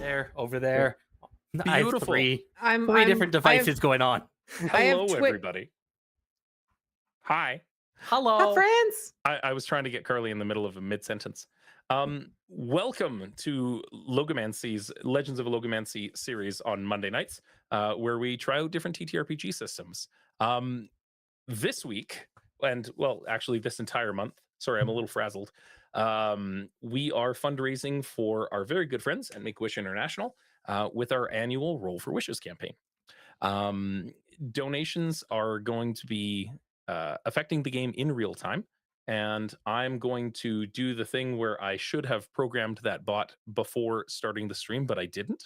there, over there. I have Beautiful. three I'm different devices going on. I have Hello, everybody. Hi. Hello. Hi, friends. I was trying to get Carly in the middle of a mid-sentence. Welcome to Logomancy's Legends of Logomancy series on Monday nights, where we try out different TTRPG systems. This week, and well, actually this entire month, sorry, I'm a little frazzled, we are fundraising for our very good friends at Make-A-Wish International with our annual Roll for Wishes campaign. Donations are going to be affecting the game in real time, and I'm going to do the thing where I should have programmed that bot before starting the stream, but I didn't.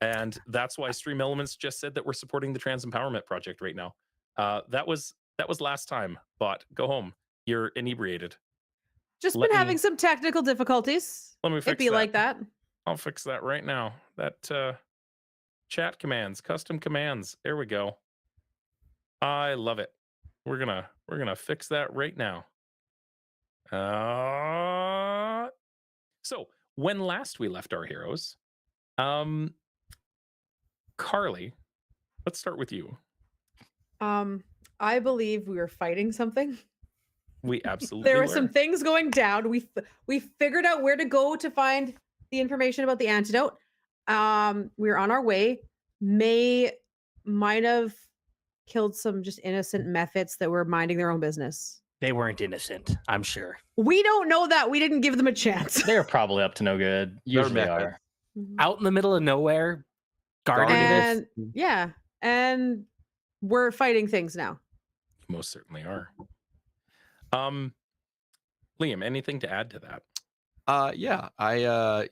And that's why Stream Elements just said that we're supporting the Trans Empowerment Project right now. That was last time, bot. Go home. You're inebriated. Just been having some technical difficulties. Let me fix It'd be that. like that. I'll fix that right now. That chat commands, custom commands. There we go. I love it. We're gonna fix that right now. So when last we left our heroes, Carly, let's start with you. I believe we were fighting something. We absolutely there were some things going down. We figured out where to go to find the information about the antidote. We were on our way. May might have killed some just innocent methods that were minding their own business. They weren't innocent, I'm sure. We don't know that. We didn't give them a chance. They're probably up to no good. Usually are. Out in the middle of nowhere, guarding this. Yeah, and we're fighting things now. You most certainly are. Liam, anything to add to that? Yeah,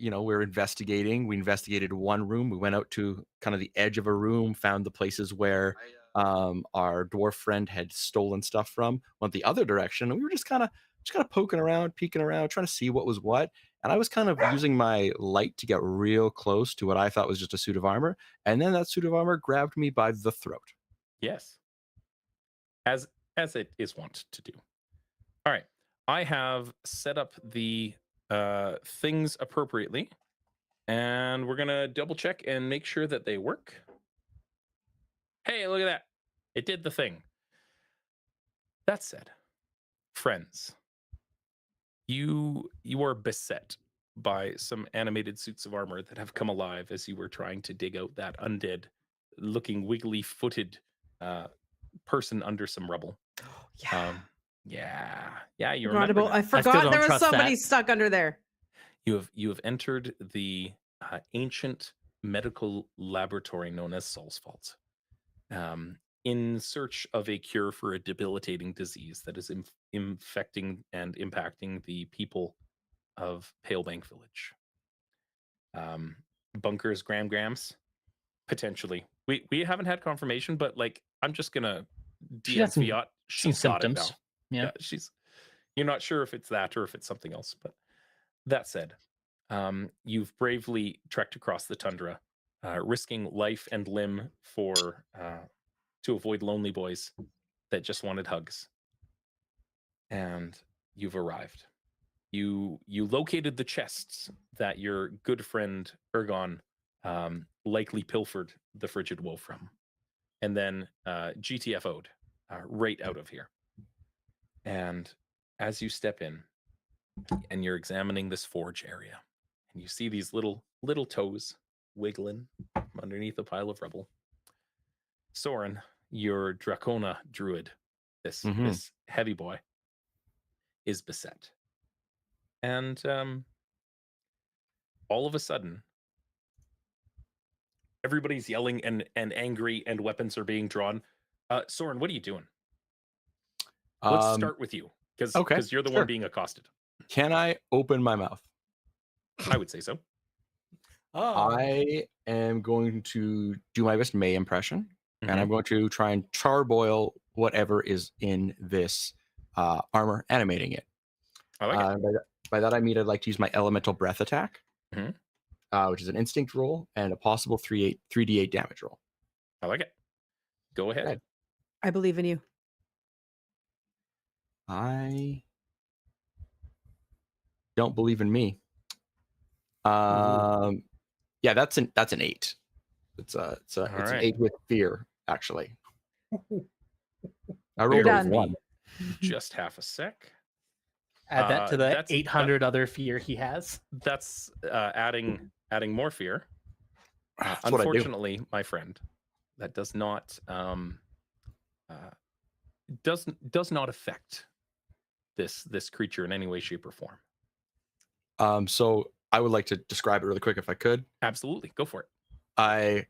we're investigating. We investigated one room. We went out to kind of the edge of a room, found the places where our dwarf friend had stolen stuff from, went the other direction, and we were just kind of poking around, peeking around, trying to see what was what. And I was kind of using my light to get real close to what I thought was just a suit of armor, and then that suit of armor grabbed me by the throat. Yes, as it is wont to do. All right, I have set up the things appropriately, and we're gonna double check and make sure that they work. Hey, look at that. It did the thing. That said, friends, you are beset by some animated suits of armor that have come alive as you were trying to dig out that undead looking wiggly footed person under some rubble. Yeah, you remember that. I forgot there was somebody stuck under there. You have entered the ancient medical laboratory known as Sol's Vault, in search of a cure for a debilitating disease that is infecting and impacting the people of Palebank Village. Bunkers, grams, potentially. We haven't had confirmation, but like I'm just gonna DM fiat. She's got symptoms. It now. Yeah, you're not sure if it's that or if it's something else. But that said, you've bravely trekked across the tundra, risking life and limb to avoid lonely boys that just wanted hugs. And you've arrived. You located the chests that your good friend Ergon likely pilfered the frigid woe from, and then GTFO'd right out of here. And as you step in and you're examining this forge area, and you see these little toes wiggling underneath a pile of rubble, Soren, your Dracona druid, this heavy boy, is beset. And all of a sudden, everybody's yelling and angry, and weapons are being drawn. Soren, what are you doing? Let's start with you, because you're the one being accosted. Can I open my mouth? I would say so. I am going to do my best May impression, and I'm going to try and charboil whatever is in this armor, animating it. I like it. By that I mean I'd like to use my elemental breath attack, which is an instinct roll and a possible 3d8 damage roll. I like it. Go ahead. I believe in you. I don't believe in me. Yeah, that's an 8. It's an right. 8 with fear, actually. I You're rolled a done. 1. Just half a sec. Add that to the that's- 800 other fear he has. That's adding more fear. That's what I do. Unfortunately, my friend, that does not does not affect this creature in any way, shape, or form. So I would like to describe it really quick if I could. Absolutely, go for it. I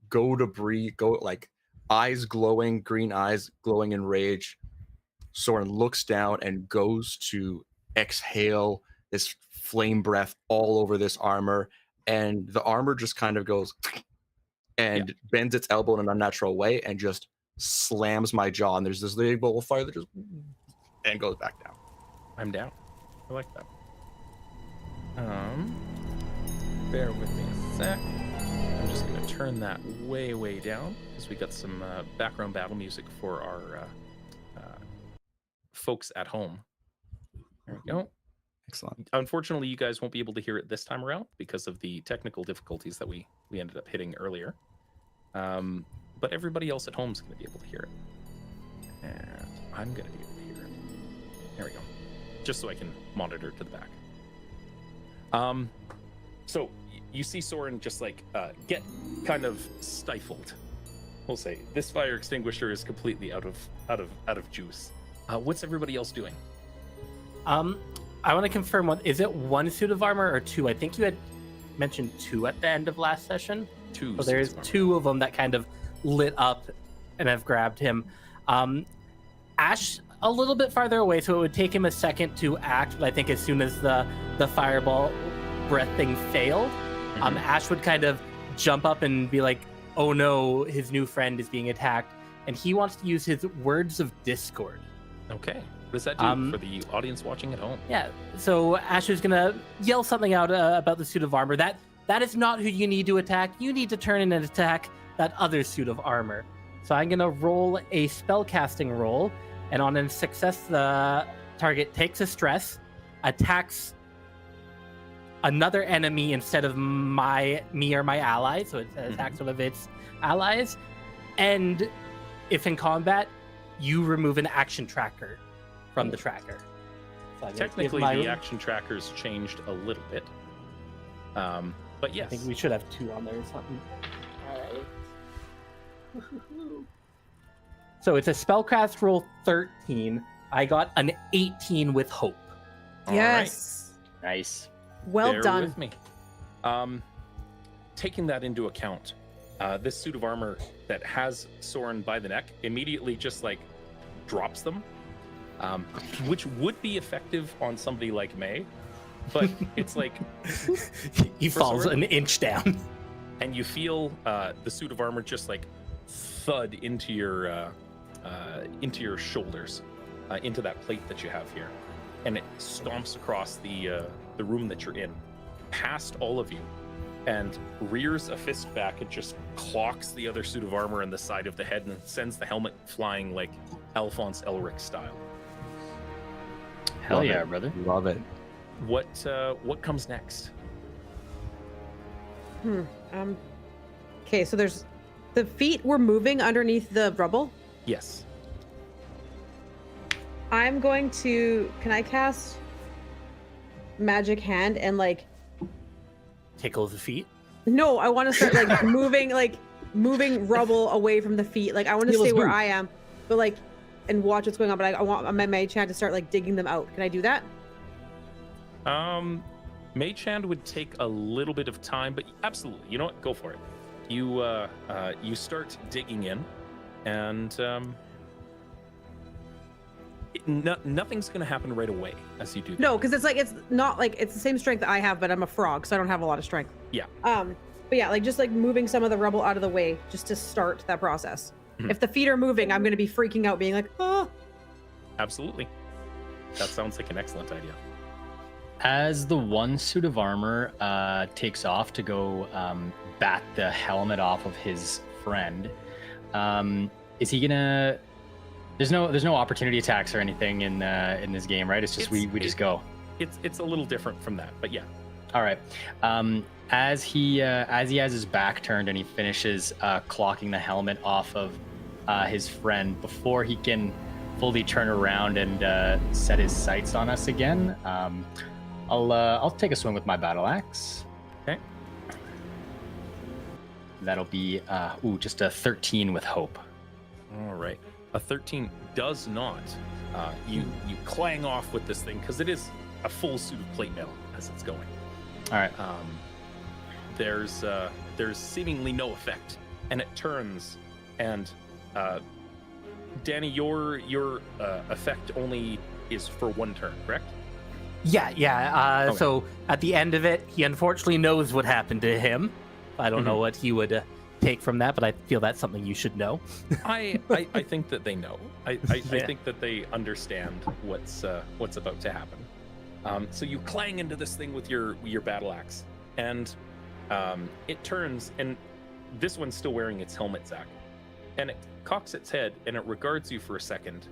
go to breathe, go like eyes glowing, green eyes glowing in rage. Soren looks down and goes to exhale this flame breath all over this armor, and the armor just kind of goes and bends its elbow in an unnatural way and just slams my jaw, and there's this big ball of fire that just and goes back down. I'm down. I like that. Bear with me a sec. I'm just gonna turn that way down because we got some background battle music for our folks at home. There we go. Excellent. Unfortunately, you guys won't be able to hear it this time around because of the technical difficulties that we ended up hitting earlier. But everybody else at home is going to be able to hear it. And I'm going to be able to hear it. There we go. Just so I can monitor to the back. So you see Soren just like get kind of stifled. We'll say this fire extinguisher is completely out of juice. What's everybody else doing? I want to confirm, is it 1 suit of armor or 2? I think you had mentioned 2 at the end of last session. 2. So there's 2 of them that kind of lit up and have grabbed him. Ash a little bit farther away, so it would take him a second to act, but I think as soon as the fireball breath thing failed, Ash would kind of jump up and be like, oh no, his new friend is being attacked, and he wants to use his Words of Discord. Okay. What does that do for the audience watching at home? Yeah, so Ash is going to yell something out about the suit of armor. That is not who you need to attack. You need to turn in and attack that other suit of armor. So I'm going to roll a spellcasting roll, and on a success, the target takes a stress, attacks another enemy instead of me or my ally, so it attacks one of its allies, and if in combat, you remove an action tracker from the tracker. So Technically, the action tracker's changed a little bit. But yes. I think we should have 2 on there or something. All right. So it's a spellcast roll 13. I got an 18 with hope. Yes. Right. Nice. Well Bear done. with me. Taking that into account, this suit of armor that has Soren by the neck immediately just like drops them, which would be effective on somebody like May, but it's like he falls an inch down, and you feel the suit of armor just like thud into your shoulders, into that plate that you have here, and it stomps across the room that you're in, past all of you, and rears a fist back and just clocks the other suit of armor in the side of the head and sends the helmet flying like Alphonse Elric style. Hell Love yeah, it. brother. Love it. What comes next? Okay, so there's the feet were moving underneath the rubble. Yes. I'm going to. Can I cast Magic Hand and like? tickle the feet. No, I want to start like moving rubble away from the feet. Like I want to stay where I am, but like, and watch what's going on. But I want my Mage Hand to start like digging them out. Can I do that? Mage Hand would take a little bit of time, but absolutely. You know what? Go for it. You start digging in, and nothing's going to happen right away as you do that. No, because it's not like it's the same strength that I have, but I'm a frog, so I don't have a lot of strength. Yeah. But yeah, like just like moving some of the rubble out of the way just to start that process. If the feet are moving, I'm going to be freaking out, being like, oh. Absolutely. That sounds like an excellent idea. As the 1 suit of armor takes off to go bat the helmet off of his friend, is he gonna? There's no opportunity attacks or anything in this game, right? It's just we just go. It's a little different from that, but yeah. All right. As he has his back turned and he finishes clocking the helmet off of his friend before he can fully turn around and set his sights on us again, I'll take a swing with my battle axe. Okay. That'll be just a 13 with hope. All right. A 13 does not. You clang off with this thing because it is a full suit of plate mail as it's going. All right. There's seemingly no effect, and it turns, and Danny, your effect only is for one turn, correct? Yeah. Okay. So at the end of it, he unfortunately knows what happened to him. I don't know what he would take from that, but I feel that's something you should know. I think that they know. I think that they understand what's about to happen. So you clang into this thing with your battle axe, and it turns, and this one's still wearing its helmet, Zach, and it cocks its head and it regards you for a second,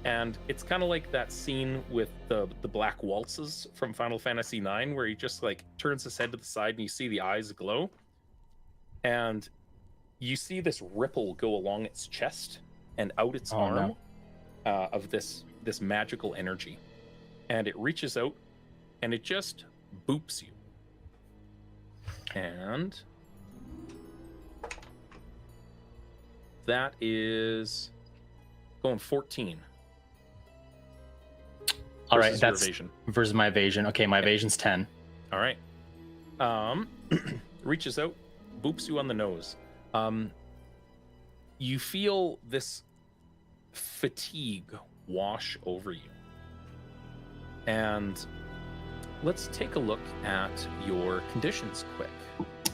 and it's kind of like that scene with the black waltzes from Final Fantasy IX, where he just like turns his head to the side and you see the eyes glow, and you see this ripple go along its chest and out its arm of this magical energy, and it reaches out and it just boops you. And that is going 14. All right, your that's evasion. Versus my evasion. Okay, my evasion's 10. All right. Reaches out, boops you on the nose. You feel this fatigue wash over you. And let's take a look at your conditions quick.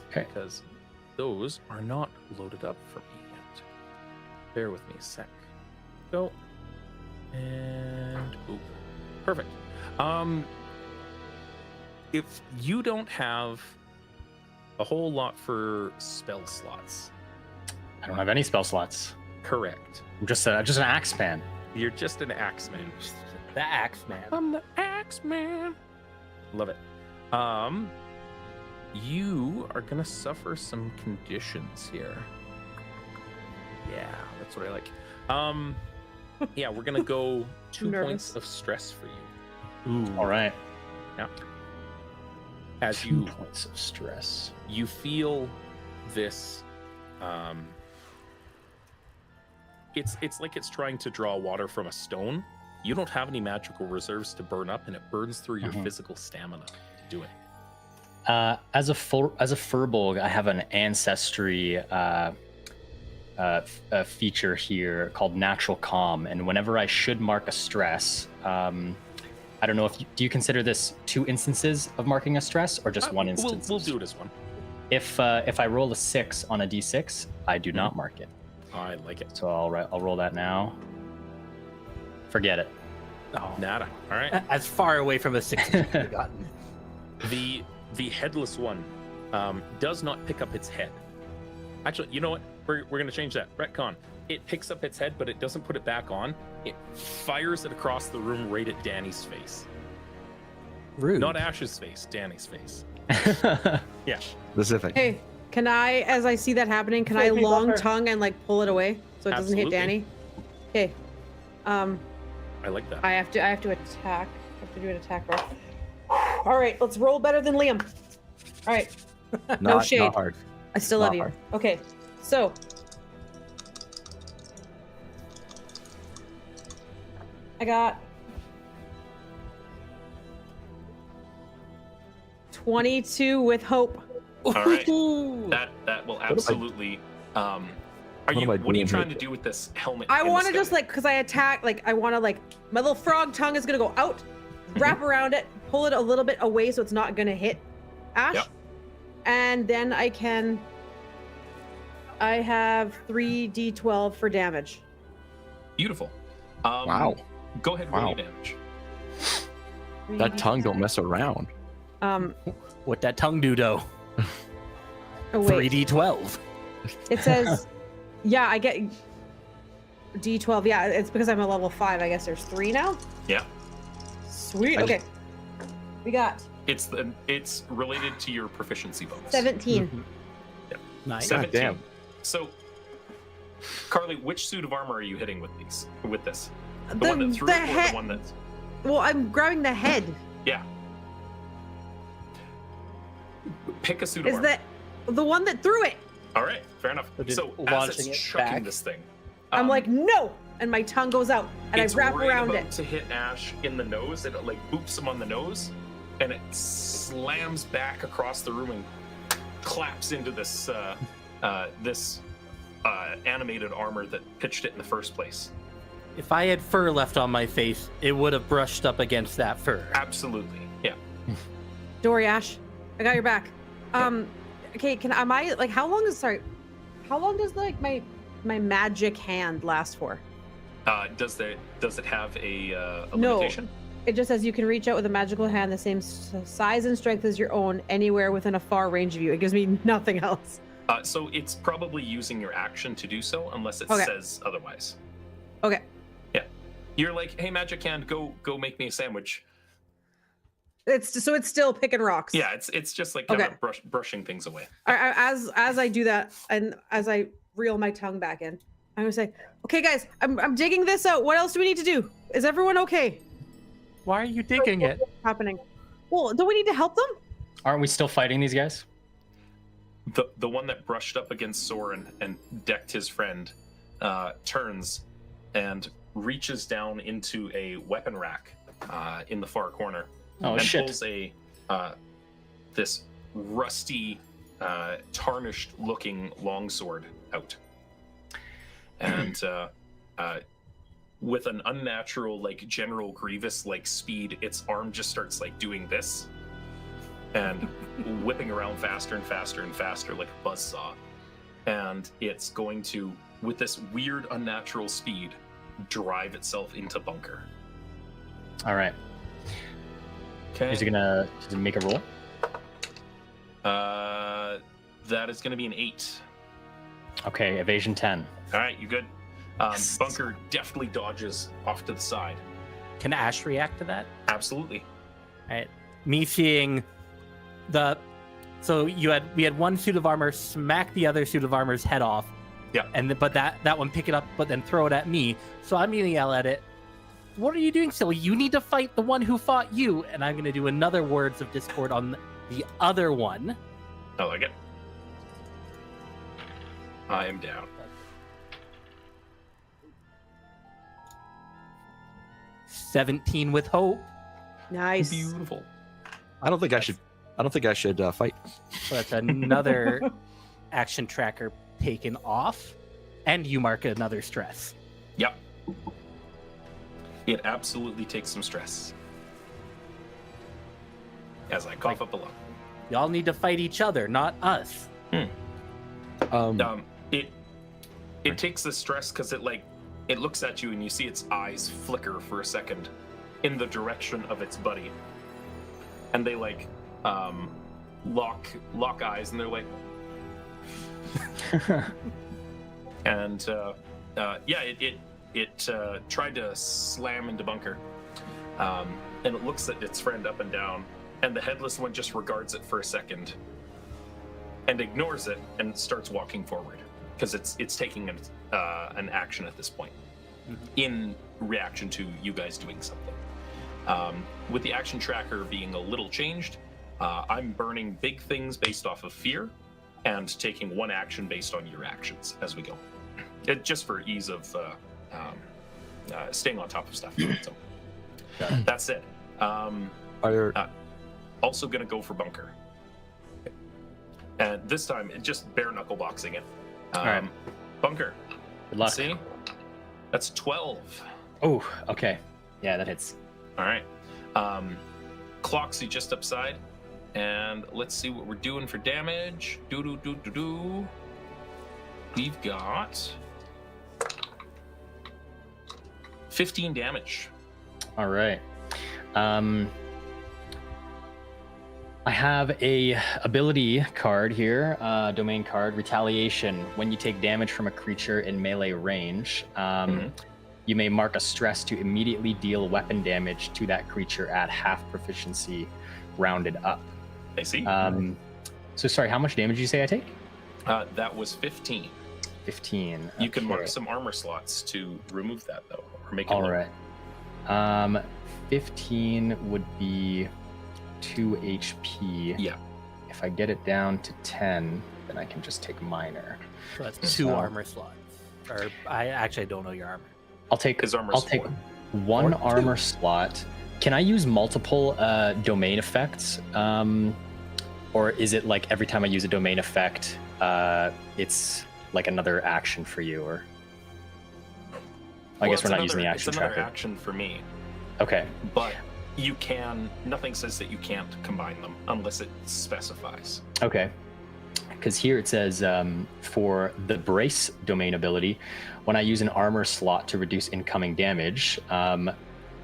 Okay. Because those are not loaded up for me yet. Bear with me a sec. Go. And oop. Perfect. If you don't have a whole lot for spell slots. I don't have any spell slots. Correct. I'm just an axe man. You're just an axe man. The Axe Man. I'm the axe man. Love it. You are gonna suffer some conditions here. Yeah, that's what I like. Yeah, we're gonna go 2 points of stress for you. Ooh. All right. Yeah. As 2 you points of stress. you feel this it's like it's trying to draw water from a stone. You don't have any magical reserves to burn up, and it burns through your physical stamina to do it. As a furbolg, I have an ancestry feature here called Natural Calm, and whenever I should mark a stress, I don't know if do you consider this 2 instances of marking a stress, or just one instance? We'll do it as one. If I roll a 6 on a d6, I do not mark it. I like it. So I'll roll that now. Forget it. Oh, Nada. All right. as far away from a 16 as I've gotten. The headless one does not pick up its head. Actually, you know what? We're going to change that. Retcon. It picks up its head, but it doesn't put it back on. It fires it across the room right at Danny's face. Rude. Not Ash's face, Danny's face. Yeah. Specific. Hey, can I, as I see that happening, can I long tongue and like pull it away so it doesn't hit Danny? Okay. I like that. I have to attack. I have to do an attack roll. All right, let's roll better than Liam. All right. No shade. Not hard. I still love Not you. hard. Okay, so I got 22 with hope. All right. That will absolutely. What are you trying to do with this helmet? I want to just like, because I attack, like I want to like, my little frog tongue is gonna go out, wrap around it, pull it a little bit away so it's not gonna hit Ash, and then I have 3d12 for damage. Beautiful. Wow. Go ahead and roll your damage. That tongue don't mess around. What that tongue do, though? Oh wait. 3d12. It says, yeah, I get d12. Yeah, it's because I'm a level 5. I guess there's 3 now. Yeah. Sweet. Okay. We got It's related to your proficiency bonus. 17. Mhm. Nice. 17. Damn. So, Carly, which suit of armor are you hitting with this? The The- one that threw the it, or head- the one that's Well, I'm grabbing the head. yeah. Pick a suit of Is armor. that the one that threw it? All right, fair enough. So just So as launching it's it chucking back. this thing, I'm like, no, and my tongue goes out, and I it's wrap right around about it. to hit Ash in the nose, and it like boops him on the nose, and it slams back across the room and claps into this animated armor that pitched it in the first place. If I had fur left on my face, it would have brushed up against that fur. Absolutely, yeah. Dory Ash, I got your back. Okay, how long does like my magic hand last for? Does it have a No. limitation? It just says you can reach out with a magical hand the same size and strength as your own anywhere within a far range of you. It gives me nothing else. So it's probably using your action to do so, unless it Okay. says otherwise. Okay. Yeah, you're like, hey, magic hand, go make me a sandwich. It's still picking rocks. Yeah, it's just like kind Okay. of brushing things away. As I do that, and as I reel my tongue back in, I'm gonna say, "Okay, guys, I'm digging this out. What else do we need to do? Is everyone okay? Why are you digging it? What's happening? Well, don't we need to help them? Aren't we still fighting these guys? The one that brushed up against Soren and decked his friend turns and reaches down into a weapon rack in the far corner Oh and shit! pulls this rusty, tarnished-looking longsword out, and with an unnatural, like General Grievous-like speed, its arm just starts like doing this, and whipping around faster and faster and faster like a buzzsaw, and it's going to, with this weird, unnatural speed, drive itself into Bunker. All right. Okay. Is he gonna make a roll? That is going to be an 8. Okay, evasion 10. All right, you good? Yes. Bunker deftly dodges off to the side. Can Ash react to that? Absolutely. All right. Me seeing so we had one suit of armor smack the other suit of armor's head off. Yeah. But that one pick it up, but then throw it at me. So I'm gonna yell at it. What are you doing, silly? You need to fight the one who fought you. And I'm gonna do another words of discord on the other one. I like it. I am down. 17 with hope. Nice. Beautiful. I don't think I should fight. So that's another action tracker taken off, and you mark another stress. Yep. It absolutely takes some stress. As I cough up a lung. Y'all need to fight each other, not us. It takes the stress because it looks at you and you see its eyes flicker for a second in the direction of its buddy, and they lock eyes, and they're like, and it tried to slam into Bunker, and it looks at its friend up and down, and the headless one just regards it for a second and ignores it and starts walking forward because it's taking an action at this point in reaction to you guys doing something. With the action tracker being a little changed, I'm burning big things based off of fear and taking one action based on your actions as we go. Just for ease of staying on top of stuff. So, that's it. Also going to go for Bunker. And this time, it just bare knuckle boxing it. All right. Bunker. Good luck. See? That's 12. Oh, okay. Yeah, that hits. All right. Clocksy just upside. And let's see what we're doing for damage. We've got 15 damage. All right. I have a ability card here, domain card, Retaliation. When you take damage from a creature in melee range, you may mark a stress to immediately deal weapon damage to that creature at half proficiency rounded up. I see. So sorry, how much damage did you say I take? That was 15. 15. You can mark some armor slots to remove that, though, or make it All lower. right. 15 would be 2 HP. Yeah. If I get it down to 10, then I can just take minor. So that's 2 armor slots. Or I don't know your armor. I'll take His armor's 4. 1 Or 2. armor slot. Can I use multiple domain effects? Or is it like every time I use a domain effect, it's like another action for you? Or I guess we're not using the action It's tracker. another action for me. Okay. But you can. Nothing says that you can't combine them unless it specifies. Okay. Because here it says for the brace domain ability, when I use an armor slot to reduce incoming damage,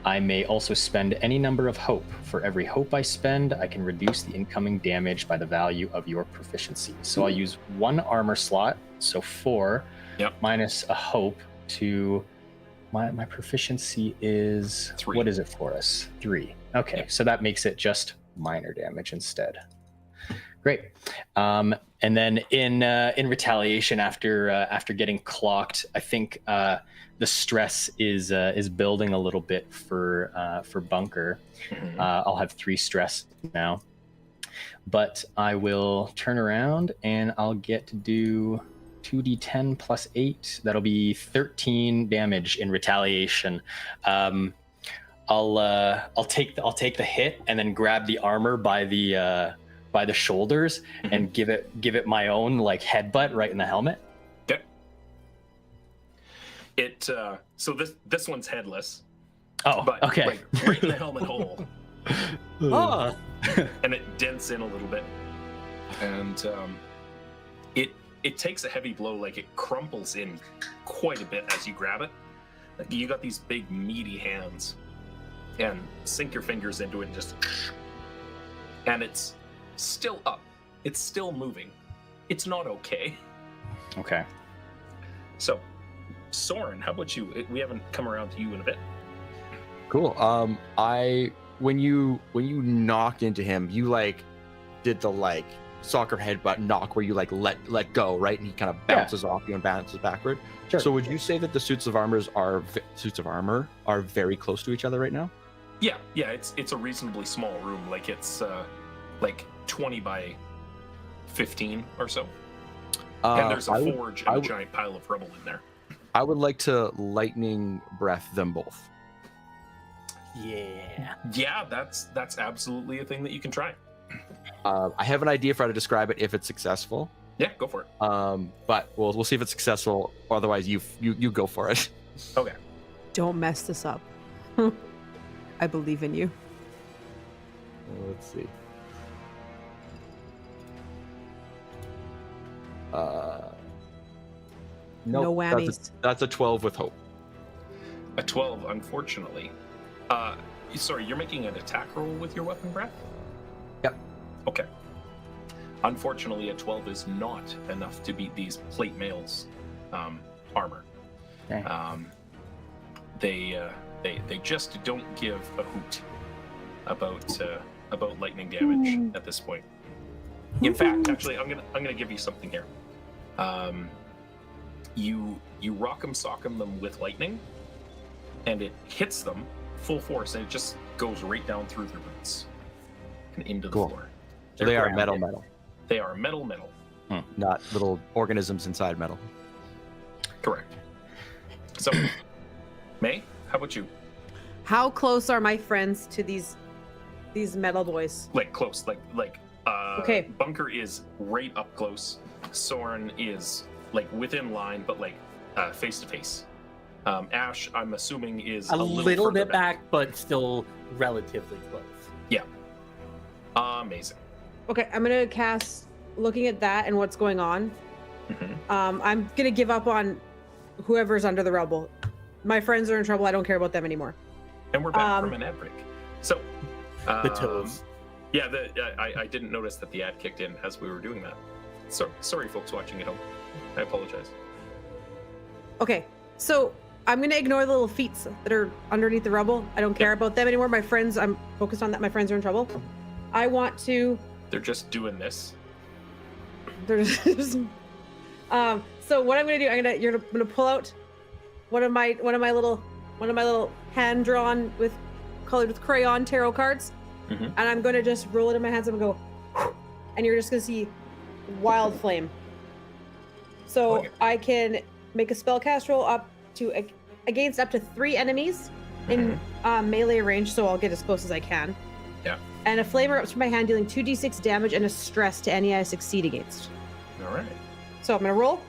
I may also spend any number of hope. For every hope I spend, I can reduce the incoming damage by the value of your proficiency. So I'll use 1 armor slot, so 4, minus a hope to... My proficiency is... 3. What is it for us? 3. Okay, so that makes it just minor damage instead. Great. And then in retaliation, after getting clocked, I think the stress is building a little bit for Bunker. I'll have 3 stress now, but I will turn around and I'll get to do 2d10 plus 8. That'll be 13 damage in retaliation. I'll take the hit and then grab the armor by the shoulders and give it my own like headbutt right in the helmet. Okay. It so this one's headless. Oh, but okay. Like right in the helmet hole. Oh. And it dents in a little bit. And it takes a heavy blow, like it crumples in quite a bit as you grab it. Like you got these big meaty hands. And sink your fingers into it and just... And it's still up. It's still moving. It's not okay. Okay. So, Soren, how about you? We haven't come around to you in a bit. Cool. When you knocked into him, you like did the like soccer headbutt knock where you like let go, right? And he kind of bounces off you and bounces backward. Sure. So would you say that the suits of armor are very close to each other right now? Yeah. It's a reasonably small room. Like it's like 20 by 15 or so. And there's a forge and a giant pile of rubble in there. I would like to lightning breath them both. Yeah, that's absolutely a thing that you can try. I have an idea for how to describe it if it's successful. Yeah, go for it. But we'll see if it's successful. Otherwise, you go for it. Okay. Don't mess this up. I believe in you. Let's see. No whammies. That's a 12 with hope. A 12, unfortunately. Sorry, you're making an attack roll with your weapon breath? Yep. Okay. Unfortunately, a 12 is not enough to beat these plate mail's armor. Okay. They just don't give a hoot about lightning damage at this point. In fact, actually, I'm gonna give you something here. You rock'em sock'em them with lightning, and it hits them full force, and it just goes right down through their boots and into the floor. So they are metal. They are metal. Not little organisms inside metal. Correct. So, May, how about you? How close are my friends to these metal boys? Like close, like okay. Bunker is right up close. Soren is like within line, but like face to face. Ash, I'm assuming, is a little further bit back, but still relatively close. Yeah. Amazing. Okay, I'm gonna cast. Looking at that and what's going on, I'm gonna give up on whoever's under the rubble. My friends are in trouble. I don't care about them anymore. And we're back from an ad break. So The toes. Yeah, I didn't notice that the ad kicked in as we were doing that. So sorry, folks watching at home. I apologize. Okay, so I'm gonna ignore the little feet that are underneath the rubble. I don't care about them anymore. My friends, I'm focused on that. My friends are in trouble. I want to. They're just doing this. So what I'm gonna do, I'm gonna pull out one of my little hand drawn with colored with crayon tarot cards, and I'm gonna just roll it in my hands. I'm gonna go, and you're just gonna see wild flame. So Okay. I can make a spellcast roll up to against up to 3 enemies in melee range. So I'll get as close as I can. Yeah. And a flame erupts from my hand, dealing 2d6 damage and a stress to any I succeed against. All right. So I'm gonna roll.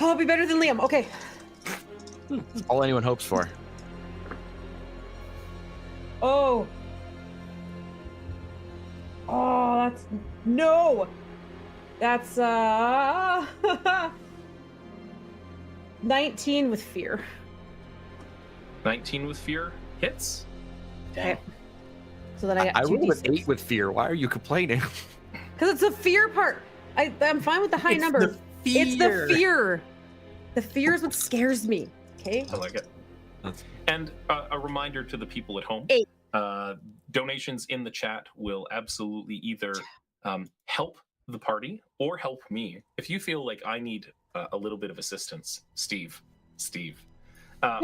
Oh, I'll be better than Liam. Okay. All anyone hopes for. Oh. Oh, that's no. That's 19 with fear. 19 with fear hits. Okay. So then I got I rolled an 2d6. 8 with fear. Why are you complaining? Because it's the fear part. I'm fine with the high number. It's the fear. The fear is what scares me. Okay. I like it. That's- And a reminder to the people at home: 8. Donations in the chat will absolutely either help the party or help me. If you feel like I need a little bit of assistance, Steve,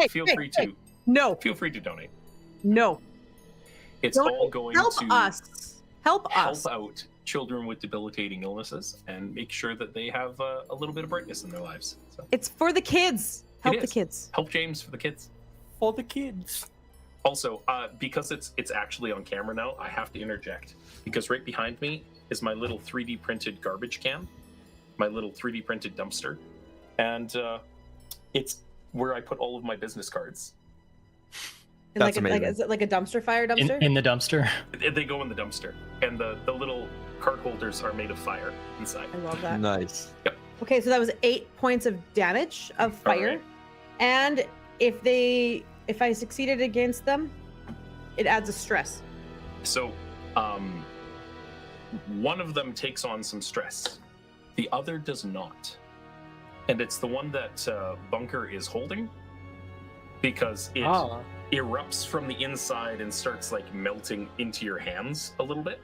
feel free to No. donate. No. It's Don't all going help to us. Help us. out children with debilitating illnesses and make sure that they have a little bit of brightness in their lives. So It's for the kids. Help the is. kids. help James for the kids. For the kids. Also, because it's actually on camera now, I have to interject because right behind me is my little 3D printed garbage can, my little 3D printed dumpster, and it's where I put all of my business cards. And That's amazing. is it like a dumpster fire dumpster? In the dumpster. They go in the dumpster, and the little card holders are made of fire inside. I love that. Nice. Okay, so that was 8 points of damage of fire. Alright. And if I succeeded against them, it adds a stress. So, one of them takes on some stress, the other does not, and it's the one that Bunker is holding because it erupts from the inside and starts like melting into your hands a little bit.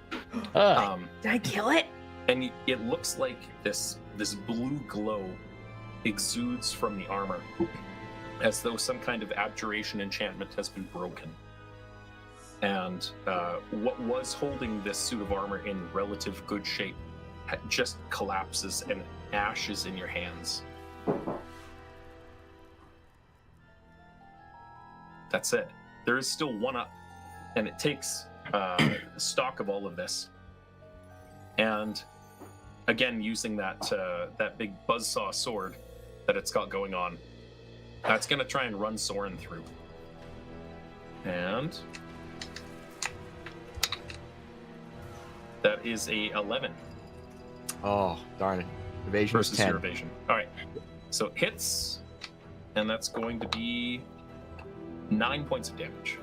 Did I kill it? And it looks like this blue glow exudes from the armor, as though some kind of abjuration enchantment has been broken. And what was holding this suit of armor in relative good shape just collapses and ashes in your hands. That's it. There is still one up, and it takes stock of all of this. And again, using that big buzzsaw sword that it's got going on, that's going to try and run Soren through. And that is a 11 Oh, darn it. Evasion is versus 10. your evasion. All right. So it hits, and that's going to be 9 points of damage.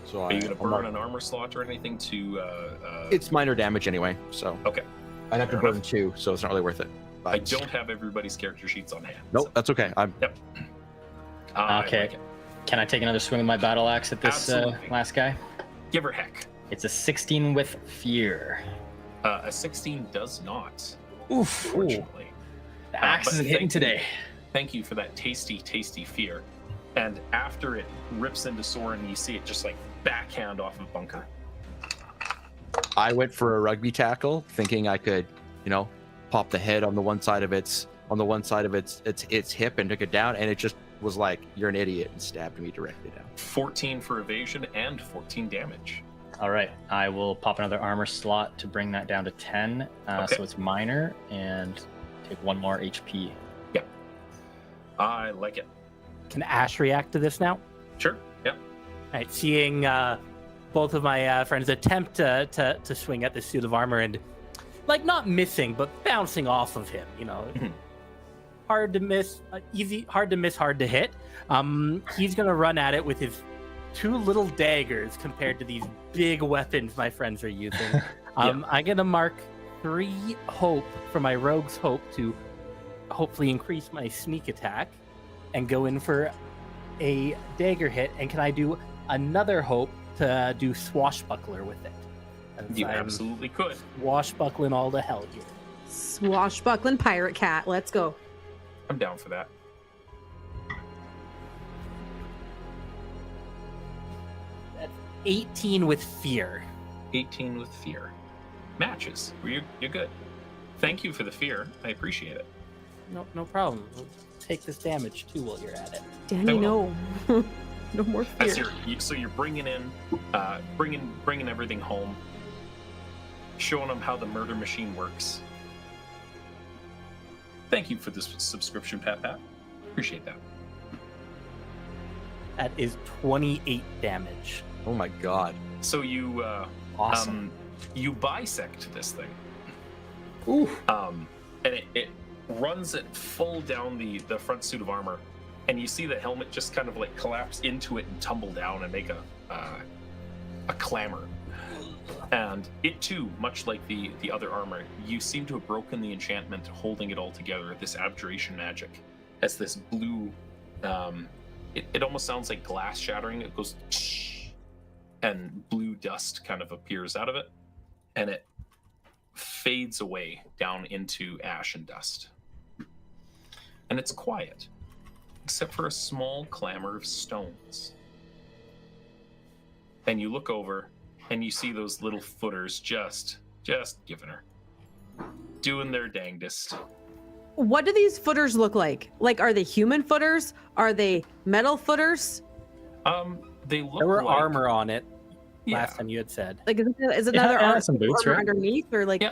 So Are you going to burn an armor slot or anything to... It's minor damage anyway, so. Okay. I'd have to Fair burn 2, so it's not really worth it. I don't have everybody's character sheets on hand. Nope, so- that's okay. I'm Yep. I Okay. like it. Can I take another swing with my battle axe at this Absolutely. last guy? Give her heck. It's a 16 with fear. A 16 does not, Oof. fortunately. The axe but isn't hitting thank you. today. Thank you for that tasty, tasty fear. And after it rips into Soren, you see it just like backhand off of Bunker. I went for a rugby tackle, thinking I could, pop the head on the one side of its hip and took it down, and it just was like, "You're an idiot," and stabbed me directly down. 14 for evasion and 14 damage. All right, I will pop another armor slot to bring that down to 10. Okay. So it's minor, and take 1 more HP. I like it. Can Ash react to this now? Sure. Yep. All right, seeing both of my friends attempt to swing at the suit of armor and, like, not missing, but bouncing off of him, Mhm. hard to miss, hard to hit. He's going to run at it with his 2 little daggers compared to these big weapons my friends are using. I'm going to mark 3 hope for my rogue's hope to hopefully increase my sneak attack and go in for a dagger hit. And can I do another hope to do swashbuckler with it. As You I'm absolutely could. swashbuckling all to hell here. Swashbuckling pirate cat. Let's go. I'm down for that. That's 18 with fear. 18 with fear. Matches. You're good. Thank you for the fear. I appreciate it. No problem. We'll take this damage too while you're at it. Danny, no. No more As fear. so you're bringing in, bringing everything home, showing them how the murder machine works. Thank you for this subscription, Pat Pat. Appreciate that. That is 28 damage. Oh my god. So you Awesome. You bisect this thing. Ooh. And it runs it full down the front suit of armor, and you see the helmet just kind of like collapse into it and tumble down and make a clamor. And it too, much like the other armor, you seem to have broken the enchantment holding it all together. This abjuration magic, as this blue, it almost sounds like glass shattering. It goes, and blue dust kind of appears out of it, and it fades away down into ash and dust. And it's quiet, except for a small clamor of stones. And you look over, and you see those little footers just giving her, doing their dangdest. What do these footers look like? Like, are they human footers? Are they metal footers? They look There were like armor on it Yeah. last time you had said. Like, is it It another had armor, some boots, armor right? underneath, or like? Yeah.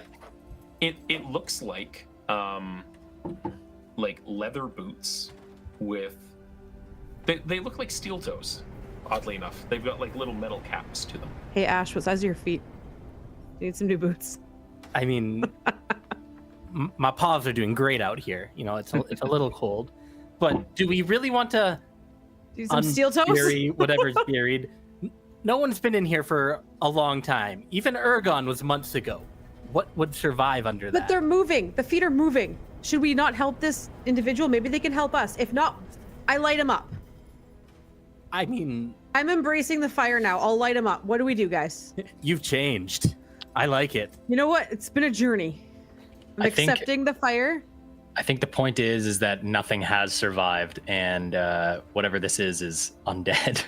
It looks like leather boots with they look like steel toes. Oddly enough, they've got like little metal caps to them. Hey Ash, what size are your feet? You need some new boots. I mean, my paws are doing great out here. You know, it's a little cold. But do we really want to Do some steel toes? unbury whatever's buried? No one's been in here for a long time. Even Ergon was months ago. What would survive under But that? they're moving. The feet are moving. Should we not help this individual? Maybe they can help us. If not, I light him up. I mean, I'm embracing the fire now. I'll light him up. What do we do, guys? you've changed. I like it. You know what? It's been a journey. I'm I think- accepting the fire. I think the point is that nothing has survived, and whatever this is undead.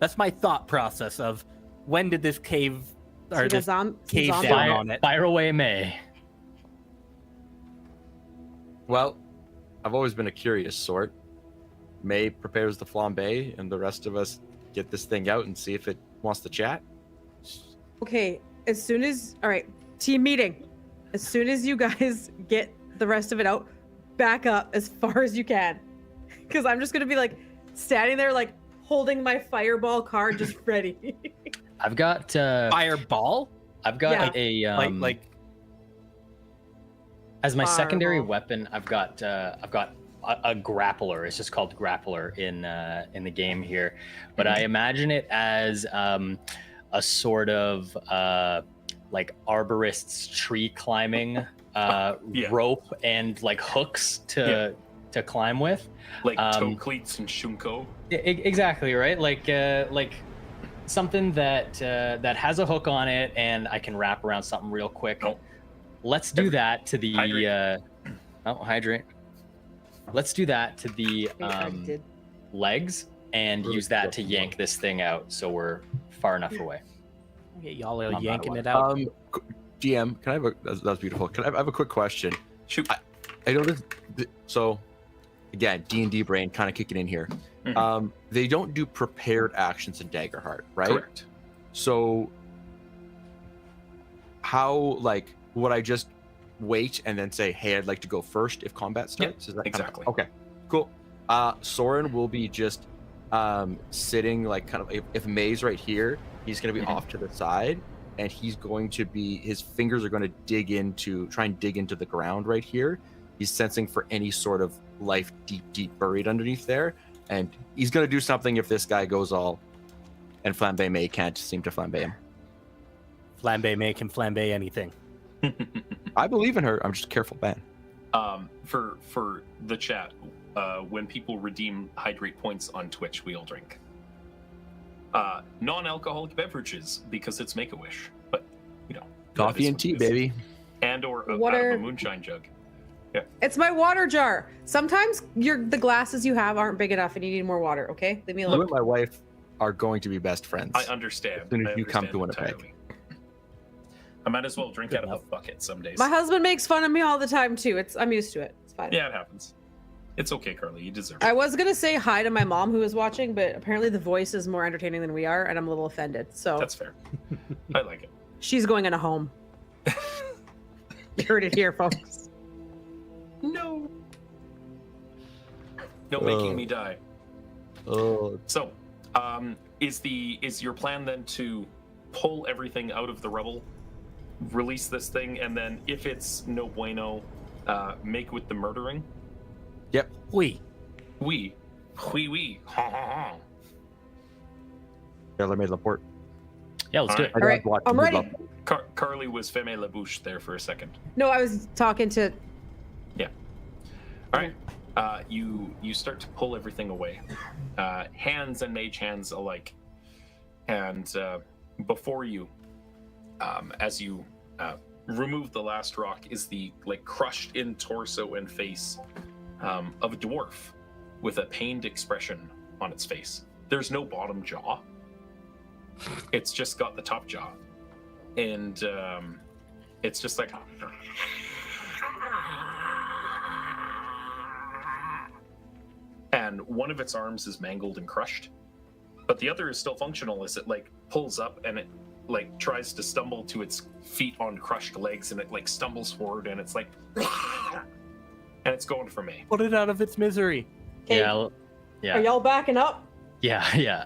That's my thought process of when did this cave or See, this some cave zombie- down on it? Fire away, May. Well, I've always been a curious sort. May prepares the flambe, and the rest of us get this thing out and see if it wants to chat. Okay, as soon as all right, team meeting. As soon as you guys get the rest of it out, back up as far as you can, because I'm just gonna be like standing there, like holding my fireball card, just ready. I've got Fireball? I've got a Like as my secondary Fireball. weapon. I've got a grappler. It's just called grappler in the game here, but I imagine it as a sort of like arborist's tree climbing Yeah. rope and like hooks to climb with. Like toe Um, cleats and shunko. Exactly right. Like something that has a hook on it, and I can wrap around something real quick. Oh. Let's do that to the Hydrate. hydrate. Let's do that to the Did. legs and Really use that to good. yank this thing out, so we're far enough away. okay, y'all are Not yanking bad it out. GM, can I have that was beautiful. Can I have a quick question? Shoot. I noticed. So, again, D&D brain kind of kicking in here. Mhm. They don't do prepared actions in Daggerheart, right? Correct. So, how would I just wait and then say, "Hey, I'd like to go first if combat starts"? Is that exactly. okay? Cool. Soren will be just sitting kind of if May's right here, he's going to be Mhm. off to the side, and he's going to be his fingers are going to try and dig into the ground right here. He's sensing for any sort of life deep buried underneath there, and he's going to do something if this guy goes all and Flambe May can't seem to flambe him. Flambe May can flambe anything. I believe in her. I'm just a careful man. For the chat, when people redeem hydrate points on Twitch, we all drink. non-alcoholic beverages because it's Make-A-Wish, but Coffee and tea, baby. And or out Water. of a moonshine jug. It's my water jar. Sometimes the glasses you have aren't big enough and you need more water. Okay, leave me You alone. and my wife are going to be best friends. I understand. As soon as I you come understand to Winnipeg. entirely. I might as well drink out of a bucket some days. My husband makes fun of me all the time too. I'm used to it. It's fine. Yeah, it happens. It's okay, Carly. You deserve I it. was gonna say hi to my mom who is watching, but apparently the voice is more entertaining than we are, and I'm a little offended. So That's fair. I like it. she's going in a home. You heard it here, folks. No. No making me die. Oh, So, is your plan then to pull everything out of the rubble, release this thing, and then if it's no bueno, make with the murdering? yep. We. We. Ha ha ha. Taylor made Laporte. Yeah, let's do it. I All right, watched I'm the ready. Laporte. Carly was femme la bouche there for a second. No, I was talking to. All right. You start to pull everything away, hands and mage hands alike, and before you, as you remove the last rock, is the crushed in torso and face of a dwarf with a pained expression on its face. There's no bottom jaw. It's just got the top jaw, and it's just like. And one of its arms is mangled and crushed, but the other is still functional as it pulls up and it tries to stumble to its feet on crushed legs, and it stumbles forward and it's and it's going for me. Put it out of its misery. Okay. Yeah, Are yeah, y'all backing up? yeah.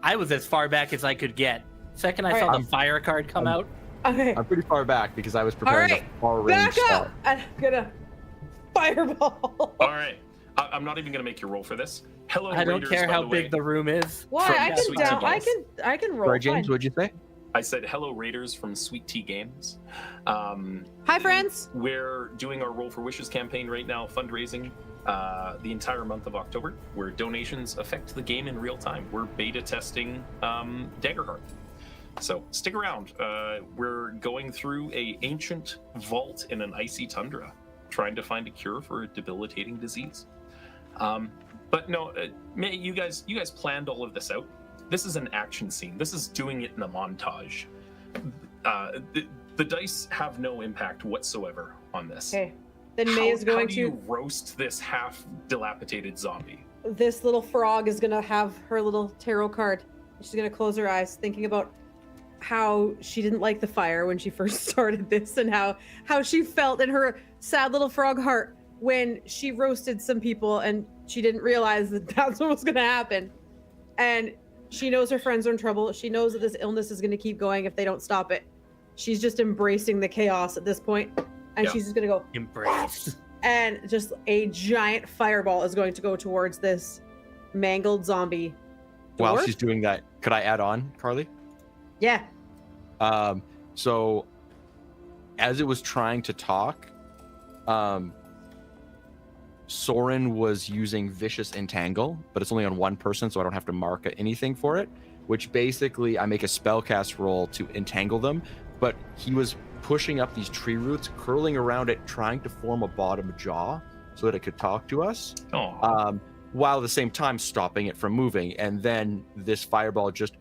I was as far back as I could get. Second I All saw right. the fire card come out. Okay. I'm pretty far back because I was preparing right, a far range Back spell. up! And I'm gonna fireball. All right, I'm not even gonna make you roll for this. Hello, I don't Raiders, care by how the big way. the room is. Why? From I can Sweet down. Tea I can roll. Sorry, James, fine. what'd you say? I said hello, Raiders from Sweet Tea Games. Hi, friends. We're doing our Roll for Wishes campaign right now, fundraising the entire month of October, where donations affect the game in real time. We're beta testing Daggerheart. So stick around. We're going through a ancient vault in an icy tundra, trying to find a cure for a debilitating disease. But no, you guys planned all of this out. This is an action scene. This is doing it in a montage. The dice have no impact whatsoever on this. Okay. Then May is going how do to. you roast this half dilapidated zombie? This little frog is gonna have her little tarot card. She's gonna close her eyes, thinking about how she didn't like the fire when she first started this, and how she felt in her sad little frog heart when she roasted some people and she didn't realize that that's what was gonna happen. And she knows her friends are in trouble. She knows that this illness is gonna keep going if they don't stop it. She's just embracing the chaos at this point, and Yeah. she's just gonna go. Embrace. And just a giant fireball is going to go towards this mangled zombie. While dwarf? she's doing that, could I add on, Carly? Yeah. So as it was trying to talk, Soren was using Vicious Entangle, but it's only on one person, so I don't have to mark anything for it, which basically I make a spellcast roll to entangle them, but he was pushing up these tree roots, curling around it, trying to form a bottom jaw so that it could talk to us, Oh, while at the same time stopping it from moving. And then this fireball just,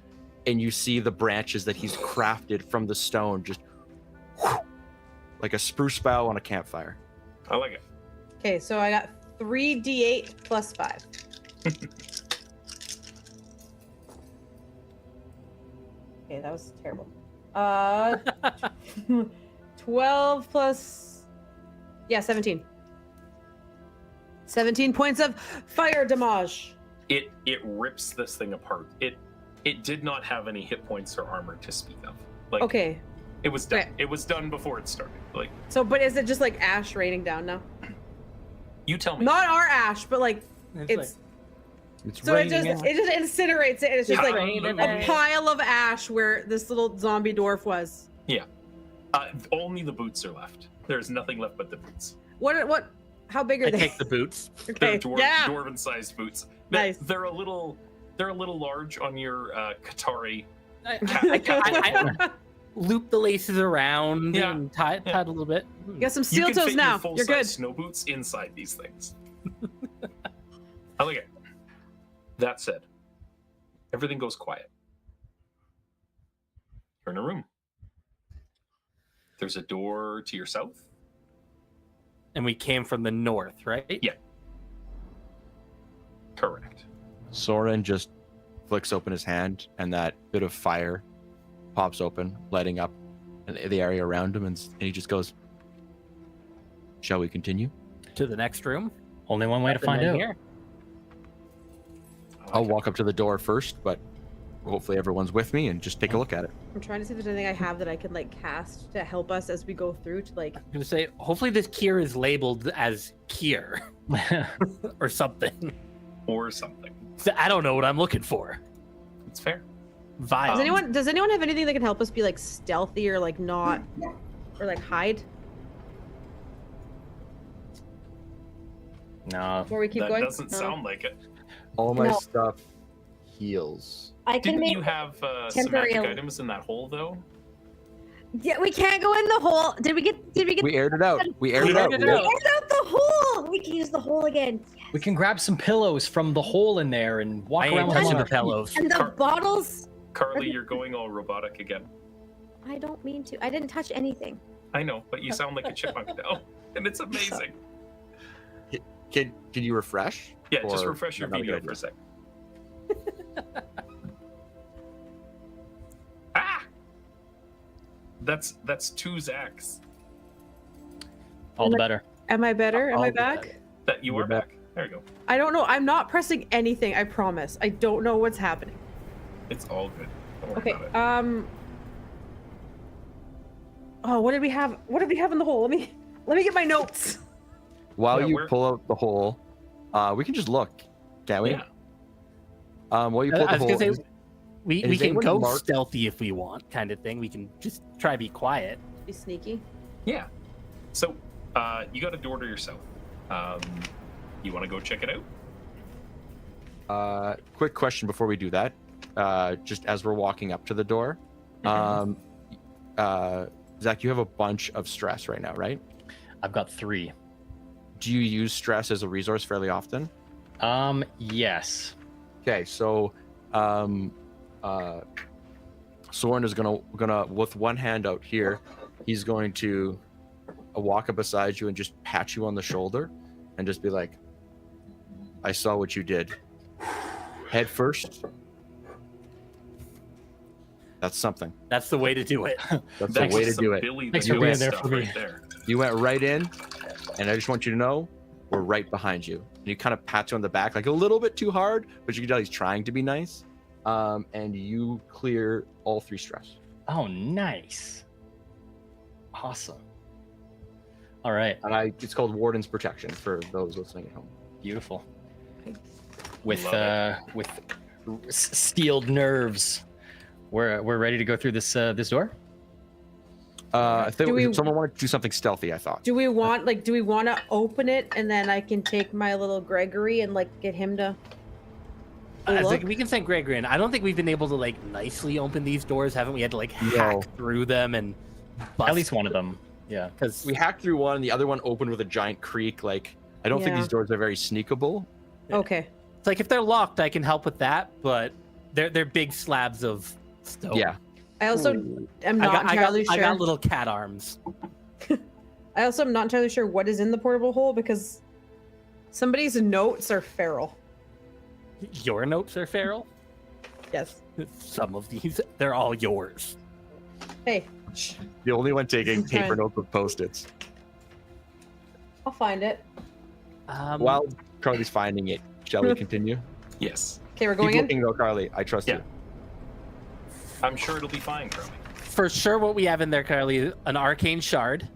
and you see the branches that he's crafted from the stone, just like a spruce bough on a campfire. I like it. Okay, so I got 3d8 plus 5. Okay, that was terrible. 12 plus 17. 17 points of fire damage. It rips this thing apart. It did not have any hit points or armor to speak of. Okay, It was done. Okay. It was done before it started. so but is it just like ash raining down now? You tell me. Not our ash, but like It's it's It's so it raining just incinerates it, and it's just like raining a it. pile of ash where this little zombie dwarf was. Only the boots are left. There's nothing left but the boots. How big are I they? take the boots. Okay, They're yeah. dwarven-sized boots. Nice. They're a little they're a little large on your Qatari. I loop the laces around Yeah. and tie it a little bit. You got some You steel can toes fit now. your full-size You're good. snow boots inside these things. I like it. That said, everything goes quiet. You're in a room. There's a door to your south. And we came from the north, right? Yeah. Correct. Soren just flicks open his hand, and that bit of fire pops open, lighting up the area around him, and he just goes, "Shall we continue?" To the next room. Only one way to find out. Here. I'll walk up to the door first, but hopefully everyone's with me and just take a look at it. I'm trying to see if there's anything I have that I can like cast to help us as we go through to like. I'm gonna say, hopefully this Kier is labeled as Kier or something. Or something. So I don't know what I'm looking for. It's fair. Vile. Does anyone have anything that can help us be like stealthy or like not or like hide No. before we keep That going? doesn't No? sound like it. All my No. stuff heals. I can Didn't make. you have some temporary magic al- items in that hole, though? Yeah, we can't go in the hole. Did we get? We aired it out. We aired We it out. aired We aired out the hole. We can use the hole again. We can grab some pillows from the hole in there and walk I around ain't with them touching on the our feet. pillows. And the Car- bottles. Carly, you're going all robotic again. I don't mean to. I didn't touch anything. I know, but you sound like a chipmunk now, and it's amazing. Can you refresh? Yeah, just Or refresh your not a video good for a idea? sec. Ah! That's 2 Zacks. All the better. Am I better? Am I I'll do back? that. That you You're are back. back. There you go. I don't know. I'm not pressing anything. I promise. I don't know what's happening. It's all good. Don't worry Okay. about it. Oh, what did we have? What did we have in the hole? Let me get my notes. While Yeah, you we're- pull out the hole, we can just look, can't we? Yeah. While you pull I the was hole, gonna say, we is can anyone go marked- stealthy if we want, kind of thing. We can just try to be quiet. Be sneaky. Yeah. So, you got a door to yourself. You want to go check it out? quick question before we do that. Just as we're walking up to the door, Zach, you have a bunch of stress right now, right? I've got 3. Do you use stress as a resource fairly often? Yes. Okay, so Soren is gonna with one hand out here, he's going to walk up beside you and just pat you on the shoulder and just be like, "I saw what you did. Head first. That's something. That's the way to do it. That's That's the way to some do it. Billy Thanks the for being Kid there stuff for me. right there. You went right in, and I just want you to know we're right behind you." And he kind of pats you on the back, like a little bit too hard, but you can tell he's trying to be nice. And you clear all 3 stress. Oh, nice. Awesome. All right. And it's called Warden's Protection for those listening at home. Beautiful. With Love with steeled nerves, we're ready to go through this door. I think Do we- someone wanted to do something stealthy, I thought. Do we want to open it and then I can take my little Gregory and like get him to I look? think we can send Gregory in. I don't think we've been able to like nicely open these doors, haven't we? Had to like No. hack through them and bust. At least one of them. Yeah. because We hacked through one, and the other one opened with a giant creak. Like, I don't think Yeah. these doors are very sneakable. Okay. it's like if they're locked, I can help with that, but they're big slabs of stone. Yeah. I also am not entirely sure. I got little cat arms. I also am not entirely sure what is in the portable hole because somebody's notes are feral. Your notes are feral. Yes. Some of these, they're all yours. Hey, The only one taking Okay. paper notes with Post-its. I'll find it. While Carly's finding it, shall we continue? Yes. Okay, we're going Keep in. looking, though, Carly. I trust Yeah. you. I'm sure it'll be fine, Carly. For sure, what we have in there, Carly, an arcane shard.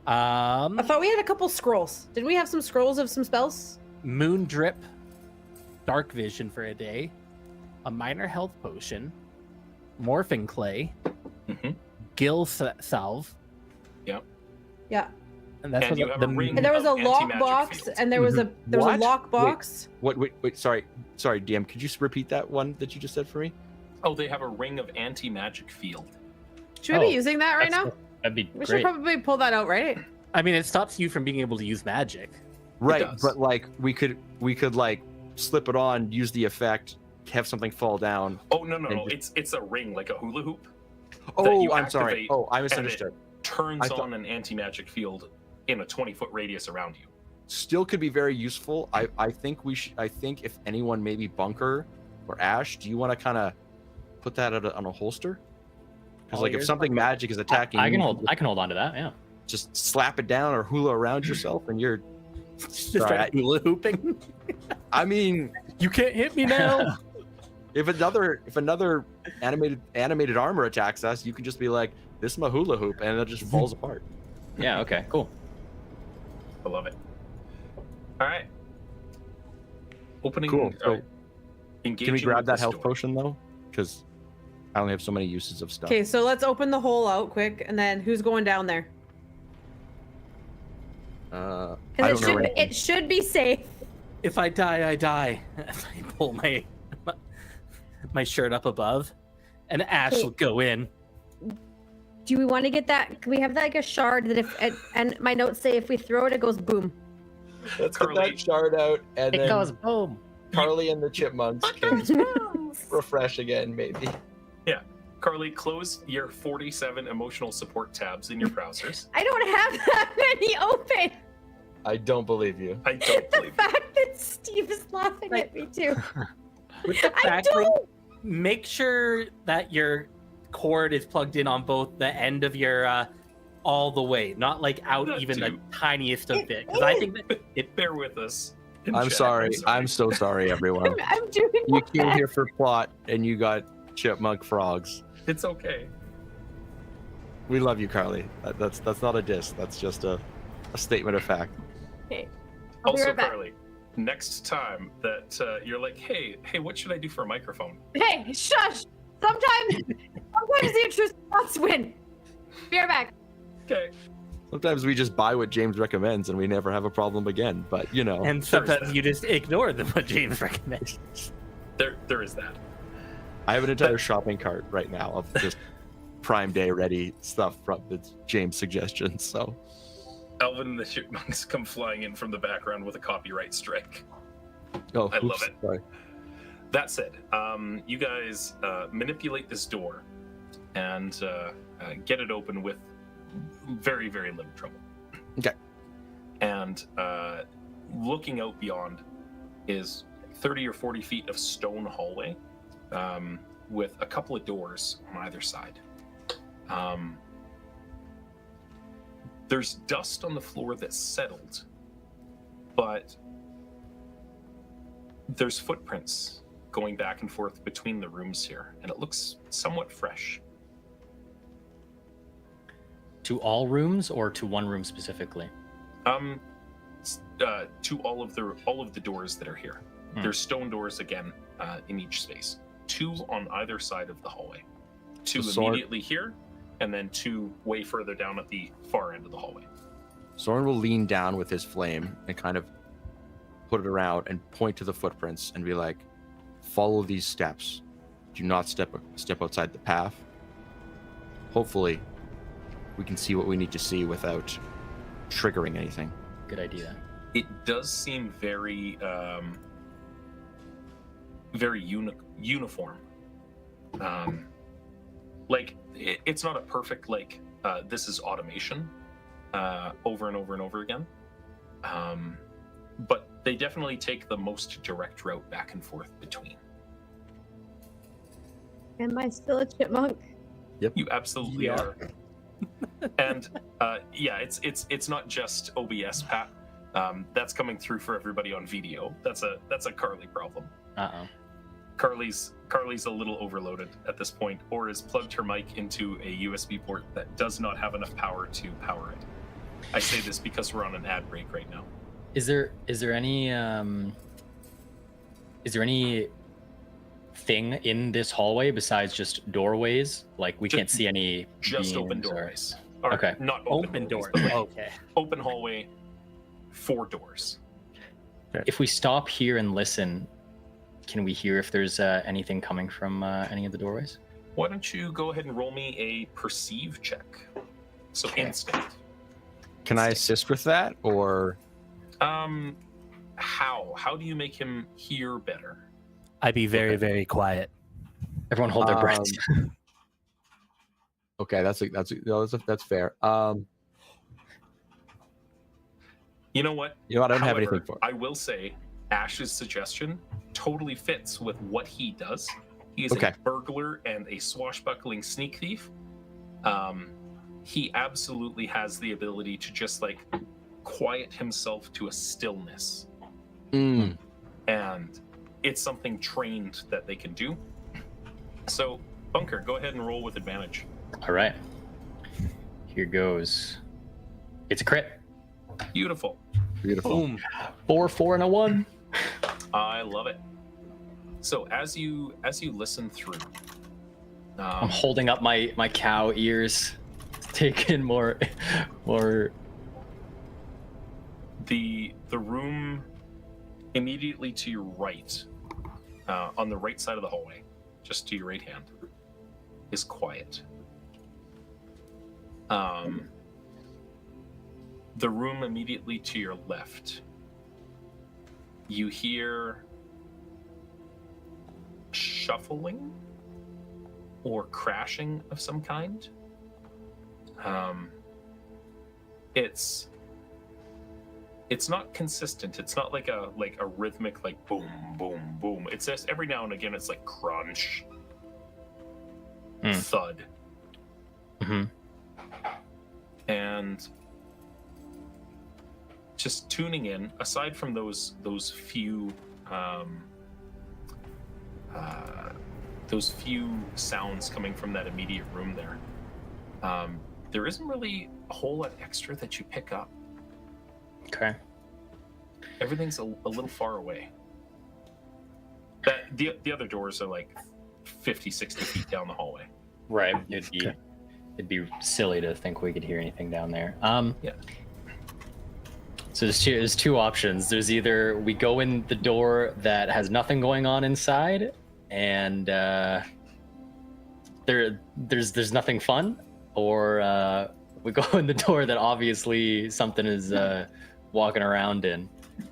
I thought we had a couple scrolls. Didn't we have some scrolls of some spells? Moon drip, dark vision for a day, a minor health potion, morphing clay, Mhm. gill salve, Yeah. And that's And you have a ring And there was a of anti-magic lockbox, fields. and there was a What? lockbox. Wait, sorry, DM. Could you repeat that one that you just said for me? Oh, they have a ring of anti-magic field. Should we Oh, be using that right now? That'd be We should great. probably pull that out, right? I mean, it stops you from being able to use magic. Right, does. but like we could like slip it on, use the effect, have something fall down. Oh no, And it's a ring like a hula hoop. Oh, you I'm sorry. activate Oh, I and it misunderstood. Turns I thought- on an anti-magic field in a 20-foot radius around you. Still could be very useful. I think I think if anyone, maybe Bunker or Ash, do you want to kind of put that on a holster? Because like if something magic is attacking, I can you hold on to that. Yeah. just slap it down or hula around yourself, and you're. Just Sorry, start hula hooping. I mean, You can't hit me now. if another animated armor attacks us, you can just be like, "This is my hula hoop," and it just falls apart. Yeah. Okay. Cool. I love it. All right. Opening. Cool. So, engaging can we grab with that this health door. potion though? Because I only have so many uses of stuff. Okay, so let's open the hole out quick, and then who's going down there? I Because don't know. it should be safe. If I die, I die. I pull my shirt up above, and Ash Okay. will go in. Do we want to get that? Can we have like a shard that and my notes say if we throw it, it goes boom. Let's Carly- get that shard out, and It then goes boom. Carly and the chipmunks can refresh again, maybe. Carly, close your 47 emotional support tabs in your browsers. I don't have that many open. I don't believe you. I don't The believe it. fact that Steve is laughing at me too. With the I backling, don't. make sure that your cord is plugged in on both the end of your all the way, not like out That even the too. tiniest of bit. Because I think that it Bear with us. in I'm chat. sorry. I'm so sorry, everyone. I'm doing You my came best. here for plot, and you got chipmunk frogs. It's okay. We love you, Carly. That's not a diss. That's just a statement of fact. I'll be Also, right back. Carly, next time that you're like, hey, what should I do for a microphone? Hey, shush! Sometimes the intrusive thoughts win. Be right back. Okay. Sometimes we just buy what James recommends, and we never have a problem again. But you know, and There's sometimes that. you just ignore what James recommends. There is that. I have an entire shopping cart right now of just Prime Day ready stuff from the James suggestions. So Alvin and the Chipmunks come flying in from the background with a copyright strike. oh, I love it. Sorry. That said, you guys manipulate this door and get it open with very, very little trouble. Okay. And looking out beyond is 30 or 40 feet of stone hallway with a couple of doors on either side. There's dust on the floor that's settled, but there's footprints going back and forth between the rooms here, and it looks somewhat fresh. To all rooms or to one room specifically? To all of the doors that are here. Hmm. There's stone doors again in each space. 2 on either side of the hallway. 2 So Soren- immediately here, and then 2 way further down at the far end of the hallway. Soren will lean down with his flame and kind of put it around and point to the footprints and be like, "Follow these steps. Do not step outside the path. Hopefully, we can see what we need to see without triggering anything." Good idea. It does seem very very uniform. Like it's not a perfect like this is automation over and over and over again, but they definitely take the most direct route back and forth between. Am I still a chipmunk? You absolutely Yeah. are. And yeah, it's not just OBS, Pat. That's coming through for everybody on video. That's a Carly problem. Uh-oh. Carly's a little overloaded at this point, or has plugged her mic into a USB port that does not have enough power to power it. I say this because we're on an ad break right now. Is there any thing in this hallway besides just doorways? Like we Just- can't see any Just open beams or- doorways. Or Okay. Not Open doorways, door. but, like, Okay. open hallway, 4 doors. If we stop here and listen, can we hear if there's anything coming from any of the doorways? Why don't you go ahead and roll me a perceive check? So Okay. instinct. Can I assist with that, or How do you make him hear better? I'd be very, very quiet. Everyone hold their breaths. okay? That's fair. You know what? You know, I don't have However, anything for it. I will say Ash's suggestion totally fits with what he does. He is Okay. a burglar and a swashbuckling sneak thief. He absolutely has the ability to just like quiet himself to a stillness. Mm. And it's something trained that they can do. So, Bunker, go ahead and roll with advantage. All right. Here goes. It's a crit. Beautiful. Beautiful. Boom. 4, 4, and a 1. I love it. So as you listen through, I'm holding up my cow ears, taking more. the room immediately to your right, on the right side of the hallway, just to your right hand, is quiet. The room immediately to your left, you hear shuffling or crashing of some kind. It's not consistent. It's not like a rhythmic like boom boom boom. It's just every now and again it's like crunch, thud, and just tuning in. Aside from those few sounds coming from that immediate room there isn't really a whole lot extra that you pick up. Okay. Everything's a little far away. The other doors are like 50, 60 feet down the hallway. Right. It'd be silly to think we could hear anything down there. Yeah. So there's two options. There's either we go in the door that has nothing going on inside, and there's nothing fun, or we go in the door that obviously something is walking around in,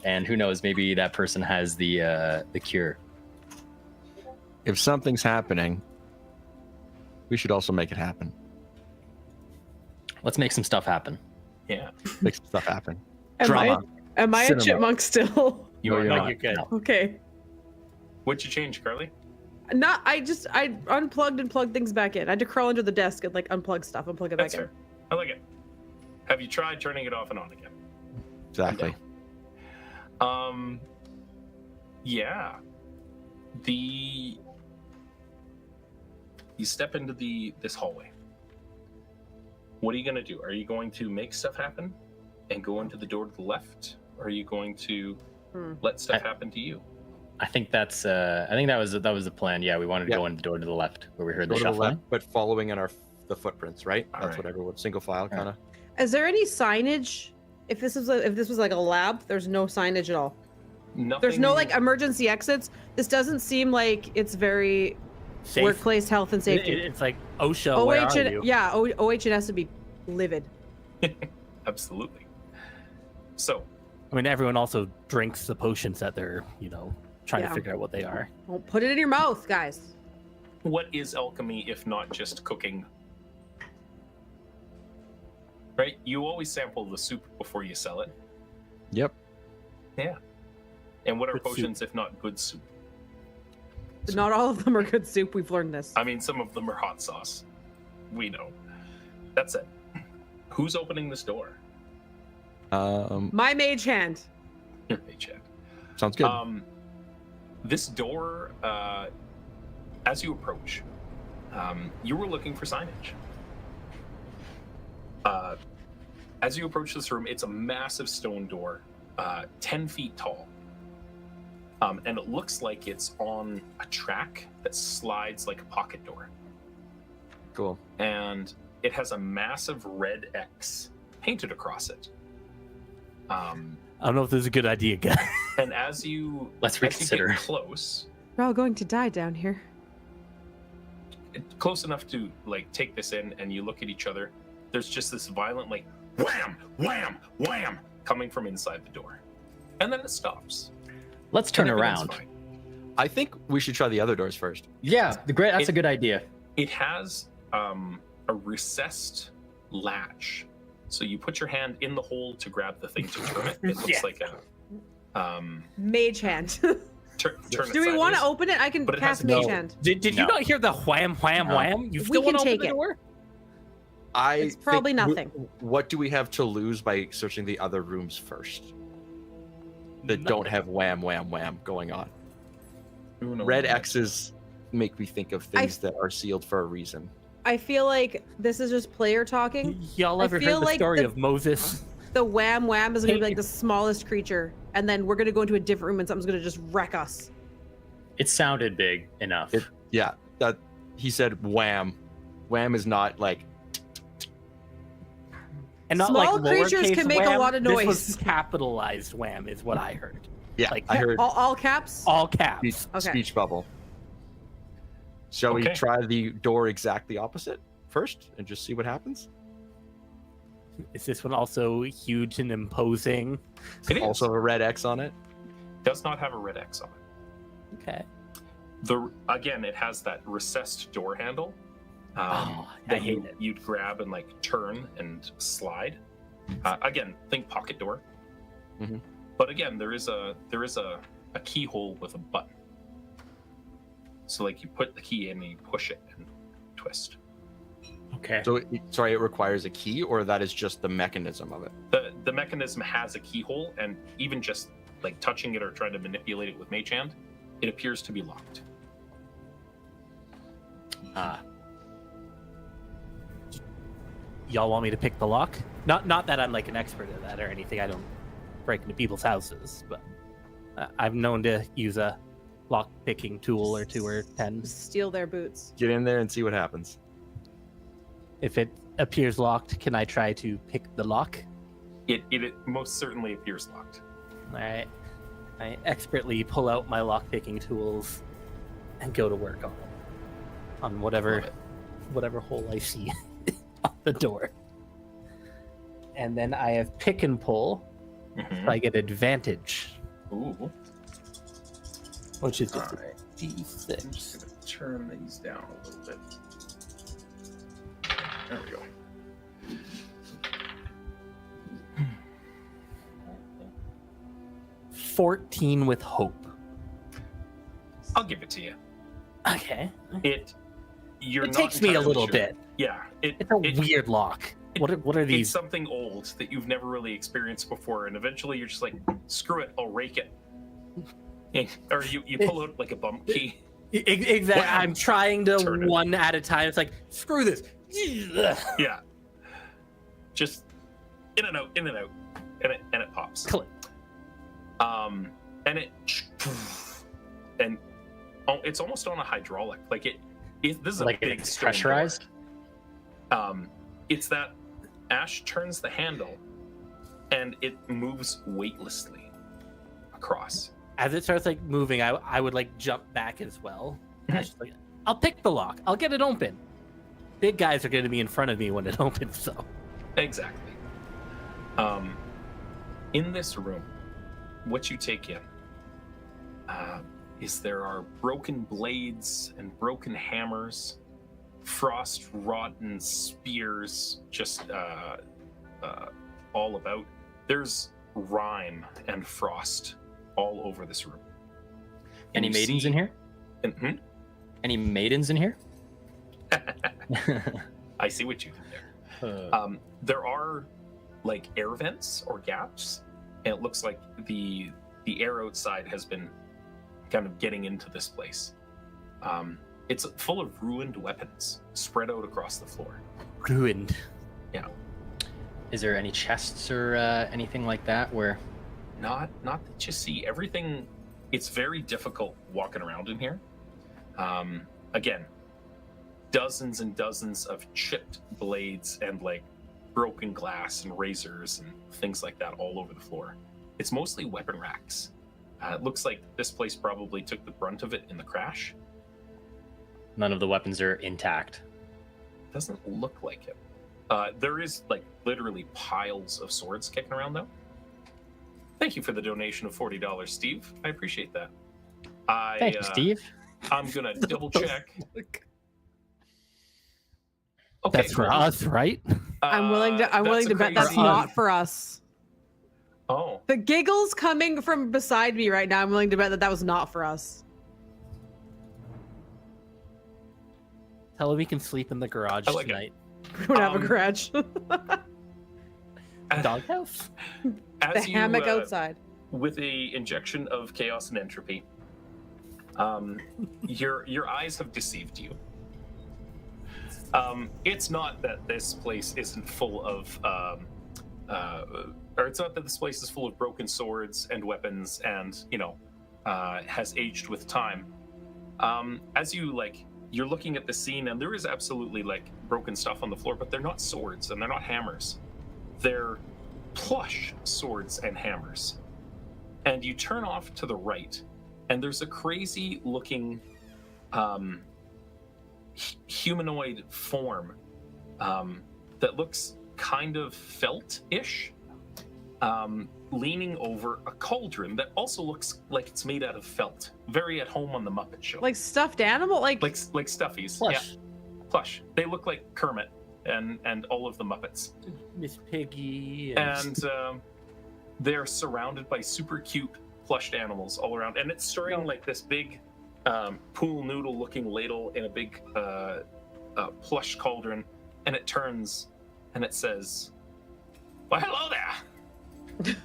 and who knows, maybe that person has the cure. If something's happening, we should also make it happen. Let's make some stuff happen. Yeah. Make some stuff happen. Am Drama. I a Cinema. chipmunk still? You are you're not. not. You're good. No. Okay. What'd you change, Carly? I unplugged and plugged things back in. I had to crawl under the desk and like unplug stuff, unplug it That's back fair. I like it. Have you tried turning it off and on again? Exactly. Yeah. You step into this hallway. What are you gonna do? Are you going to make stuff happen and go into the door to the left? Or are you going to let stuff happen to you? I think that was the plan. Yeah, we wanted to Yeah. go in the door to the left where we heard Go the to the shuffling. left, but following in the footprints, right? All That's right. what everyone single file kind of. in. Is there any signage? If this was like a lab, there's no signage at all. Nothing. There's no like emergency exits. This doesn't seem like it's very Safe. workplace health and safety. It's like OSHA. Where are you? Yeah, OH has to be livid. Absolutely. So, I mean, everyone also drinks the potions that they're, trying Yeah. to figure out what they are. Don't put it in your mouth, guys. what is alchemy if not just cooking? Right? You always sample the soup before you sell it. Yep. Yeah. And what are Good soup. potions if not good soup? Not all of them are good soup. We've learned this. I mean, some of them are hot sauce. We know. That's it. Who's opening this door? My mage hand. Your paycheck. Sounds good. This door, as you approach, you were looking for signage. As you approach this room, it's a massive stone door, 10 feet tall. And it looks like it's on a track that slides like a pocket door. Cool. And it has a massive red X painted across it. I don't know if this is a good idea, guys. And as you reconsider. get close, We're all going to die down here. close enough to like take this in, and you look at each other, there's just this violent like wham, wham, wham coming from inside the door, and then it stops. Let's turn And everything's around. fine. I think we should try the other doors first. Yeah, that's a good idea. It has a recessed latch, so you put your hand in the hole to grab the thing to turn it. It looks Yeah. like a Mage hand. turn it Do we want to sideways. open it? I can But it has cast a Mage key. hand. Did you No. not hear the wham, wham, No. wham? You still can want to take open the it. door? It's probably nothing. What do we have to lose by searching the other rooms first that don't Nothing. have wham, wham, wham going on? Who knows? Red X's make me think of things that are sealed for a reason. I feel like this is just player talking. Y'all I ever feel heard the like story the- of Moses? The wham wham is gonna be like the smallest creature, and then we're gonna go into a different room and something's gonna just wreck us. It sounded big enough. Yeah, that he said wham. Wham is not like And not Small like creatures lowercase can make a wham. lot of This noise. was capitalized wham, is what I heard. yeah. Like, I heard All caps. All caps. speech, Okay. speech bubble. Shall we Okay. try the door exactly opposite first and just see what happens? Is this one also huge and imposing? It is. Also a red X on it. Does not have a red X on it. Okay. Again, it has that recessed door handle. Oh, I that hate it. you'd grab and like turn and slide. Again, think pocket door. Mhm. But again, there is a keyhole with a button. So like you put the key in and you push it and twist. Okay. So it requires a key, or that is just the mechanism of it. The mechanism has a keyhole, and even just like touching it or trying to manipulate it with Mage Hand, it appears to be locked. Y'all want me to pick the lock? Not that I'm like an expert at that or anything. I don't break into people's houses, but I've known to use a lock picking tool or 2 or 10. Steal their boots. Get in there and see what happens. If it appears locked, can I try to pick the lock? It most certainly appears locked. All right. I expertly pull out my lock picking tools and go to work on whatever Love it. hole I see on the door. And then I have pick and pull. Mhm. So I get advantage, Ooh. which is just All right. a D6. I'm just gonna turn these down a little bit. There we go. – 14 with hope. I'll give it to you. Okay. You're It not takes me a entirely little sure. bit. Yeah, It's a weird lock. What are It's these? something old that you've never really experienced before, and eventually you're just like, screw it, I'll rake it. Or you pull out like a bump key. Exactly. Wow. I'm trying to Turn it. one at a time. It's like, screw this. Yeah. Just in and out, and it pops. Click. And it's almost on a hydraulic. Like this is a Like big it's stone door. pressurized. It's that Ash turns the handle and it moves weightlessly across. As it starts like moving, I would like jump back as well. Mhm. I just, like, I'll pick the lock. I'll get it open. Big guys are going to be in front of me when it opens, so. Exactly. In this room, what you take in is there are broken blades and broken hammers, frost-rotten spears just all about. There's rime and frost all over this room. And Any you maidens see- in here? Mhm. Any maidens in here? I see what you did there. There are like air vents or gaps, and it looks like the air outside has been kind of getting into this place. It's full of ruined weapons spread out across the floor. Ruined. Is there any chests or anything like that where? Not that you see everything. It's very difficult walking around in here. Again, dozens and dozens of chipped blades and like broken glass and razors and things like that all over the floor. It's mostly weapon racks. It looks like this place probably took the brunt of it in the crash. None of the weapons are intact. Doesn't look like it. There is like literally piles of swords kicking around though. Thank you for the donation of $40, Steve. I appreciate that. Thanks, Steve. I'm gonna double check. Okay, That's for us, right? I'm willing to bet that's not for us. Oh. The giggles coming from beside me right now, I'm willing to bet that was not for us. Tell him we can sleep in the garage tonight. We don't have a garage. Doghouse? The hammock outside. With a injection of chaos and entropy, your eyes have deceived you. It's not that this place isn't full of or it's not that this place is full of broken swords and weapons and, has aged with time. As you're looking at the scene, and there is absolutely broken stuff on the floor, but they're not swords and they're not hammers. They're plush swords and hammers. And you turn off to the right, and there's a crazy looking humanoid form that looks kind of felt-ish, leaning over a cauldron that also looks like it's made out of felt. Very at home on the Muppet Show. Like stuffed animal? Like stuffies. Plush. Yeah. Plush. They look like Kermit and all of the Muppets. Miss Piggy. And they're surrounded by super cute plushed animals all around. And it's stirring like this big pool noodle looking ladle in a big plush cauldron. And it turns and it says, "Well, hello there."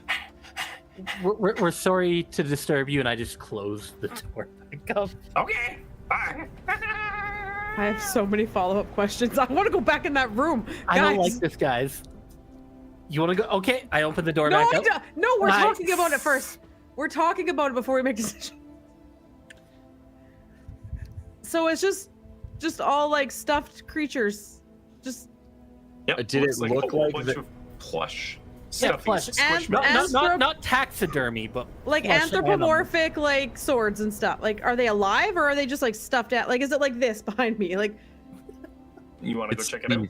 We're sorry to disturb you, and I just closed the door back up. Okay, bye. I have so many follow-up questions. I want to go back in that room. I don't like this, guys. You want to go? Okay, I open the door No, back up. No, we're talking about it first. We're talking about it before we make decisions. So it's just all like stuffed creatures. Just. Yep, Did it look a whole like bunch the... of plush? Yeah, plush. Not taxidermy, but like anthropomorphic like swords and stuff. Like, are they alive or are they just like stuffed out? Like, is it like this behind me? Like, you want to go check it out?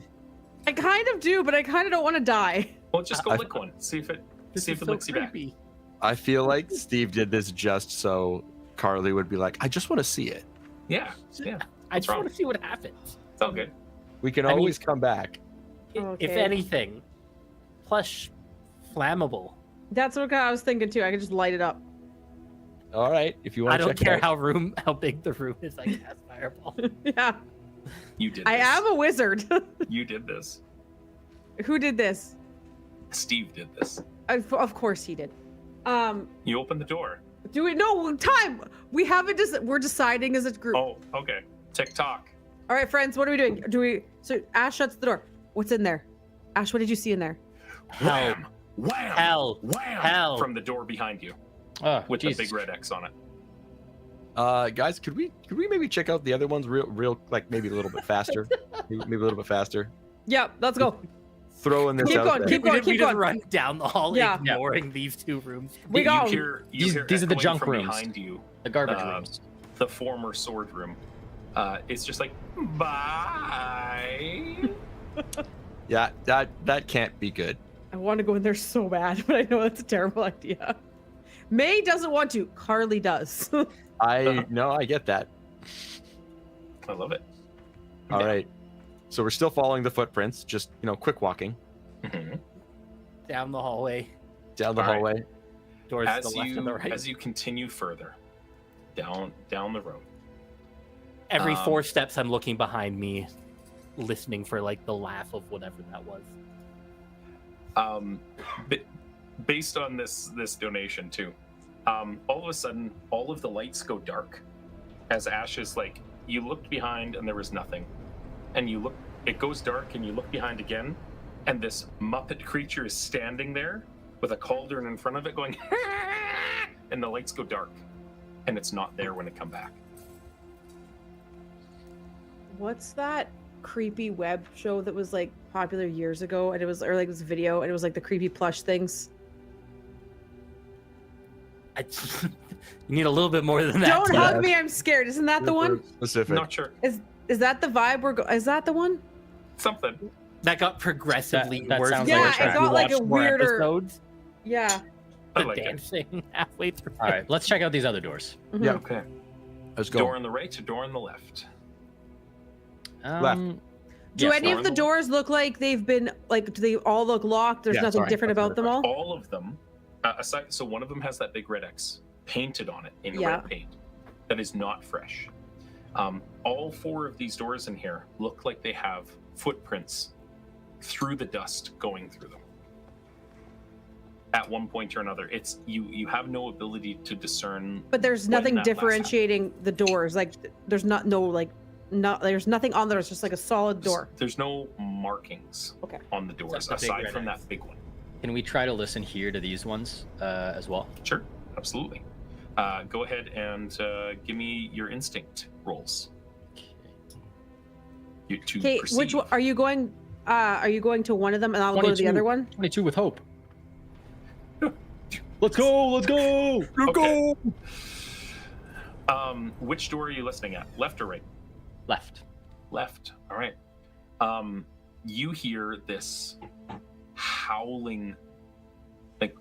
I kind of do, but I kind of don't want to die. Well, just go lick one. See if it licks you back. I feel like Steve did this just so Carly would be like, "I just want to see it." Yeah. I just want to see what happens. It's all good. We can always come back. If anything, plush. Flammable. That's what I was thinking too. I could just light it up. All right, if you want. I don't care how big the room is. I cast fireball. Yeah. You did. I am a wizard. You did this. Who did this? Steve did this. Of course he did. You opened the door. Do we? No time. We haven't. We're deciding as a group. Oh, okay. TikTok. All right, friends. What are we doing? So Ash shuts the door. What's in there? Ash, what did you see in there? Wham! Wham! Hell! Wham! Hell! From the door behind you, with the big red X on it. Guys, could we maybe check out the other ones real like maybe a little bit faster? maybe a little bit faster. Yep, let's go. Throwing this keep out going, there. keep going. We just run down the hall, Yeah. ignoring these two rooms. We go. You hear These are the echoing junk from rooms. behind you. The garbage rooms. The former sword room. It's just like, bye. Yeah, that can't be good. I want to go in there so bad, but I know that's a terrible idea. May doesn't want to. Carly does. I get that. I love it. All right. So we're still following the footprints, just quick walking Mhm. Down the hallway. down the All right. hallway. Doors to the left and the right. As you continue further down the road. Every 4 steps, I'm looking behind me, listening for like the laugh of whatever that was. Based on this donation too, all of a sudden all of the lights go dark as Ash is like, you looked behind and there was nothing, and you look, it goes dark and you look behind again, and this Muppet creature is standing there with a cauldron in front of it going and the lights go dark and it's not there when it come back. what's that creepy web show that was like popular years ago, and it was, or like this video, and it was like the creepy plush things. You need a little bit more than that. Don't hug me, I'm scared. Isn't that the one? Specific. Not sure. Is that the vibe is that the one? Something. That got progressively That worse. sounds Yeah, like a it trap. got like a Watched more weirder. episodes. Yeah. I The like it. dancing halfway through. All right, let's check out these other doors. Mhm. Yeah. Okay. Let's go. Door on the right or door on the left? Do yes, any door of the on the doors look like they've been like? Do they all look locked? There's Yeah, nothing sorry, different that's about them all. All of them, aside. So one of them has that big red X painted on it in Yeah. red paint. That is not fresh. All 4 of these doors in here look like they have footprints through the dust going through them. At one point or another, it's you have no ability to discern. But there's when nothing that last differentiating the doors. Like there's there's nothing on there. It's just like a solid door. There's no markings Okay. on the doors Except the big aside red from X. that big one. Can we try to listen here to these ones as well? Sure, absolutely. Go ahead and give me your instinct rolls. To Okay, perceive. which one are you going? Are you going to one of them, and I'll go to the 22. other one? 22 with hope. Let's go! Let's go! Okay. Which door are you listening at? Left or right? Left. Left. All right. You hear this howling, like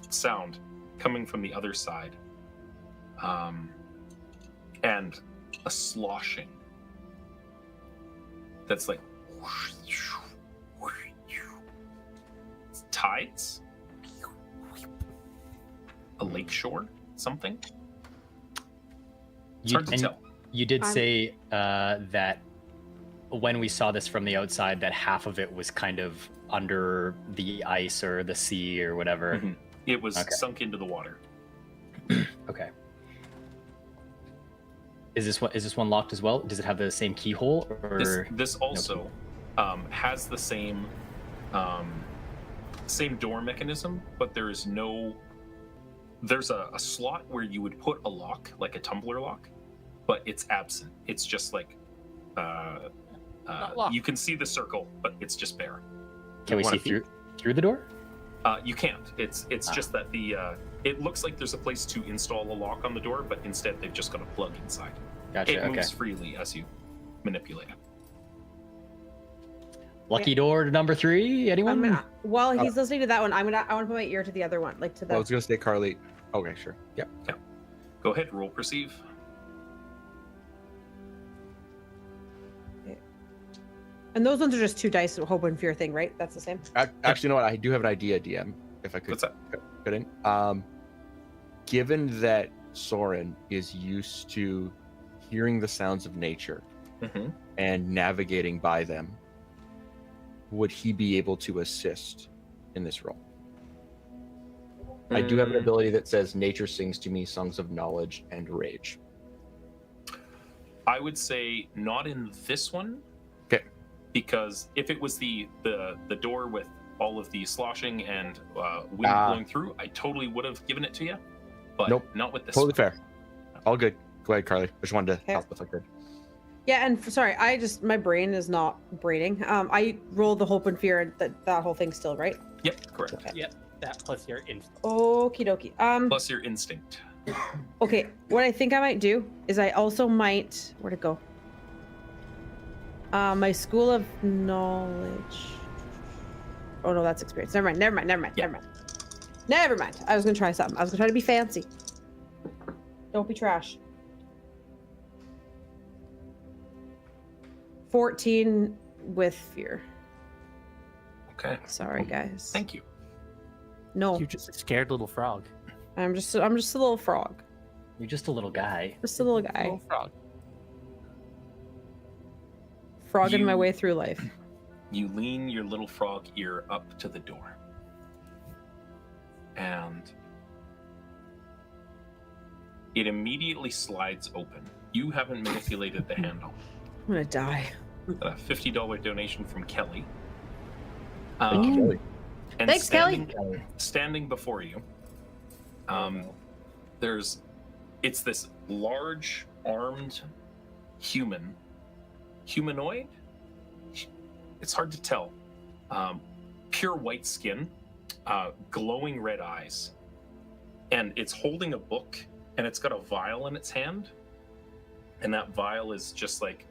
sound coming from the other side, and a sloshing that's like tides, a lake shore, something. It's hard to tell. You did say that when we saw this from the outside, that half of it was kind of under the ice or the sea or whatever. Mhm. It was Okay. sunk into the water. Okay. Is this one locked as well? Does it have the same keyhole? Or This also has the same same door mechanism, but there's a slot where you would put a lock, like a tumbler lock, but it's absent. It's just like Not locked. you can see the circle, but it's just bare. can we see through the door? You can't. It's just that it looks like there's a place to install a lock on the door, but instead they've just got a plug inside. Gotcha. It Okay. moves freely as you manipulate it. Lucky door to number 3. Anyone? While he's listening to that one, I want to put my ear to the other one, like to the. I was gonna say Carly. Okay, sure. Yep. Go ahead, roll perceive. And those ones are just 2 dice, hope and fear thing, right? That's the same. Actually, you know what? I do have an idea, DM. If I could What's that? put in. Given that Soren is used to hearing the sounds of nature Mm-hmm. and navigating by them, would he be able to assist in this role? I do have an ability that says nature sings to me songs of knowledge and rage. I would say not in this one. Okay. Because if it was the door with all of the sloshing and wind blowing through, I totally would have given it to you. But Nope. not with this. Totally one. fair. All good. Go ahead, Carly. I just wanted to Okay. help if I could. Yeah, and sorry, my brain is not braining. I rolled the hope and fear, and that whole thing still, right? Yep, correct. Okay. Yep, that plus your instinct. Okie dokie. Plus your instinct. Okay, what I think I might do is I also might, where'd it go? My school of knowledge. Oh no, that's experience. Never mind. I was gonna try something. I was gonna try to be fancy. Don't be trash. 14 with fear. Okay. Sorry, guys. Thank you. No, You're just a scared little frog. I'm just a little frog. You're just a little guy. Just a little guy. Little frog. Frogging my You- way through life. You lean your little frog ear up to the door. And it immediately slides open. You haven't manipulated the handle. I'm gonna die. A $50 donation from Kelly. Thank you, Kelly. And Thanks, Kelly. Standing before you, it's this large armed humanoid. It's hard to tell. Pure white skin, glowing red eyes, and it's holding a book, and it's got a vial in its hand, and that vial is just like,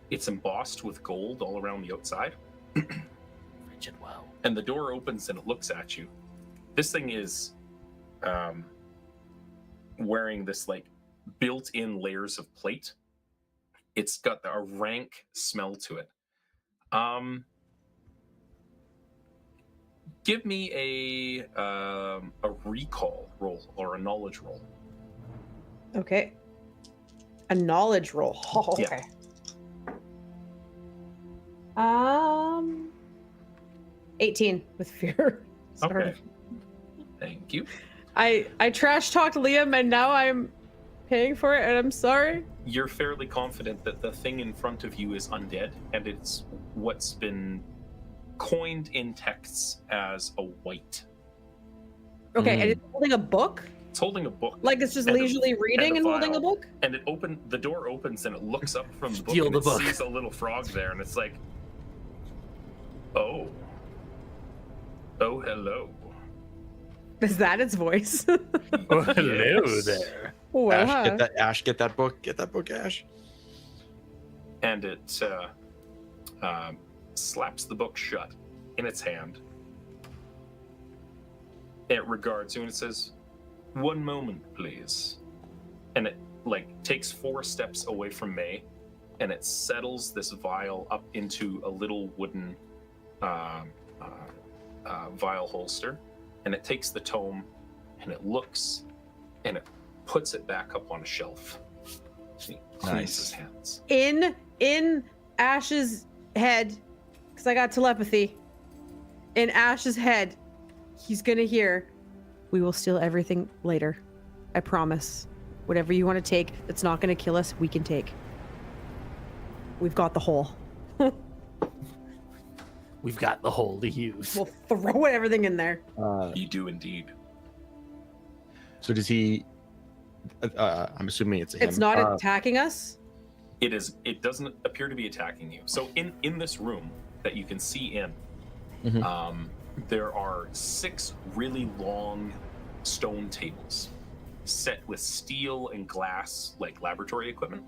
it's embossed with gold all around the outside. Rigid, wow. And the door opens and it looks at you. This thing is wearing this like built-in layers of plate. It's got a rank smell to it. Give me a recall roll or a knowledge roll. Okay. A knowledge roll. Oh, okay. Yeah. 18 with fear. Sorry. Okay. Thank you. I trash talked Liam and now I'm paying for it and I'm sorry. You're fairly confident that the thing in front of you is undead, and it's what's been coined in texts as a wight. Okay, and it's holding a book? It's holding a book. Like it's just leisurely reading and holding a book? And the door opens and it looks up from the book Steal and the it book. sees a little frog there, and it's like, oh, hello. Is that its voice? Oh, hello Yes. there. Wow. Ash, get that book. Get that book, Ash. And it slaps the book shut in its hand. It regards you and it says, "One moment, please." And it like takes 4 steps away from May, and it settles this vial up into a little wooden vial holster, and it takes the tome and it looks and it puts it back up on a shelf. He cleans Nice. his hands. In Ash's head, because I got telepathy, in Ash's head, he's gonna hear, "We will steal everything later. I promise. Whatever you want to take that's not gonna kill us, we can take. We've got the hole. We've got the hole to use. We'll throw everything in there." You do indeed. So does he? I'm assuming it's him. It's not attacking us? It doesn't appear to be attacking you. So in this room that you can see in, Mhm. there are 6 really long stone tables set with steel and glass, like laboratory equipment.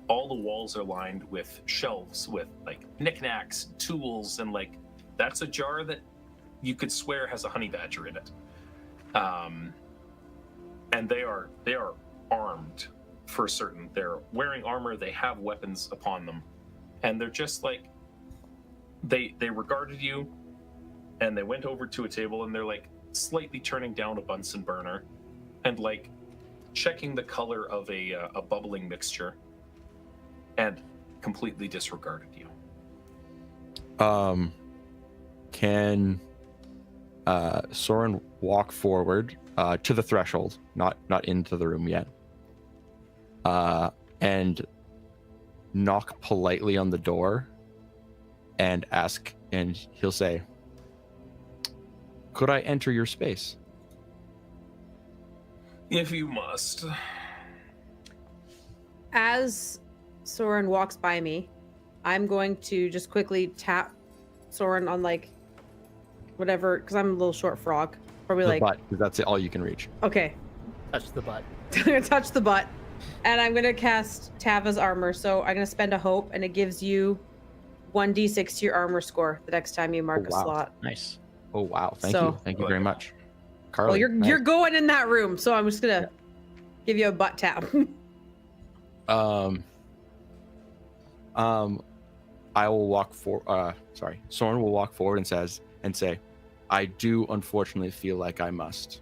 All the walls are lined with shelves with like knickknacks, tools, and like that's a jar that you could swear has a honey badger in it. And they are armed for certain. They're wearing armor. They have weapons upon them, and they're just like they regarded you, and they went over to a table, and they're like slightly turning down a Bunsen burner, and like checking the color of a bubbling mixture, and completely disregarded you. Can Soren walk forward to the threshold, not into the room yet, and knock politely on the door and ask, and he'll say, "Could I enter your space?" If you must. As Soren walks by me, I'm going to just quickly tap Soren on like whatever, because I'm a little short frog. Probably The like, butt, 'cause that's all you can reach. okay. Touch the butt. I'm gonna touch the butt, and I'm gonna cast Tava's armor. So I'm gonna spend a hope, and it gives you 1d6 to your armor score the next time you mark wow. a slot. Nice. Oh wow! Thank So- you, thank you very much, Carly. Well, you're nice. going in that room, so I'm just gonna give you a butt tap. I will walk for. Soren will walk forward and say, "I do unfortunately feel like I must.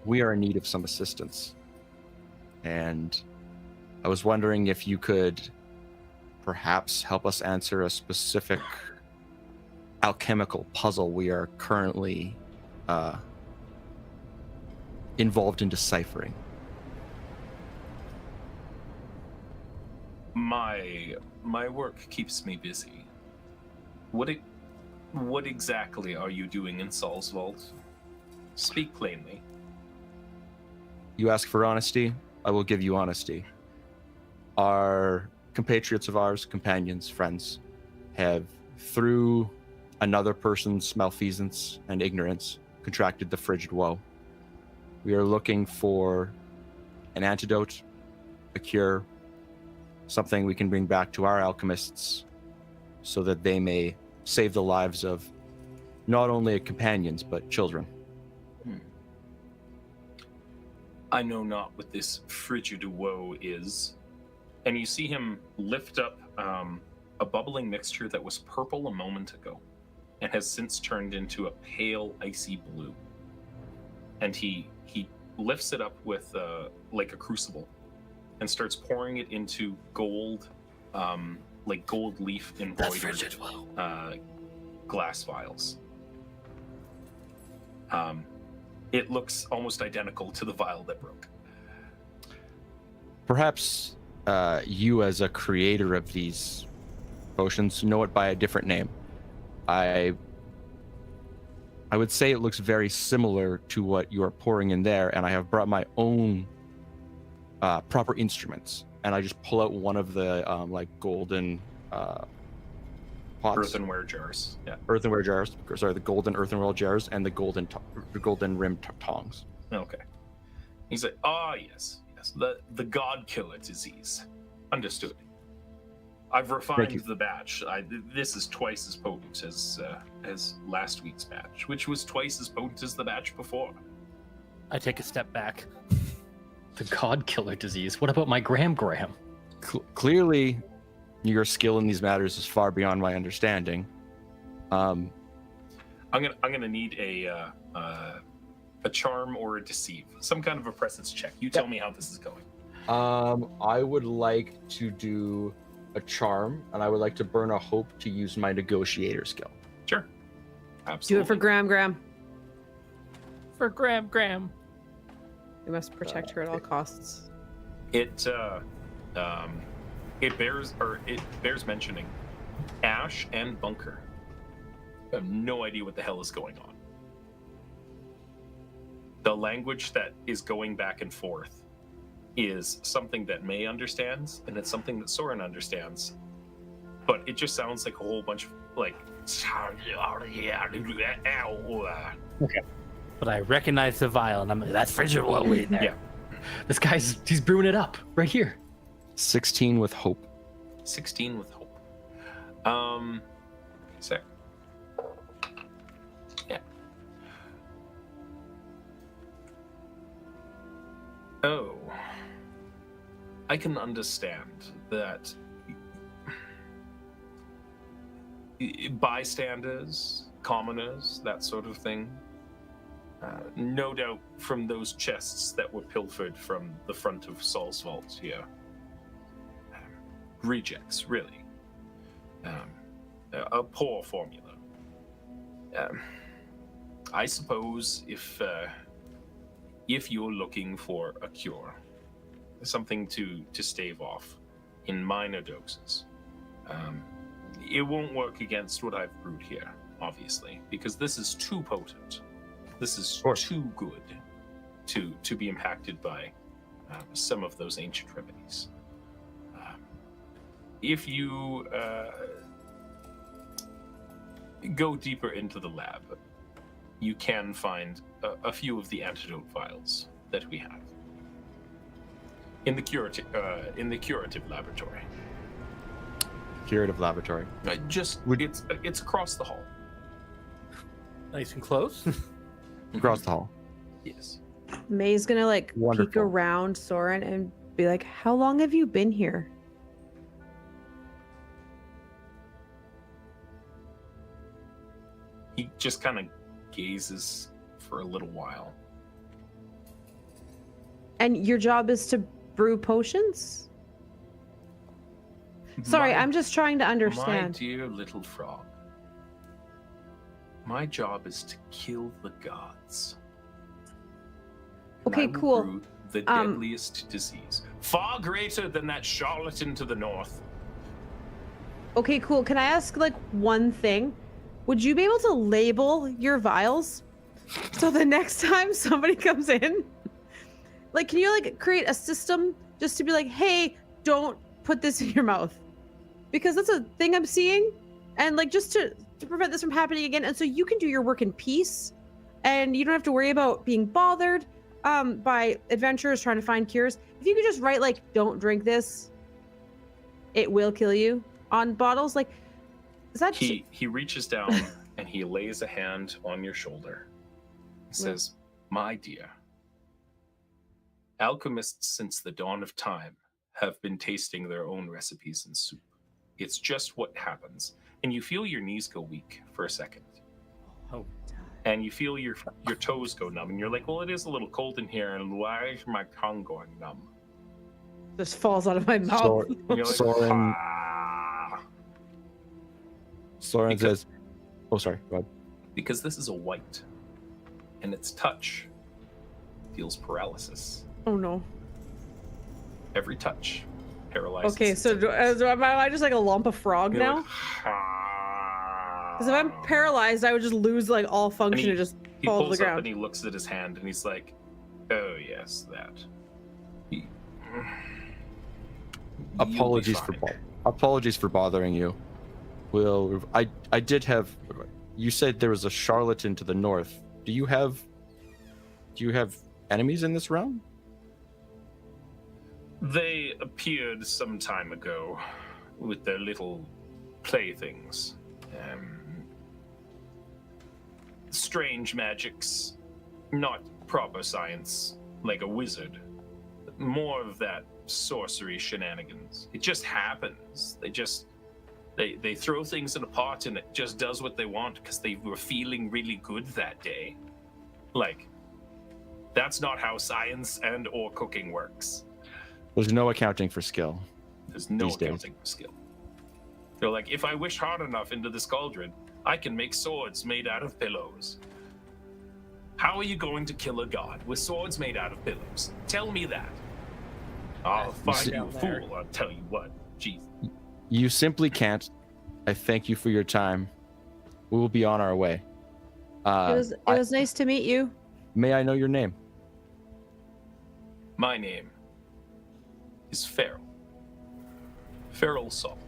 We are in need of some assistance, and I was wondering if you could perhaps help us answer a specific alchemical puzzle we are currently involved in deciphering." My work keeps me busy. What exactly are you doing in Saul's vault? Speak plainly. You ask for honesty, I will give you honesty. Our compatriots of ours, companions, friends, have, through another person's malfeasance and ignorance, contracted the frigid woe. We are looking for an antidote, a cure, something we can bring back to our alchemists so that they may save the lives of not only companions, but children. I know not what this frigid woe is. And you see him lift up a bubbling mixture that was purple a moment ago and has since turned into a pale, icy blue. And he lifts it up with like a crucible and starts pouring it into gold, like gold leaf embroidered glass vials. It looks almost identical to the vial that broke. Perhaps you, as a creator of these potions, know it by a different name. I would say it looks very similar to what you are pouring in there, and I have brought my own proper instruments, and I just pull out one of the like golden pots. Earthenware jars. Yeah. Earthenware jars. Sorry, the golden earthenware jars and the golden rimmed tongs. Okay. He's like, yes, the God Killer disease. Understood. I've refined the batch. This is twice as potent as last week's batch, which was twice as potent as the batch before. I take a step back. The God Killer disease. What about my Graham? Clearly, your skill in these matters is far beyond my understanding. I'm gonna need a charm or a deceive, some kind of a presence check. You tell me how this is going. I would like to do a charm, and I would like to burn a hope to use my negotiator skill. Sure. Absolutely. Do it for Graham. For Graham. We must protect her at all costs. It bears mentioning. Ash and Bunker have no idea what the hell is going on. The language that is going back and forth is something that May understands, and it's something that Soren understands. But it just sounds like a whole bunch of like. Okay. But I recognize the vial, and I'm like, that's frigid woe in there. Yeah. This he's brewing it up right here. 16 with hope. 16 with hope. So. Yeah. Oh. I can understand that bystanders, commoners, that sort of thing, no doubt from those chests that were pilfered from the front of Saul's vault here. Rejects, really. A poor formula. I suppose if you're looking for a cure, something to stave off in minor doses, it won't work against what I've brewed here, obviously, because this is too potent. This is too good to be impacted by some of those ancient remedies. If you go deeper into the lab, you can find a few of the antidote vials that we have in the curative laboratory. Curative laboratory. It's across the hall. Nice and close. Across the hall. Yes. May's gonna like peek Wonderful. around Soren and be like, "How long have you been here?" He just kind of gazes for a little while. And your job is to brew potions? Sorry, I'm just trying to My understand. dear little frog. My job is to kill the gods. And Okay, I will cool. brew the deadliest disease, far greater than that charlatan to the north. Okay, cool. Can I ask like one thing? Would you be able to label your vials so the next time somebody comes in like, can you like create a system just to be like, hey, don't put this in your mouth, because that's a thing I'm seeing, and like just to prevent this from happening again, and so you can do your work in peace, and you don't have to worry about being bothered by adventurers trying to find cures. If you could just write like, don't drink this, it will kill you on bottles, like, is that he reaches down and he lays a hand on your shoulder. He says, my dear, alchemists since the dawn of time have been tasting their own recipes in soup. It's just what happens. And you feel your knees go weak for a second. Oh. And you feel your toes go numb, and you're like, well, it is a little cold in here, and why is my tongue going numb? just falls out of my mouth. You're like, Soren, "Ah." Soren says, oh, sorry, go ahead. Because this is a white, and its touch feels paralysis. Oh no. Every touch paralyzes. Okay, so am I just like a lump of frog You're now? like, "Ah." Because if I'm paralyzed, I would just lose like all function and just He fall to the pulls up ground. and he looks at his hand and he's like, "Oh yes, that." He- Apologies You'll be fine. apologies for bothering you. I did have. You said there was a charlatan to the north. Do you have enemies in this realm? They appeared some time ago with their little playthings. Strange magics, not proper science, like a wizard. More of that sorcery shenanigans. It just happens. They throw things in a pot and it just does what they want because they were feeling really good that day. Like, that's not how science and or cooking works. There's no accounting for skill. There's no These days. accounting for skill. They're like, if I wish hard enough into this cauldron, I can make swords made out of pillows. How are you going to kill a god with swords made out of pillows? Tell me that. I'll find you a fool, I'll tell you what. Jeez. You simply can't. I thank you for your time. We will be on our way. It was nice to meet you. May I know your name? My name is Feral. Feral Saul.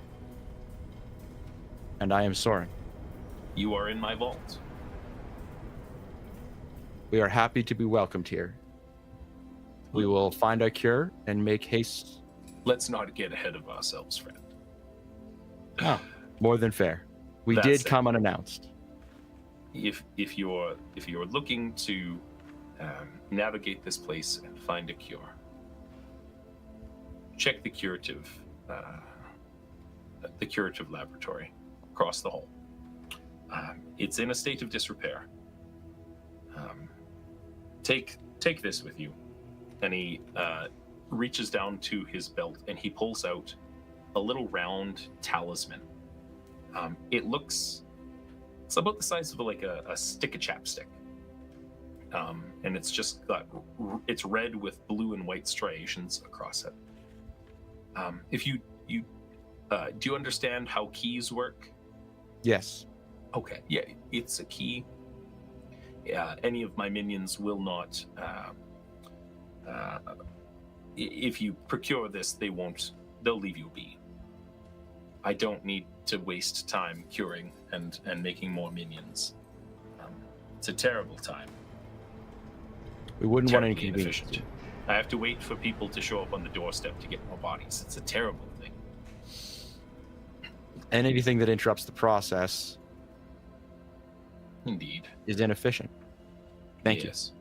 And I am Soren. You are in my vault. We are happy to be welcomed here. We will find a cure and make haste. Let's not get ahead of ourselves, friend. Oh, more than fair. We That's did it. come unannounced. If you're looking to navigate this place and find a cure, check the curative laboratory across the hall. It's in a state of disrepair. Take this with you. And he reaches down to his belt and he pulls out a little round talisman. It's about the size of like a stick of chapstick. And it's just it's red with blue and white striations across it. If you do you understand how keys work? Yes. Okay, yeah, it's a key. Any of my minions will not. If you procure this, they'll leave you be. I don't need to waste time curing and making more minions. It's a terrible time. We wouldn't want any Terribly convenience. inefficient. I have to wait for people to show up on the doorstep to get more bodies. It's a terrible thing. And anything that interrupts the process Indeed. is inefficient. Thank you. Yes.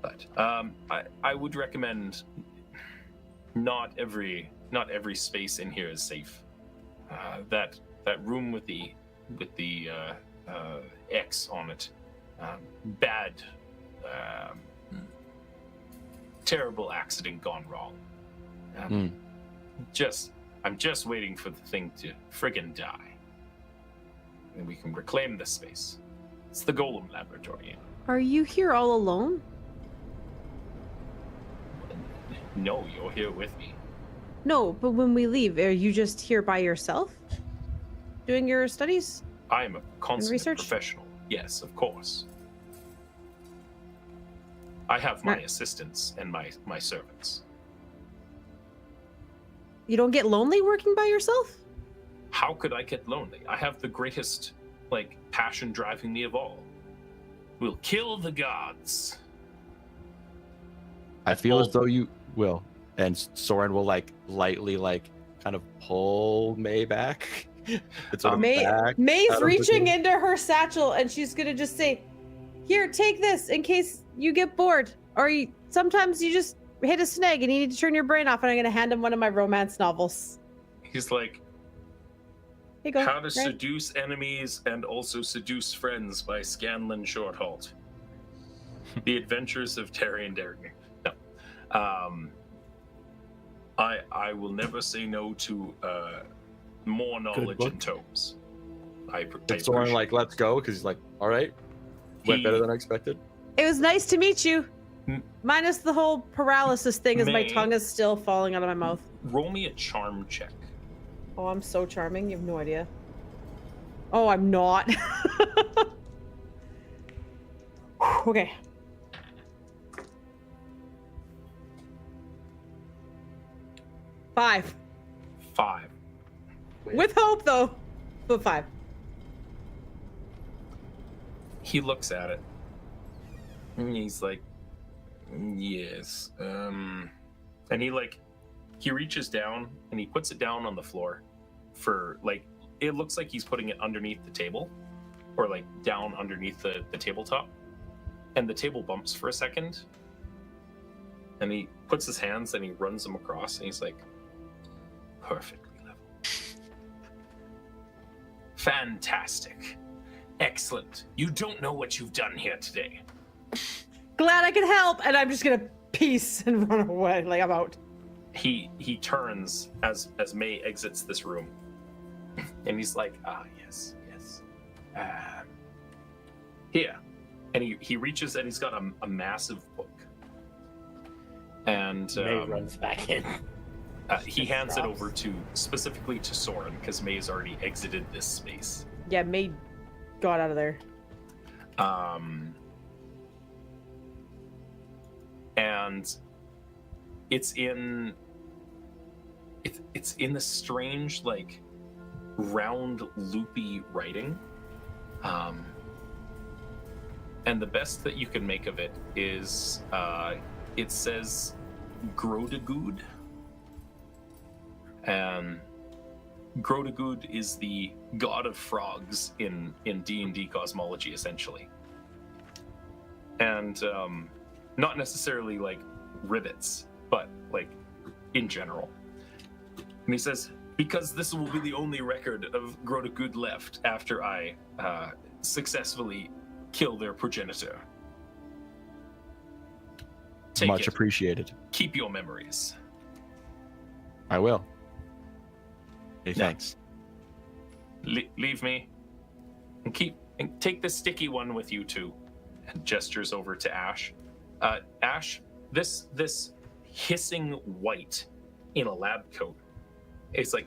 But I would recommend not every space in here is safe. That room with the X on it, bad, terrible accident gone wrong. I'm just waiting for the thing to friggin' die, and we can reclaim this space. It's the Golem Laboratory. Are you here all alone? No, you're here with me. No, but when we leave, are you just here by yourself? Doing your studies? I am a consummate research? professional. Yes, of course. I have my assistants and my servants. You don't get lonely working by yourself? How could I get lonely? I have the greatest, like, passion driving me of all. We'll kill the gods. I feel as though you will. And Soren will, like, lightly, like, kind of pull May back. It's sort of back May's reaching into her satchel, and she's going to just say, here, take this in case you get bored. Or sometimes you just hit a snag and you need to turn your brain off, and I'm going to hand him one of my romance novels. He's like, How to Seduce Enemies and Also Seduce Friends by Scanlan Shorthalt. The Adventures of Terry and Derringer. No. I will never say no to more knowledge in tomes. Soren, like, let's go, because he's like, all right. Went better than I expected. It was nice to meet you. Minus the whole paralysis thing as my tongue is still falling out of my mouth. Roll me a charm check. Oh, I'm so charming. You have no idea. Oh, I'm not. Okay. Five. With hope, though. But 5. He looks at it. And he's like, yes. And he reaches down and he puts it down on the floor for, like, it looks like he's putting it underneath the table or, like, down underneath the tabletop. And the table bumps for a second. And he puts his hands and he runs them across and he's like, perfectly level. Fantastic. Excellent. You don't know what you've done here today. Glad I could help, and I'm just gonna peace and run away. Like, I'm out. He turns as May exits this room, and he's like, yes. Here. And he reaches and he's got a massive book. And May runs back in. He hands it over specifically to Soren, because May's already exited this space. Yeah, May got out of there. And it's in the strange, like, round, loopy writing. And the best that you can make of it is it says Grodagood. And Grodagood is the god of frogs in D&D cosmology, essentially. And not necessarily, like, rivets, but, like, in general. And he says, because this will be the only record of Grodagood left after I successfully kill their progenitor. Take Much it. appreciated. Keep your memories. I will. Hey, thanks. Leave me. And take the sticky one with you too. And gestures over to Ash. Ash, this hissing white in a lab coat. It's like,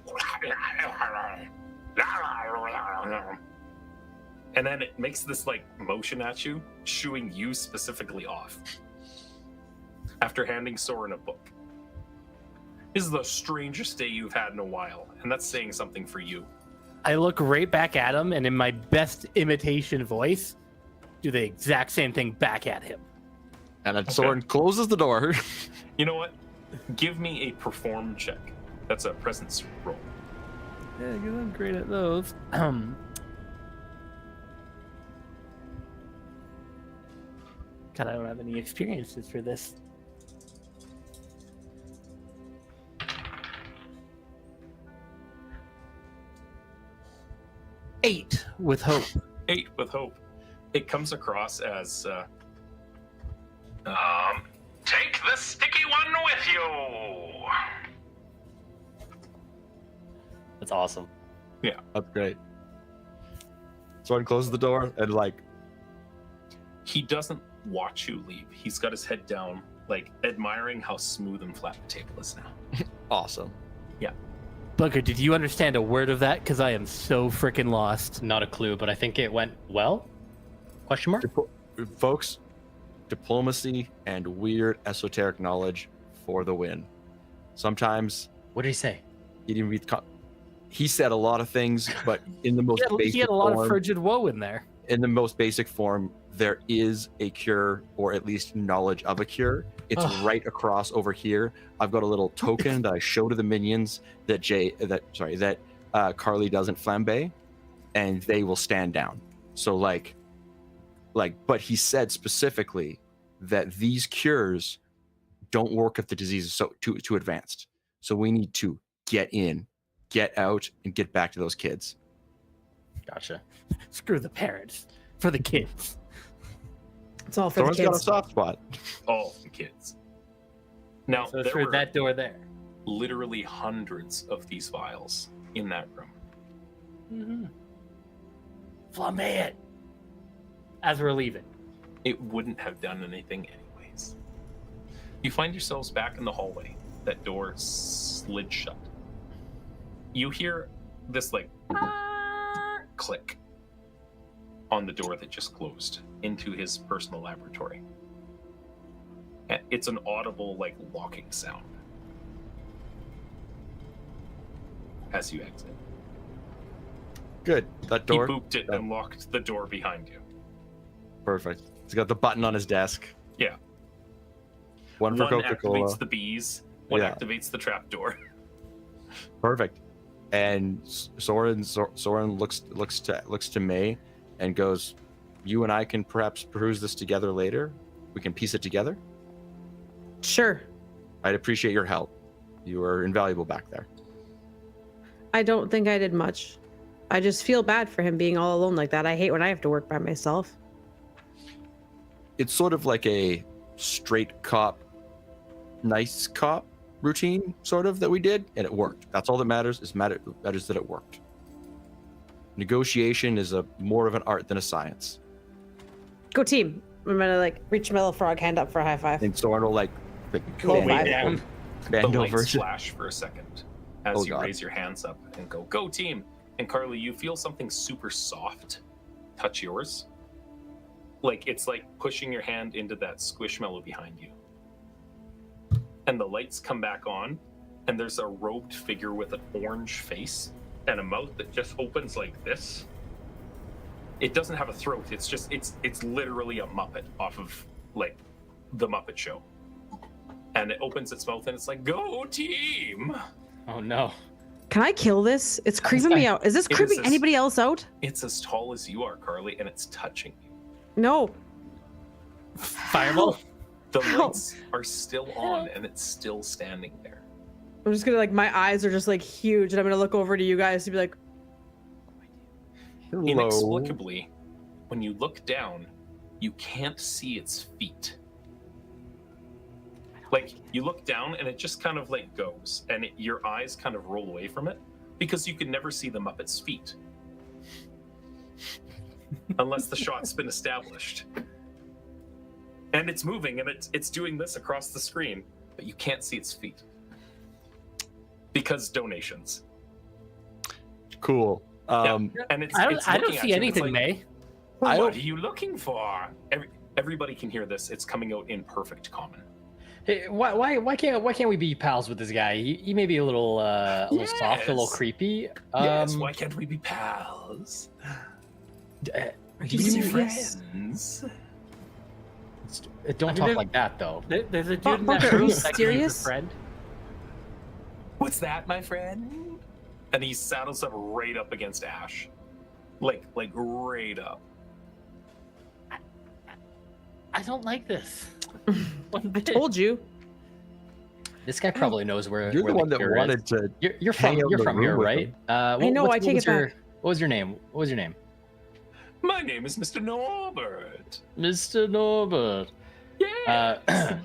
and then it makes this, like, motion at you, shooing you specifically off. After handing Soren a book. This is the strangest day you've had in a while, and that's saying something for you. I look right back at him, and in my best imitation voice, do the exact same thing back at him. And then Soren closes the door. You know what? Give me a perform check. That's a presence roll. Yeah, because I'm great at those. God, I don't have any experiences for this. Eight with hope. 8 with hope. It comes across as, take the sticky one with you! That's awesome. Yeah. That's great. Soren closes the door and, like, He doesn't watch you leave. He's got his head down, like, admiring how smooth and flat the table is now. awesome. Yeah. Bunker, did you understand a word of that? Because I am so freaking lost. Not a clue, but I think it went well? Question mark? Folks, diplomacy, and weird esoteric knowledge for the win. Sometimes What did he say? he didn't read. He said a lot of things, but in the most basic he had a lot form, of frigid woe in there. in the most basic form, there is a cure, or at least knowledge of a cure. It's right across over here. I've got a little token that I show to the minions that Carly doesn't flambe, and they will stand down. So but he said specifically that these cures don't work if the disease is too advanced. So we need to get in, get out, and get back to those kids. Gotcha. Screw the parents. For the kids. It's all for Someone's the got a kids. soft spot. All the kids. Now, So there through were that door there. literally hundreds of these vials in that room. Mm-hmm. Flambe it. As we're leaving. It wouldn't have done anything anyways. You find yourselves back in the hallway. That door slid shut. You hear this click on the door that just closed into his personal laboratory. And it's an audible locking sound as you exit. Good. That door. He booped it and locked the door behind you. Perfect. He's got the button on his desk. Yeah. One for One Coca-Cola. activates the bees. One activates the trapdoor. Perfect. And Soren looks to May and goes, "You and I can perhaps peruse this together later. We can piece it together." Sure. I'd appreciate your help. You were invaluable back there. I don't think I did much. I just feel bad for him being all alone like that. I hate when I have to work by myself. It's sort of like a straight cop, nice cop routine, sort of, that we did, and it worked. That's all that matters. Matters that it worked. Negotiation is more of an art than a science. Go team. I'm gonna reach my little frog hand up for a high five. And Soren will Low way five. down. bend The over. lights flash for a second as you God. raise your hands up and go team. And Carly, you feel something super soft touch yours. It's like pushing your hand into that squishmallow behind you. And the lights come back on, and there's a robed figure with an orange face and a mouth that just opens like this. It doesn't have a throat. It's literally a Muppet off of the Muppet Show. And it opens its mouth and it's like, "Go team!" Oh no. Can I kill this? It's creeping me out. Is this It creeping is anybody else out? It's as tall as you are, Carly, and it's touching you. No. Fireball. The Ow. lights are still on and it's still standing there. I'm just gonna my eyes are just huge, and I'm gonna look over to you guys to be like, Hello. Inexplicably, when you look down, you can't see its feet. You look down and it just kind of goes, and your eyes kind of roll away from it because you can never see the Muppet's feet unless the shot's been established. And it's moving and it's doing this across the screen, but you can't see its feet because donations. Cool. And it's I it's don't looking at see you and anything, it's May. What are you looking for? Everybody can hear this. It's coming out in perfect common. Hey, why can't we be pals with this guy? He may be a little soft, a little Yes. creepy. Yes, why can't we be pals? "Are Be you serious?" friends. Don't talk like that though. There's a dude Oh, in that Bunker, are room you that can use serious? a friend. What's that, my friend? And he saddles up right up against Ash. Like right up. I don't like this. I told you. This guy probably knows where. You're where the one that cure is. wanted to. You're hang from out in the here, room with right? him. I know, I take it back. What was your name? What was your name? My name is Mr. Norbert. Mr. Norbert. Yeah.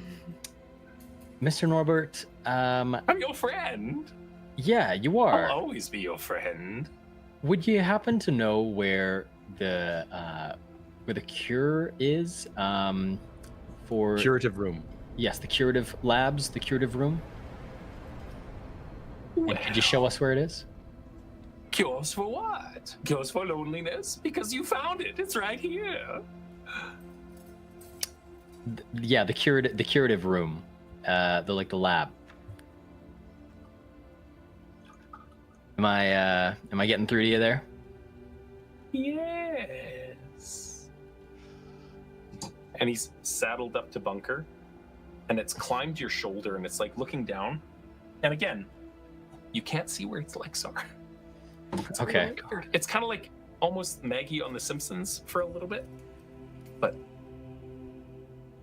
Mr. Norbert. I'm your friend. Yeah, you I'll are. always be your friend. Would you happen to know where the cure is? For Curative room. yes, the curative labs, the curative room. And could you show us where it is? Cures for what? Cures for loneliness? Because you found it. It's right here. Yeah, the curative room, the lab. Am I getting through to you there? Yes. And he's saddled up to Bunker, and it's climbed your shoulder, and it's like looking down. And again, you can't see where its legs are. It's okay. Weird. It's kind of like almost Maggie on The Simpsons for a little bit. But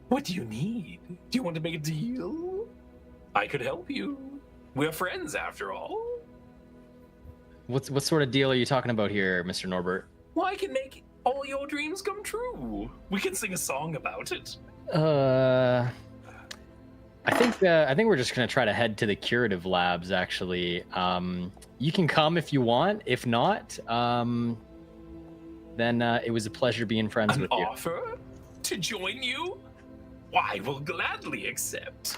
what do you need? Do you want to make a deal? I could help you. We're friends after all. What sort of deal are you talking about here, Mr. Norbert? Well, I can make all your dreams come true. We can sing a song about it. I think we're just gonna try to head to the curative labs. Actually, you can come if you want. If not, then it was a pleasure being friends with you. An offer to join you? Why, we'll gladly accept.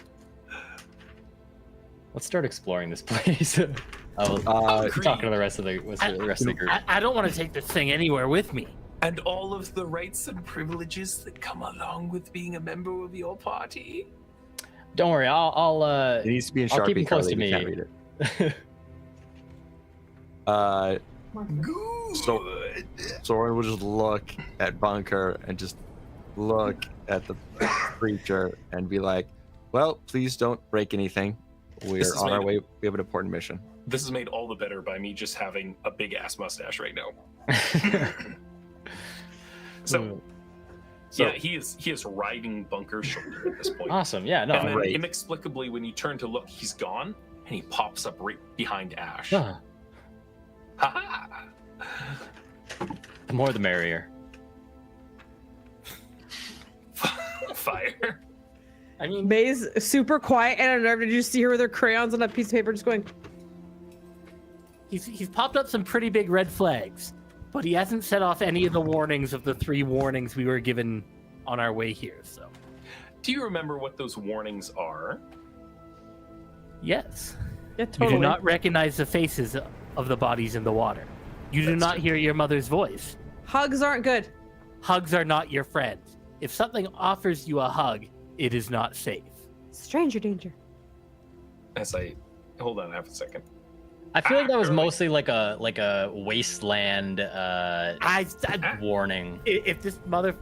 Let's start exploring this place. I'll talk to the rest of the group. I don't want to take this thing anywhere with me. And all of the rights and privileges that come along with being a member of your party. Don't worry, I'll It needs to be in Sharpie. I'll keep him close to Carly, you me. can't read it. Good. So Soren will just look at Bunker and just look at the creature and be like, well, please don't break anything. We're on our way. We have an important mission. This is made all the better by me just having a big ass mustache right now. So yeah, he is riding Bunker's shoulder at this point. Awesome. Yeah, no. And then Right. inexplicably, when you turn to look, he's gone, and he pops up right behind Ash. Huh. Ha-ha! The more the merrier. Fire. I mean, May's super quiet and unnerved. Did you see her with her crayons on a piece of paper just going? he's popped up some pretty big red flags, but he hasn't set off any of the warnings of the 3 warnings we were given on our way here. So, Do you remember what those warnings are? yes, Yeah, you totally. do not recognize the faces of the bodies in the water. You do That's not true. hear your mother's voice. Hugs aren't good. Hugs are not your friends. If something offers you a hug, it is not safe. Stranger danger. As I hold on, half a second. I feel like that was Really? mostly like a wasteland warning. If this mother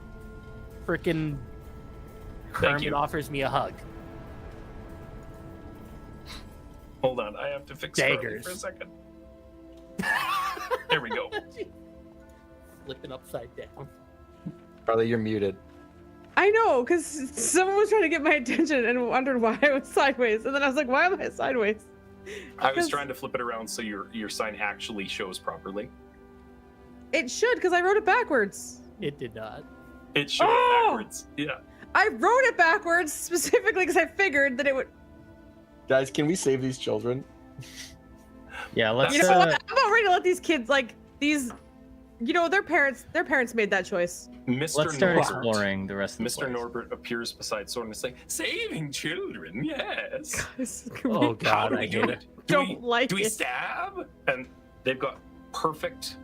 freaking hermit you. offers me a hug, Hold on, I have to fix Charlie Daggers. for a second. There we go. flipping upside down. Carly, you're muted. I know, because someone was trying to get my attention and wondered why I was sideways, and then I was like, "Why am I sideways?" I was 'Cause trying to flip it around so your sign actually shows properly. It should, because I wrote it backwards. It did not. It showed Oh! backwards. Yeah. I wrote it backwards specifically because I figured that it would. Guys, can we save these children? Yeah, let's. You know what? I'm not ready to let these kids like these. You know, their parents made that choice. Mr. Let's start Norbert, exploring the rest of the Mr. place. Norbert appears beside Soren and is like, saving children, yes. Oh How god, do I we do hate it? it. Don't like do we it. stab? And they've got perfect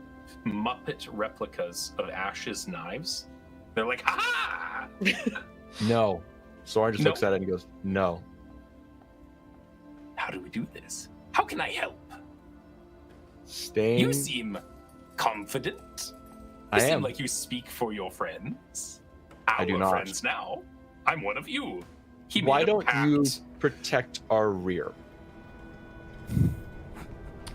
Muppet replicas of Ash's knives. They're like, ha! No. Soren just No. looks at it and goes, no. How do we do this? How can I help? Staying. You seem confident. I You seem am. like you speak for your friends. I do Our not. friends now. I'm one of you. He Why made a don't you pact. protect our rear?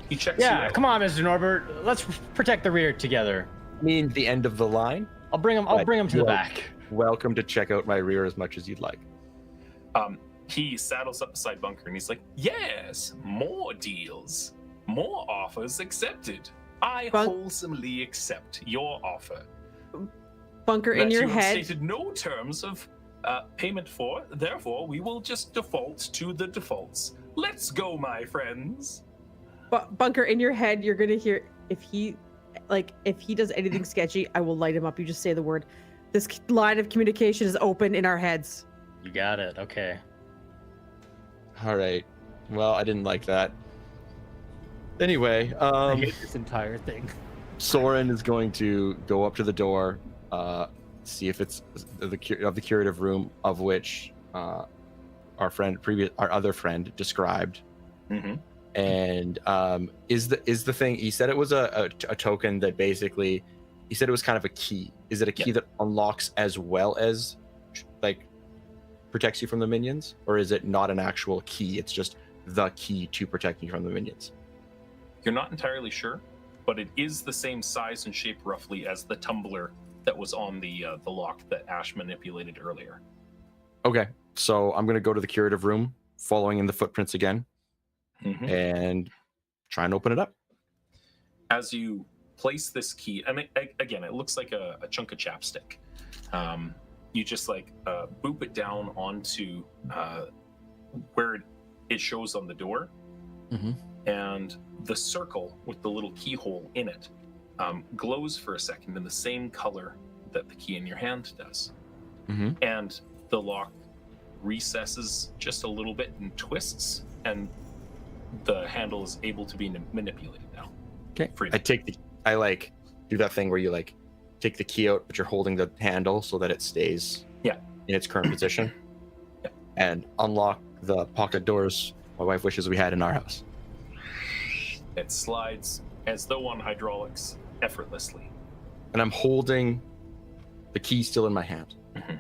He checks you Yeah, out. come on, Mr. Norbert. Let's protect the rear together. I mean, the end of the line. I'll bring him. I'll But bring him to you the are back. Welcome to check out my rear as much as you'd like. He saddles up beside Bunker and he's like, yes, more deals. More offers accepted. I wholesomely accept your offer. Bunker in that your you have head. stated no terms of payment for, therefore we will just default to the defaults. Let's go, my friends. Bunker in your head. You're gonna hear if he does anything sketchy, I will light him up. You just say the word. This line of communication is open in our heads. You got it. Okay. All right. Well, I didn't like that. Anyway, I hate this entire thing. Soren is going to go up to the door, see if it's the curative room of which our other friend described. Mm-hmm. And is the thing, he said it was a token that basically, he said it was kind of a key. Is it a key that unlocks as well as like protects you from the minions, or is it not an actual key? It's just the key to protecting you from the minions. You're not entirely sure, but it is the same size and shape roughly as the tumbler that was on the lock that Ash manipulated earlier. Okay, so I'm gonna go to the curative room, following in the footprints again, and try and open it up. As you place this key, I mean, again, it looks like a chunk of chapstick. You just like boop it down onto where it shows on the door, and the circle with the little keyhole in it glows for a second in the same color that the key in your hand does. And the lock recesses just a little bit and twists, and the handle is able to be manipulated now. Okay. Freely. I like do that thing where you like take the key out, but you're holding the handle so that it stays in its current position, and unlock the pocket doors my wife wishes we had in our house. It slides as though on hydraulics effortlessly. And I'm holding the key still in my hand. Okay.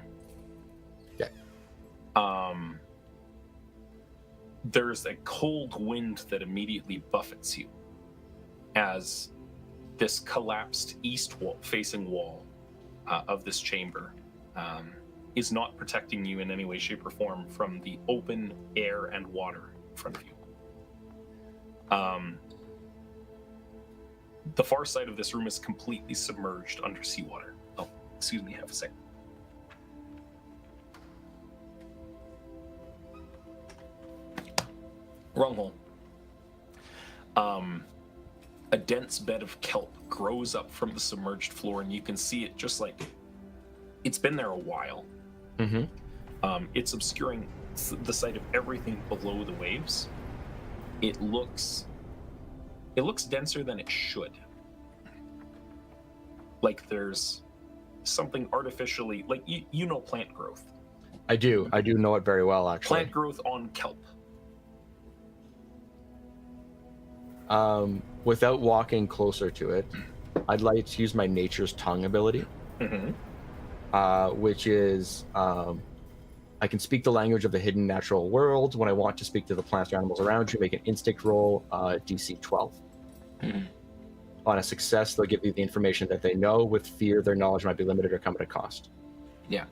There's a cold wind that immediately buffets you as this collapsed east-facing wall of this chamber is not protecting you in any way, shape, or form from the open air and water in front of you. The far side of this room is completely submerged under seawater. Oh, excuse me, half a second. Wrong hole. A dense bed of kelp grows up from the submerged floor, and you can see it just like it's been there a while. It's obscuring the sight of everything below the waves. It looks denser than it should. Like there's something artificially, like you know plant growth. I do know it very well, actually. Plant growth on kelp. Without walking closer to it, I'd like to use my nature's tongue ability, which is I can speak the language of the hidden natural world. When I want to speak to the plants or animals around you, make an instinct roll, DC 12. On a success, they'll give you the information that they know. With fear, their knowledge might be limited or come at a cost. Yeah.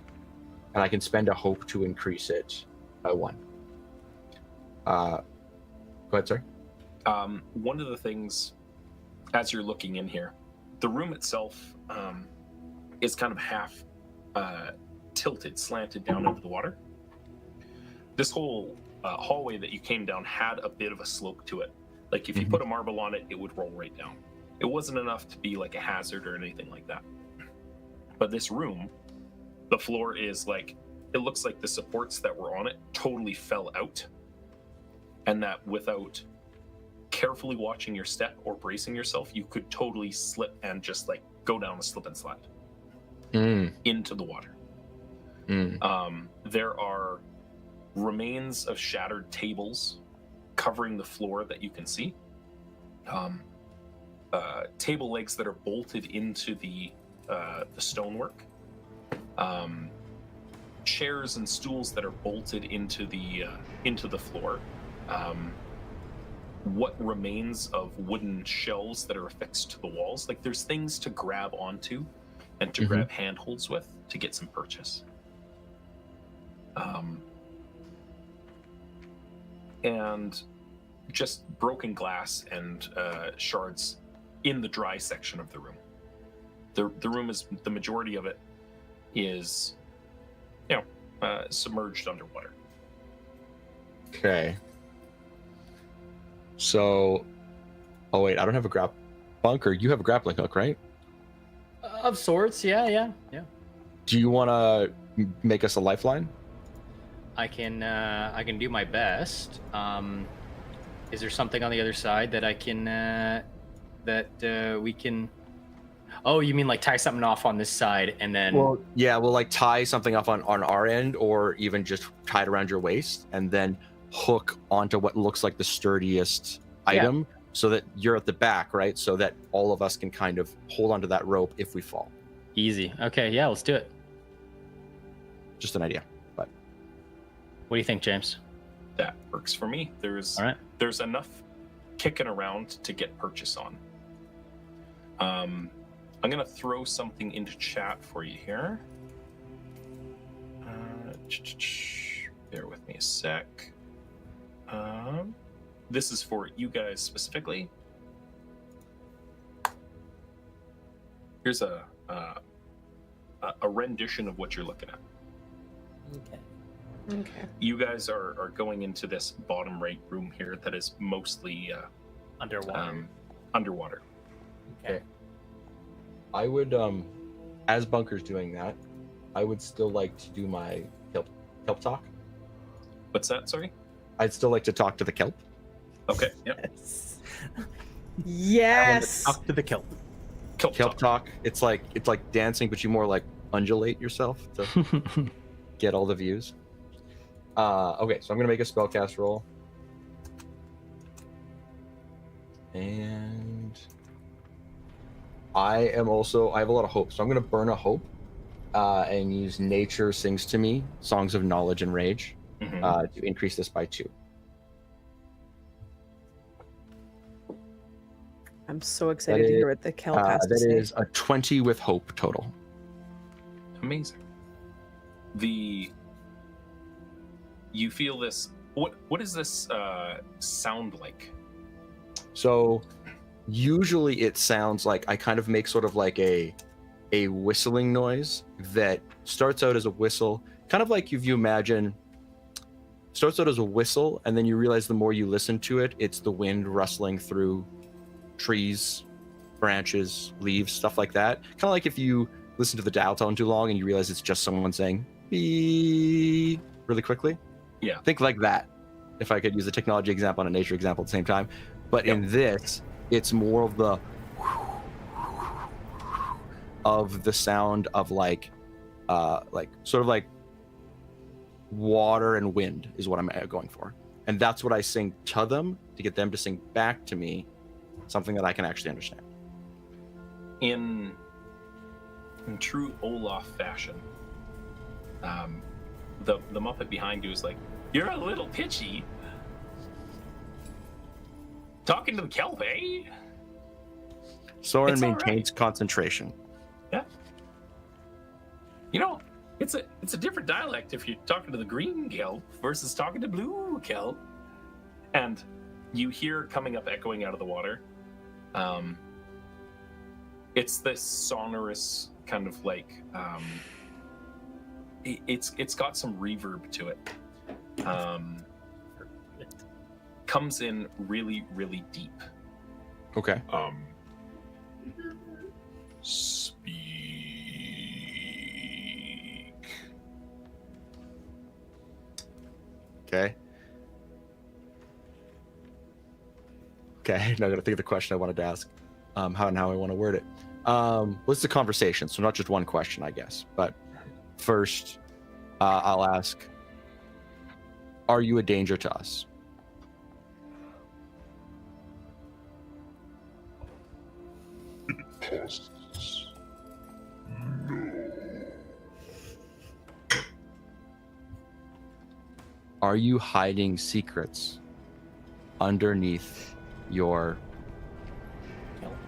And I can spend a hope to increase it by 1. Go ahead, sir. One of the things, as you're looking in here, the room itself is kind of half tilted, slanted down into the water. This whole hallway that you came down had a bit of a slope to it. Like if you put a marble on it, it would roll right down. It wasn't enough to be like a hazard or anything like that. But this room, the floor is like, it looks like the supports that were on it totally fell out. And that without carefully watching your step or bracing yourself, you could totally slip and just like go down a slip and slide into the water. There are remains of shattered tables covering the floor that you can see. Table legs that are bolted into the stonework. Chairs and stools that are bolted into the floor. What remains of wooden shelves that are affixed to the walls. Like there's things to grab onto and to grab handholds with to get some purchase. And just broken glass and shards in the dry section of the room. The room is, the majority of it is, submerged underwater. Okay. So, oh wait, I don't have a bunker. You have a grappling hook, right? Of sorts, yeah. Do you want to make us a lifeline? I can do my best. Is there something on the other side that I can we can Oh, you mean like tie something off on this side and then? Well, yeah, we'll like tie something off on our end, or even just tie it around your waist, and then hook onto what looks like the sturdiest item, so that you're at the back, right? So that all of us can kind of hold onto that rope if we fall. Easy. Okay, yeah, let's do it. Just an idea, but what do you think, James? That works for me. There's enough kicking around to get purchase on. I'm gonna throw something into chat for you here. Bear with me a sec. This is for you guys specifically. Here's a rendition of what you're looking at. Okay. You guys are going into this bottom right room here that is mostly underwater. Okay. I would, as Bunker's doing that, I would still like to do my kelp talk. What's that? Sorry. I'd still like to talk to the kelp. Okay. Yep. Yes. Talk to the kelp. Kelp talk. It's like dancing, but you more like undulate yourself to get all the views. Okay, so I'm gonna make a spellcast roll, and I have a lot of hope, so I'm gonna burn a hope and use Nature Sings to Me, Songs of Knowledge and Rage, to increase this by 2. I'm so excited to hear what the kelp has to say. That is a 20 with hope total. Amazing. You feel this. What does this sound like? So usually it sounds like I kind of make sort of like a whistling noise that starts out as a whistle, kind of like if you imagine starts out as a whistle, and then you realize the more you listen to it, it's the wind rustling through trees, branches, leaves, stuff like that. Kind of like if you listen to the dial tone too long and you realize it's just someone saying beep really quickly. Yeah. Think like that, if I could use a technology example and a nature example at the same time. But in this, it's more of the sound of like sort of like water and wind is what I'm going for. And that's what I sing to them to get them to sing back to me something that I can actually understand. In true Olaf fashion, the Muppet behind you is like, "You're a little pitchy. Talking to the kelp, eh?" Soren maintains concentration. Yeah. You know, it's a different dialect if you're talking to the green kelp versus talking to blue kelp. And you hear coming up, echoing out of the water. It's this sonorous kind of like it's got some reverb to it. Comes in really, really deep. Okay. Speak. Okay. Now I gotta think of the question I wanted to ask. How I want to word it. What's the conversation? So not just one question, I guess. But first, I'll ask: are you a danger to us? Are you hiding secrets underneath your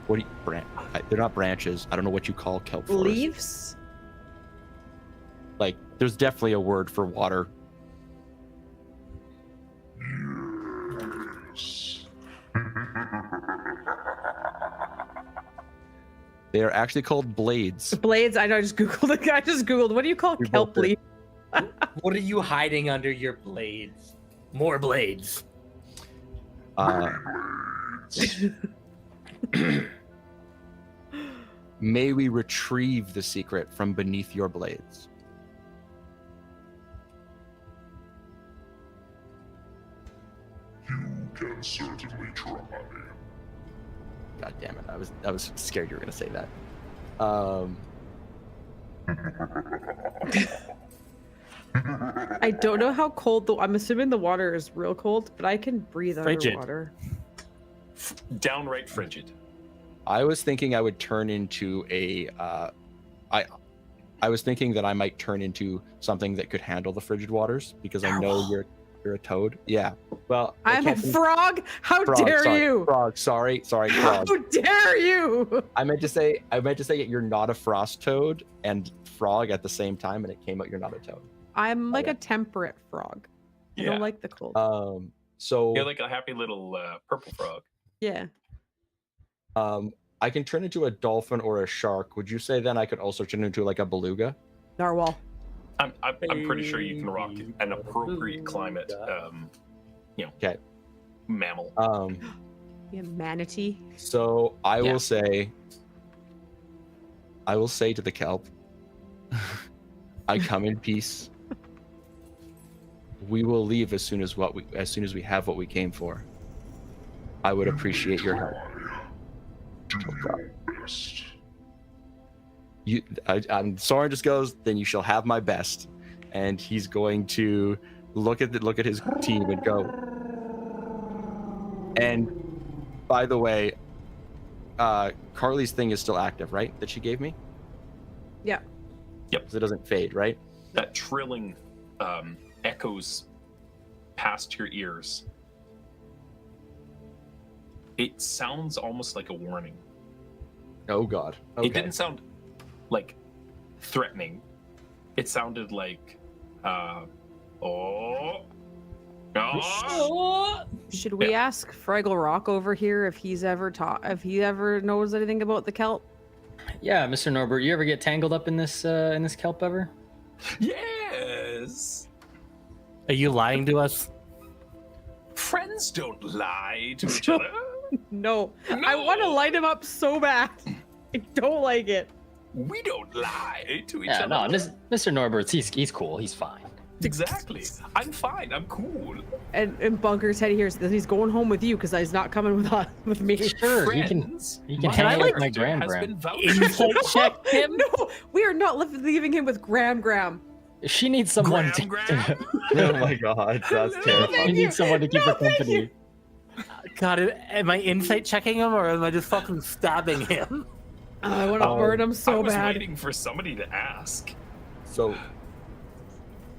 what do you they're not branches. I don't know what you call kelp forest. Leaves? Like there's definitely a word for water. Yes. They are actually called blades. Blades? I know, I just googled it. I just googled, what do you call kelp leaf? What are you hiding under your blades? More blades. May we retrieve the secret from beneath your blades. You can certainly try. God damn it! I was scared you were gonna say that. I don't know how cold though. I'm assuming the water is real cold, but I can breathe Frigid. underwater. Downright frigid. I was thinking I would turn into a. I was thinking that I might turn into something that could handle the frigid waters because I know you're a toad. Yeah. Well, I'm a frog. How frog, dare sorry, you? Frog. Sorry. How Frog. dare you? I meant to say that you're not a frost toad and frog at the same time, and it came out you're not a toad. I'm like a temperate frog. I don't like the cold. So You're like a happy little purple frog. Yeah. I can turn into a dolphin or a shark. Would you say then I could also turn into like a beluga? Narwhal. I'm pretty sure you can rock an appropriate climate, Okay. mammal. Yeah, manatee. So I will say to the kelp, I come in peace. We will leave as soon as we have what we came for. I would appreciate your help. Do your best. Soren just goes, then you shall have my best, and he's going to look at his team and go. And by the way, Carly's thing is still active, right? That she gave me. Yeah. Yep. So it doesn't fade, right? That trilling echoes past your ears. It sounds almost like a warning. Oh God. Okay. It didn't sound like threatening. It sounded like, Should we ask Fraggle Rock over here if he ever knows anything about the kelp? Yeah, Mr. Norbert, you ever get tangled up in this kelp ever? Yes. Are you lying to us? Friends don't lie to each other. No. I want to light him up so bad. I don't like it. We don't lie to each Yeah, other. no, Mr. Norbert, he's cool. He's fine. Exactly. I'm fine. I'm cool. And Bunker's head hears that he's going home with you because he's not coming with me. Sure, Friends, he can hang out with my Gram. Insight check him. No, we are not leaving him with Gram. She needs someone Gram? Oh my God, that's terrifying. She needs someone to keep her company. God, am I insight checking him or am I just fucking stabbing him? I want to burn him so I was bad. waiting for somebody to ask. So,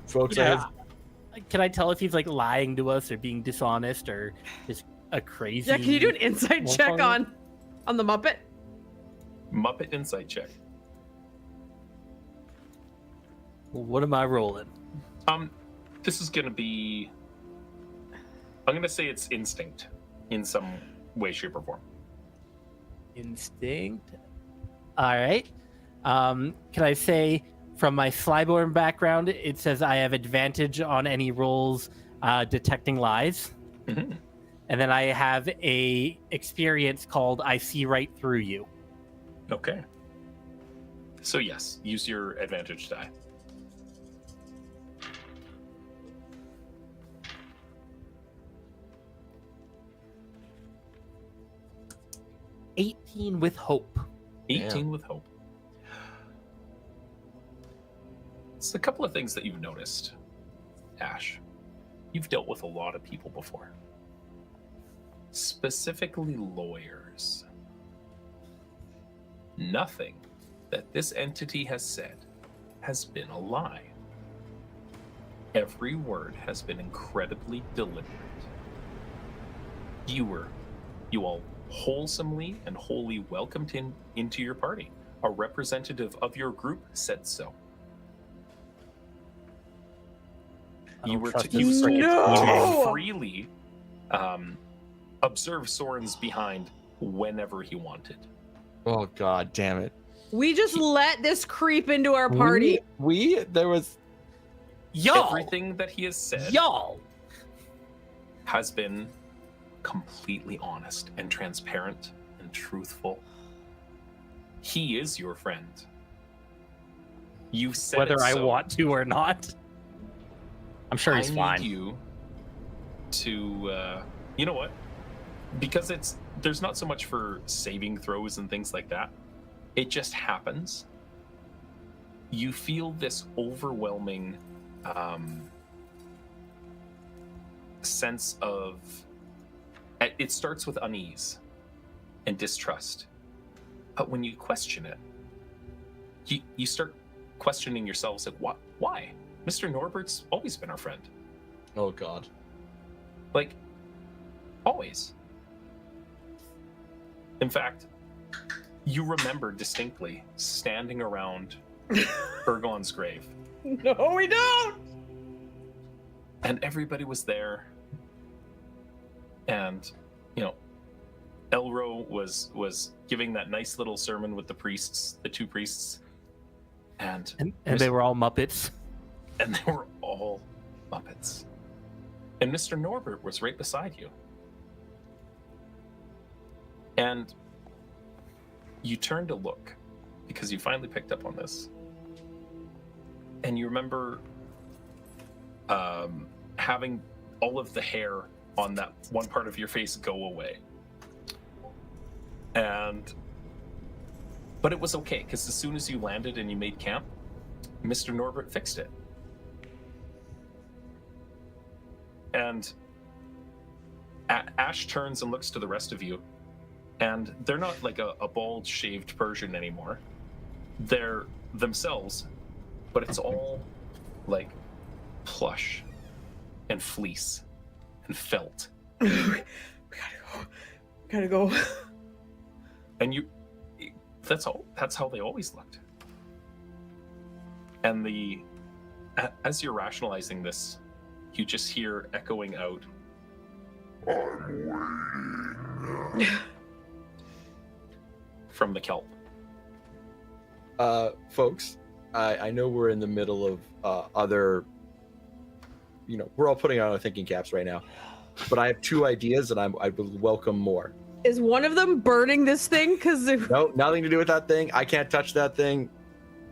folks, Yeah. Can I tell if he's like lying to us or being dishonest or just a crazy? Yeah, can you do an insight check motherfucker? on the Muppet? Muppet insight check. What am I rolling? This is gonna be. I'm gonna say it's instinct, in some way, shape, or form. Instinct. All right. Can I say from my Slyborn background, it says I have advantage on any rolls detecting lies. Mhm. And then I have a experience called I see right through you. Okay. So yes, use your advantage die. $18 with hope. 18 with hope. It's a couple of things that you've noticed, Ash. You've dealt with a lot of people before. Specifically lawyers. Nothing that this entity has said has been a lie. Every word has been incredibly deliberate. You all wholesomely and wholly welcomed into your party. A representative of your group said so. You were to freely observe Soren's behind whenever he wanted. Oh God, damn it! We just let this creep into our party. There was Y'all. Everything that he has said Y'all. has been completely honest and transparent and truthful. He is your friend. You said Whether it I so. want to or not. I'm sure he's I fine. need you to, you know what? Because there's not so much for saving throws and things like that. it just happens. You feel this overwhelming sense of, it starts with unease and distrust, but when you question it, you start questioning yourselves, like, why? Mr. Norbert's always been our friend. Oh God. Like, always. In fact, you remember distinctly standing around Ergon's grave. No, we don't. And everybody was there. And, you know, Elro was giving that nice little sermon with the priests, the two priests. And they were all Muppets. And they were all Muppets. And Mr. Norbert was right beside you. And you turn to look, because you finally picked up on this. And you remember having all of the hair on that one part of your face go away. But it was okay, because as soon as you landed and you made camp, Mr. Norbert fixed it. And Ash turns and looks to the rest of you, and they're not like a bald, shaved Persian anymore. They're themselves, but it's all like plush and fleece and felt. We gotta go. And that's how they always looked. And as you're rationalizing this, you just hear echoing out, I'm waiting. From the kelp. Folks, I know we're in the middle of other, we're all putting on our thinking caps right now, but I have two ideas and I would welcome more. Is one of them burning this thing? No, nothing to do with that thing. I can't touch that thing.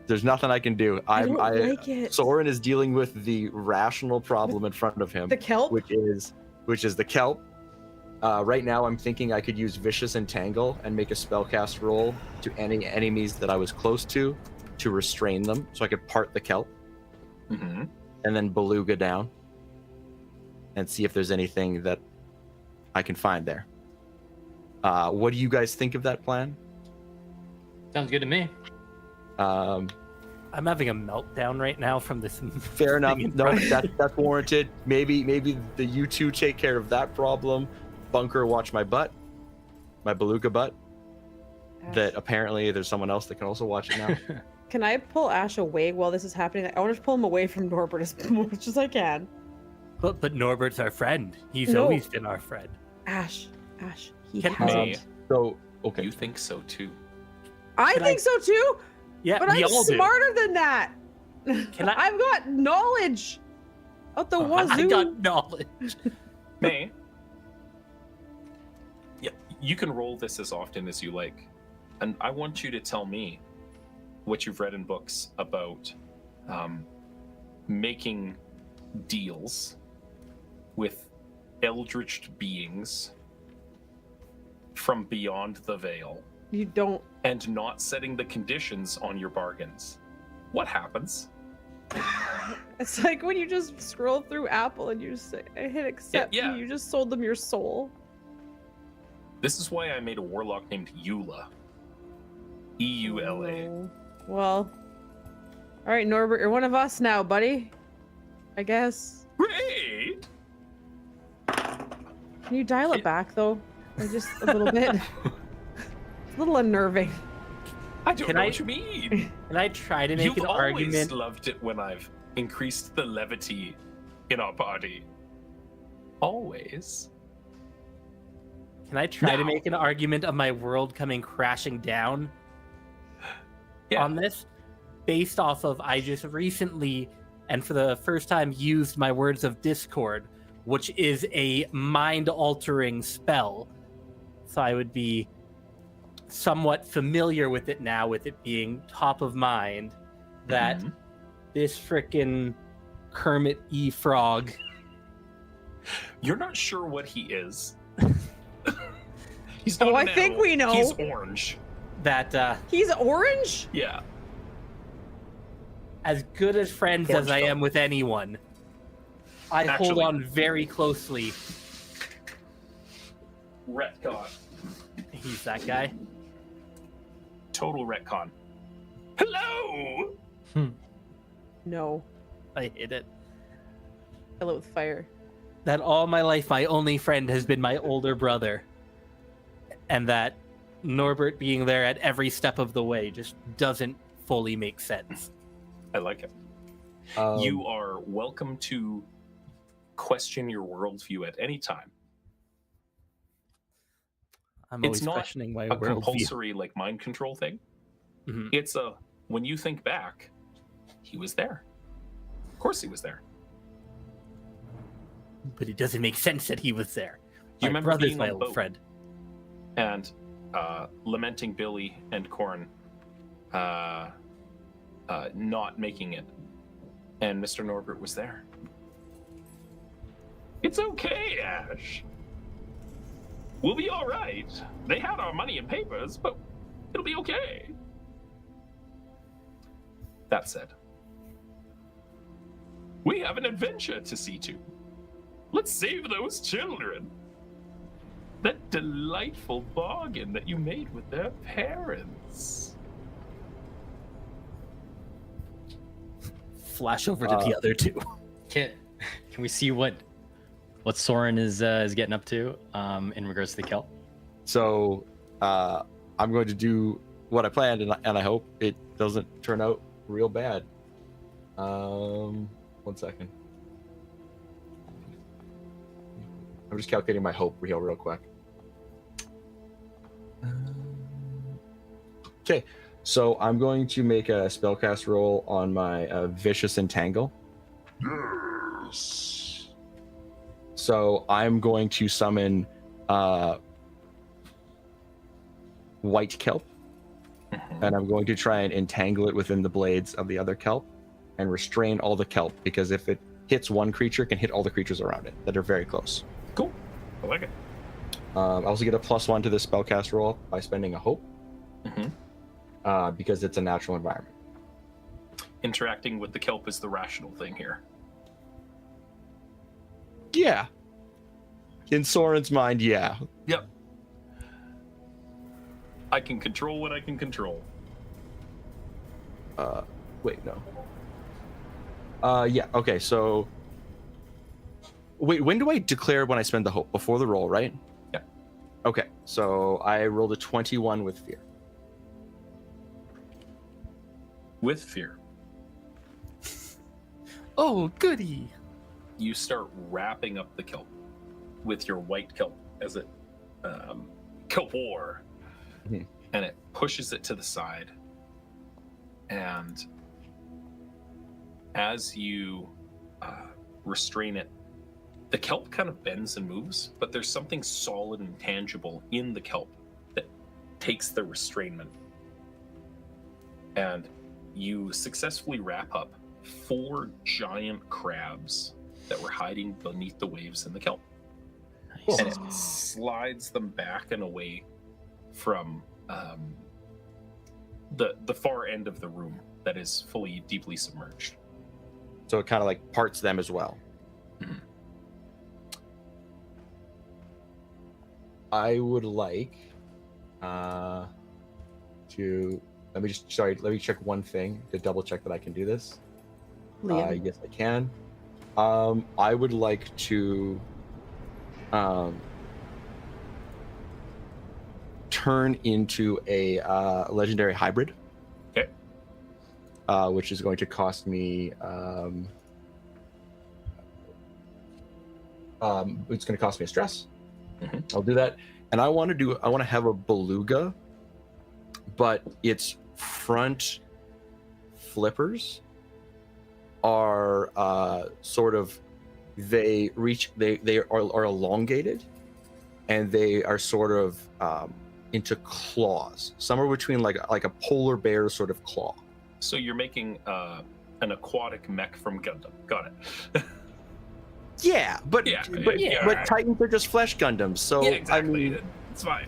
There's nothing I can do. I don't like it. Soren is dealing with the rational problem in front of him. The kelp? Which is the kelp. Right now, I'm thinking I could use Vicious Entangle and make a spellcast roll to any enemies that I was close to restrain them, so I could part the kelp. Mm-hmm. And then Beluga down and see if there's anything that I can find there. What do you guys think of that plan? Sounds good to me. I'm having a meltdown right now from this. Fair enough. No, that's warranted. Maybe the you two take care of that problem. Bunker, watch my butt, my Beluga butt. Ash. That apparently there's someone else that can also watch it now. Can I pull Ash away while this is happening? I want to pull him away from Norbert as much as I can. But Norbert's our friend. He's always been our friend. Ash, he Can hasn't. So okay, You think so too. I think so too. Yeah, but we I'm all do. smarter than that. I've got knowledge out the wazoo. I got knowledge. May. Yeah, you can roll this as often as you like, and I want you to tell me what you've read in books about making deals with eldritch beings from beyond the veil. You don't. And not setting the conditions on your bargains. What happens? It's like when you just scroll through Apple and you just say, I hit accept, Yeah. and you just sold them your soul. This is why I made a warlock named Eula. E-U-L-A. Oh. Well, all right, Norbert, you're one of us now, buddy. I guess. Great! Can you dial it back though? Or just a little bit. It's a little unnerving. I don't know what you mean. Can I try to make You've an always argument? loved it when I've increased the levity in our party. Always. Can I try to No. make an argument of my world coming crashing down on this? Based off of I just recently, and for the first time, used my Words of Discord, which is a mind-altering spell. So I would be somewhat familiar with it now, with it being top of mind, that this frickin' Kermit E. Frog. You're not sure what he is. He's not Oh, I an think owl. we know. He's orange. that He's orange? Yeah. as good as friends Orange as I fellow. am with anyone, I hold Actually- on very closely. Retcon. He's that guy. Total retcon. Hello! No. I hit it. Hello with fire. That all my life, my only friend has been my older brother. And that Norbert being there at every step of the way just doesn't fully make sense. I like it. You are welcome to question your worldview at any time. I'm It's always not questioning my A worldview. compulsory like mind control thing. Mhm. It's a when you think back, he was there. Of course he was there. But it doesn't make sense that he was there. You My remember brother's being my on the old boat? friend. And lamenting Billy and Corn not making it. And Mr. Norbert was there. It's okay, Ash. We'll be all right. They had our money and papers, but it'll be okay. That said, we have an adventure to see to. Let's save those children. That delightful bargain that you made with their parents. Flash over to the other two. Can we see what Soren is getting up to in regards to the kelp? So I'm going to do what I planned, and I hope it doesn't turn out real bad. 1 second. I'm just calculating my hope real quick. Okay, so I'm going to make a spellcast roll on my Vicious Entangle. Yes. So I'm going to summon white kelp, and I'm going to try and entangle it within the blades of the other kelp and restrain all the kelp, because if it hits one creature, it can hit all the creatures around it that are very close. Cool. I like it. I also get a +1 to the spellcast roll by spending a hope, because it's a natural environment. Interacting with the kelp is the rational thing here. Yeah. In Soren's mind, yeah. Yep. I can control what I can control. Wait, no. Yeah, okay, so... Wait, when do I declare when I spend the hope? Before the roll, right? Yeah. Okay, so I rolled a 21 with fear. With fear, Oh, goody. you start wrapping up the kelp with your white kelp as it kelp war, Mhm. and it pushes it to the side. And as you restrain it, the kelp kind of bends and moves, but there's something solid and tangible in the kelp that takes the restrainment. And you successfully wrap up 4 giant crabs that were hiding beneath the waves in the kelp. Nice. And it slides them back and away from the far end of the room that is fully deeply submerged. So it kind of like parts them as well. Mhm. I would like to let me check one thing to double check that I can do this. Liam. Yes, I can. I would like to turn into a legendary hybrid. Okay. Which is going to cost me it's going to cost me a stress. Mhm. I'll do that. And I want to have a beluga, but its front flippers are sort of they are elongated, and they are sort of into claws, somewhere between like a polar bear sort of claw. So you're making an aquatic mech from Gundam. Got it. Yeah, but Yeah, but, yeah, but right. Titans are just flesh Gundams, so Yeah, exactly. I mean, It's fine.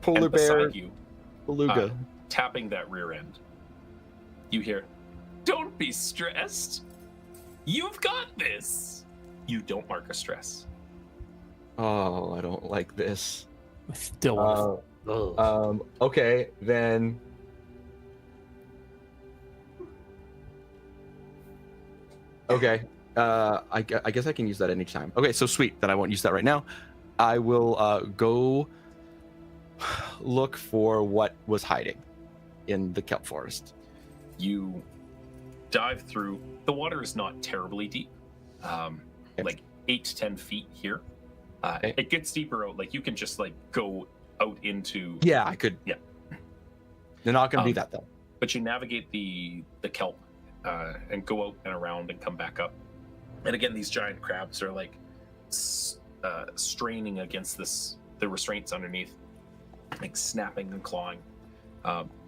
Polar and bear, beside you, beluga. tapping that rear end, you hear, "Don't be stressed. You've got this." You don't mark a stress. Oh, I don't like this. I still want Okay, then. Okay. I guess I can use that anytime. Okay, so sweet. Then I won't use that right now. I will go look for what was hiding in the kelp forest. You dive through. The water is not terribly deep, like 8 to 10 feet here. It gets deeper out. Like you can just like go out into. Yeah, I could. Yeah. They're not going to do that though. But you navigate the kelp and go out and around and come back up. And again, these giant crabs are like straining against the restraints underneath, like snapping and clawing.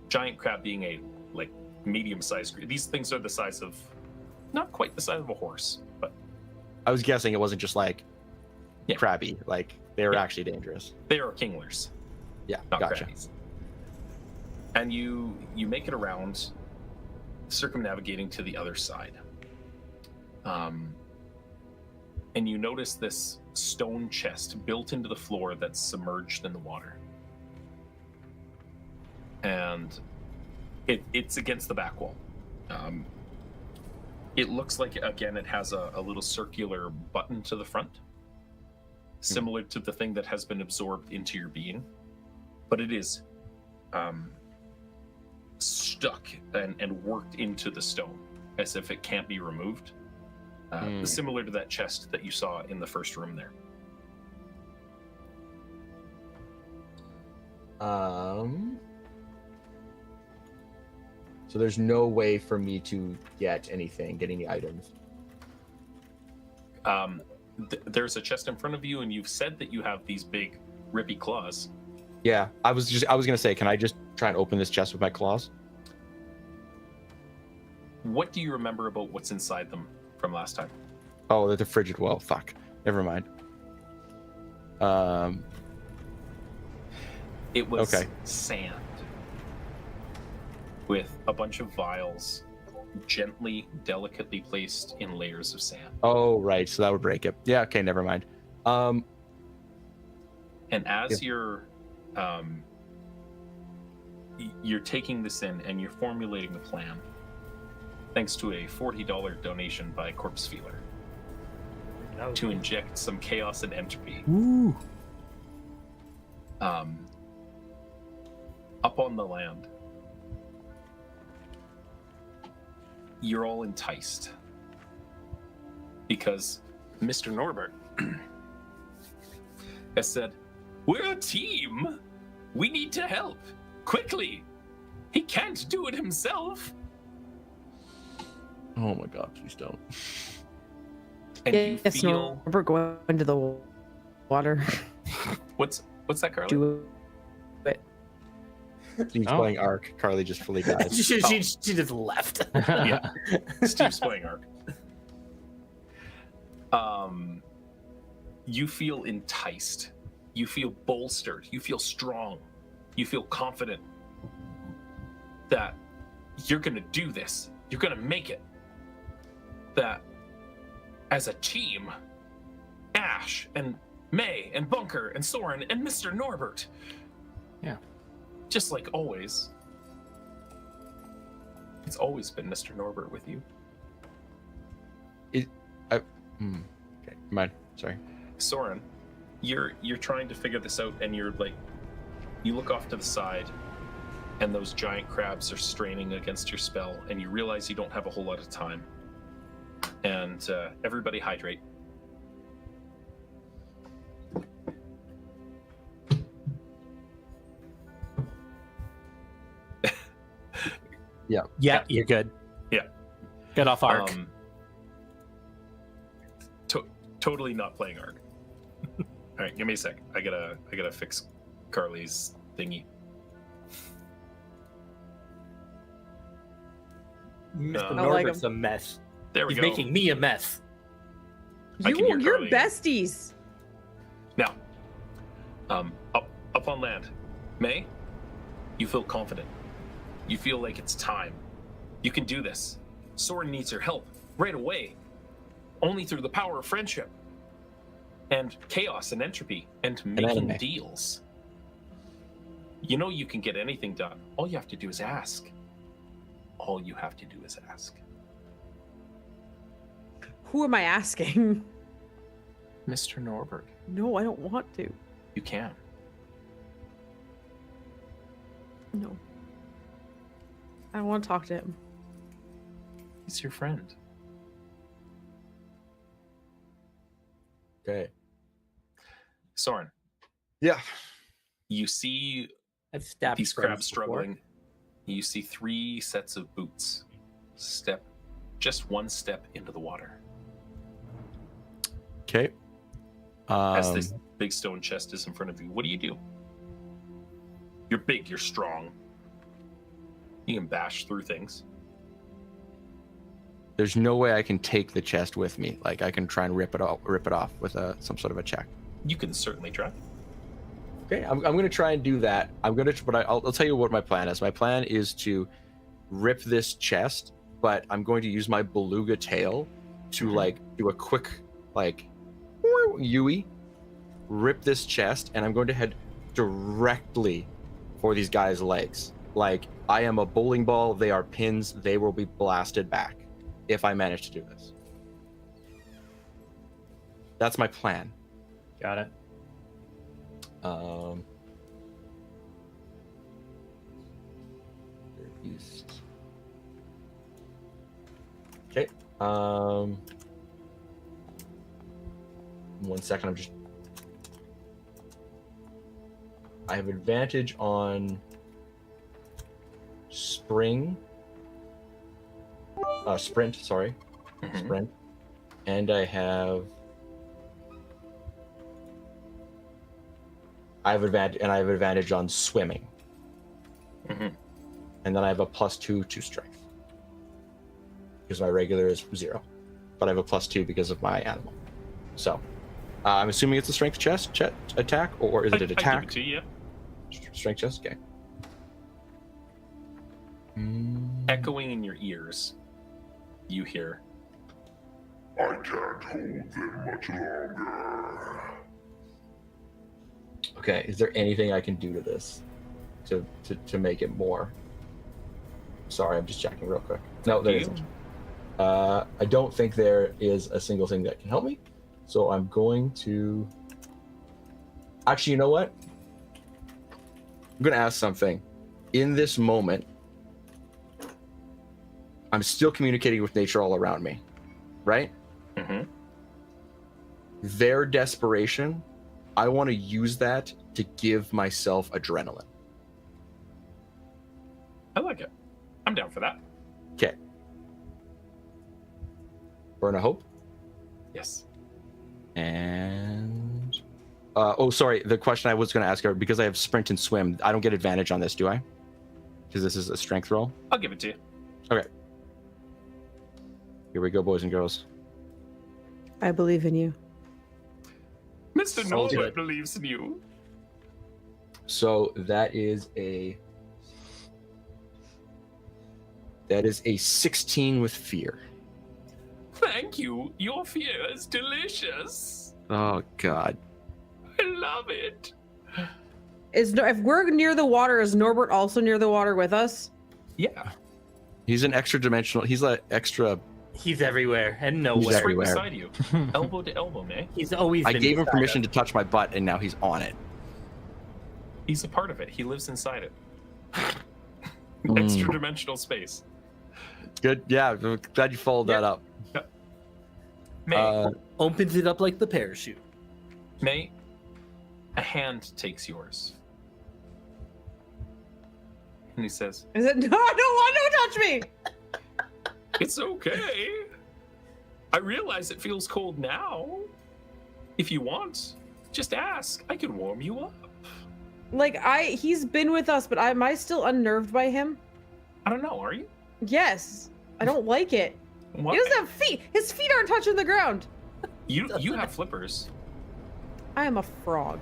Giant crab being a like medium-sized. These things are the size of, not quite the size of a horse, but I was guessing it wasn't just like crabby. Like they were actually dangerous. They are kinglers. Yeah, not gotcha. crabbies. And you make it around, circumnavigating to the other side. And you notice this stone chest built into the floor that's submerged in the water. And it's against the back wall. It looks like, again, it has a little circular button to the front, similar to the thing that has been absorbed into your being. But it is stuck and worked into the stone as if it can't be removed. Similar to that chest that you saw in the first room there. So there's no way for me to get any items. There's a chest in front of you, and you've said that you have these big, rippy claws. Yeah, I was gonna say, can I just try and open this chest with my claws? What do you remember about what's inside them from last time? Oh, they're the frigid well. Fuck. Never mind. It was okay. Sand with a bunch of vials gently, delicately placed in layers of sand. Oh, right. So that would break it. Yeah. Okay. Never mind. And as you're taking this in and you're formulating a plan, thanks to a $40 donation by Corpse Feeler, to inject some chaos and entropy. Ooh. Up on the land, you're all enticed because Mr. Norbert has said, "We're a team. We need to help quickly. He can't do it himself." Oh my god, please don't. And you feel Norbert, go into the water. what's that, Carly? Do it. Steve's playing Ark. Carly just fully dies. she just left. Yeah, Steve's playing Ark. You feel enticed. You feel bolstered. You feel strong. You feel confident that you're going to do this. You're going to make it. That as a team, Ash and May and Bunker and Soren and Mr. Norbert. Yeah. Just like always. It's always been Mr. Norbert with you. Okay, mind. Sorry. Soren, you're trying to figure this out, and you're like, you look off to the side, and those giant crabs are straining against your spell, and you realize you don't have a whole lot of time. And everybody hydrate. Yeah, you're good. Yeah. Get off Ark. Totally not playing Ark. All right, give me a sec. I gotta fix Carly's thingy. Mr. I like Norbert's a mess. There we He's go. making me a mess. I can hear You're Carly. besties. Now, up on land, May, you feel confident. You feel like it's time. You can do this. Soren needs your help right away. Only through the power of friendship. And chaos and entropy and making deals. You know you can get anything done. All you have to do is ask. All you have to do is ask. Who am I asking? Mr. Norbert. No, I don't want to. You can. No. I don't want to talk to him. He's your friend. Okay. Soren. Yeah. You see I've stabbed these friends crabs before. struggling. You see 3 sets of boots. Just one step into the water. Okay. As this big stone chest is in front of you, what do? You're big, you're strong. You can bash through things. There's no way I can take the chest with me. Like I can try and rip it off with some sort of a check. You can certainly try. Okay, I'm going to try and do that. I'll tell you what my plan is. My plan is to rip this chest, but I'm going to use my beluga tail to like do a quick like Yui, rip this chest, and I'm going to head directly for these guys' legs. Like I am a bowling ball, they are pins, they will be blasted back if I manage to do this. That's my plan. Got it. Okay. 1 second. I have advantage on sprint. Sorry, sprint, and I have advantage on swimming, and then I have a +2 to strength because my regular is 0, but I have a +2 because of my animal. So I'm assuming it's a strength chest attack, or is it an attack? I give it to you, yeah. Strength chest, okay. Echoing in your ears, you hear, I can't hold them much longer. Okay, is there anything I can do to this to make it more? Sorry, I'm just checking real quick. No, there isn't. I don't think there is a single thing that can help me. So I'm going to... Actually, you know what? I'm going to ask something. In this moment, I'm still communicating with nature all around me, right? Mm-hmm. Their desperation, I want to use that to give myself adrenaline. I like it. I'm down for that. Okay. Burn a hope. Yes. And... sorry. The question I was going to ask her, because I have sprint and swim, I don't get advantage on this, do I? Because this is a strength roll? I'll give it to you. Okay. Here we go, boys and girls. I believe in you. Mr. So Norbert good. believes in you. So that is a 16 with fear. Thank you. Your fear is delicious. Oh God. I love it. If we're near the water, is Norbert also near the water with us? Yeah. He's an extra dimensional. He's like extra. He's everywhere and He's nowhere. Right everywhere. beside you. Elbow to elbow, man. He's always. I been gave him beside permission us. to touch my butt, and now he's on it. He's a part of it. He lives inside it. Extra dimensional space. Good. Yeah. I'm glad you followed that up. May, Opens it up like the parachute. May, a hand takes yours. And he says, Is it? No, I don't want to touch me. it's okay. I realize it feels cold now. If you want, just ask. I can warm you up. Like he's been with us, but am I still unnerved by him? I don't know, are you? Yes. I don't like it. Why? He doesn't have feet. His feet aren't touching the ground. You have flippers. I am a frog.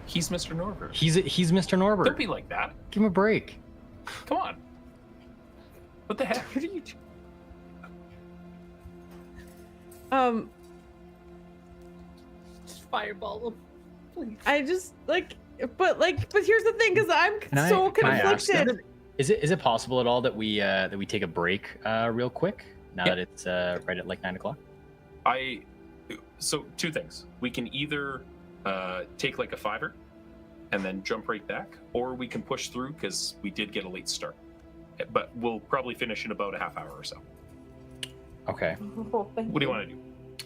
He's Mr. Norbert. He's Mr. Norbert. Don't be like that. Give him a break. Come on. What the heck? What are you doing? Just fireball him, please. I just but here's the thing, because I'm Can I ask, conflicted. is it possible at all that we take a break real quick now that it's right at like 9 o'clock? So two things. We can either take like a 5-er and then jump right back, or we can push through because we did get a late start. But we'll probably finish in about a half hour or so. Okay. Oh, thank What do you you. want to do?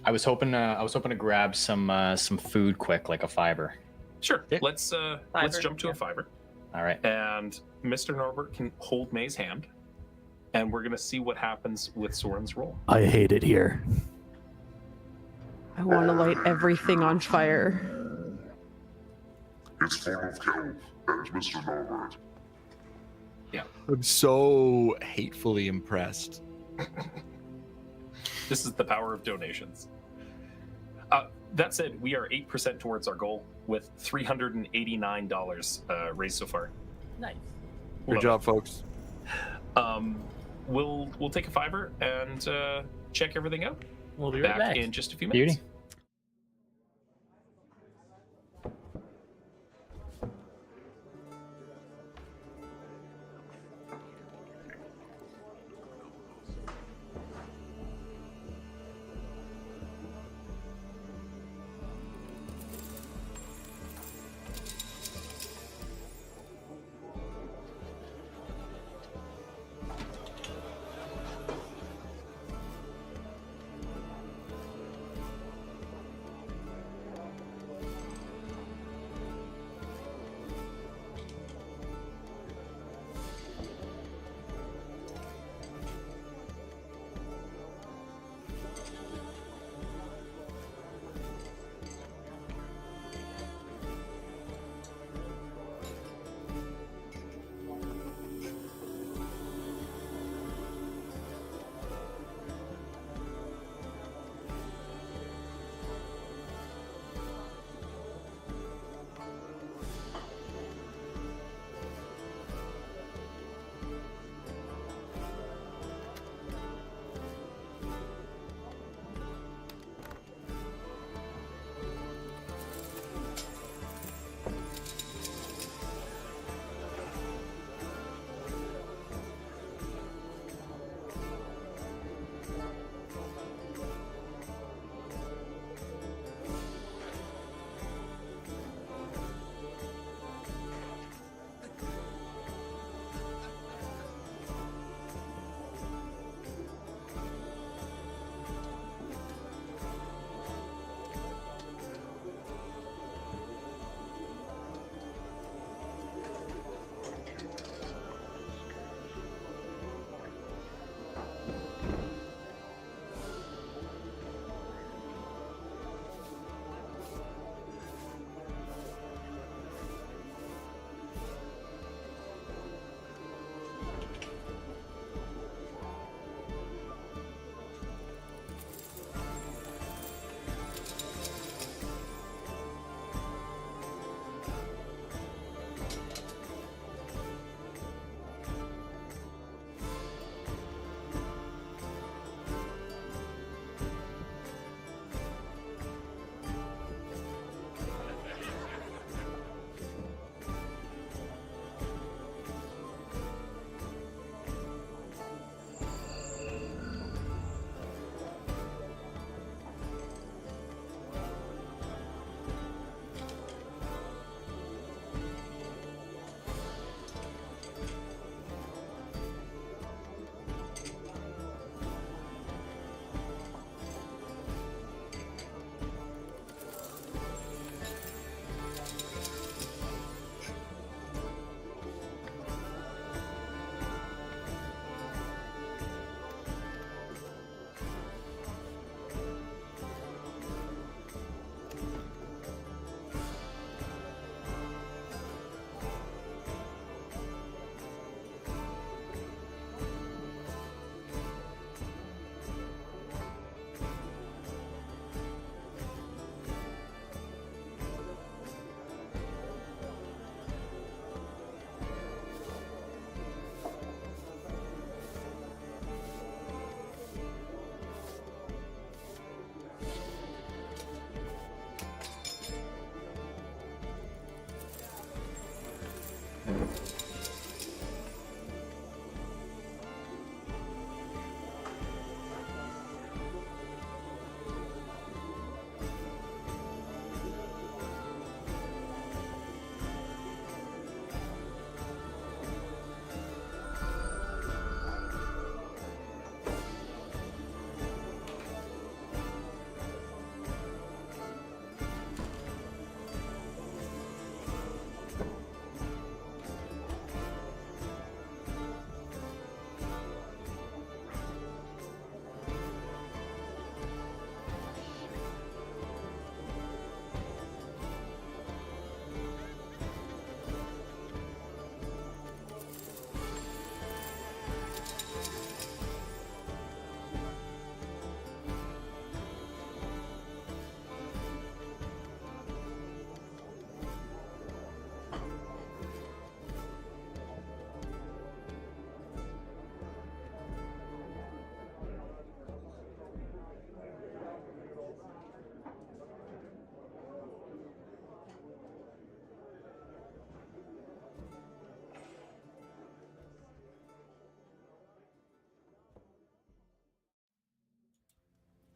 I was hoping to grab some food quick, like a 5-er. Sure. Yeah. Let's jump to a 5-er. All right. And Mr. Norbert can hold May's hand, and we're gonna see what happens with Soren's roll. I hate it here. I want to light everything on fire. It's full of kelp and Mr. Norbert. I'm so hatefully impressed. This is the power of donations. That said, we are 8% towards our goal with $389 raised so far. Nice. Good job, folks. We'll take a 5-er and check everything out. We'll be right back. In just a few minutes. Beauty.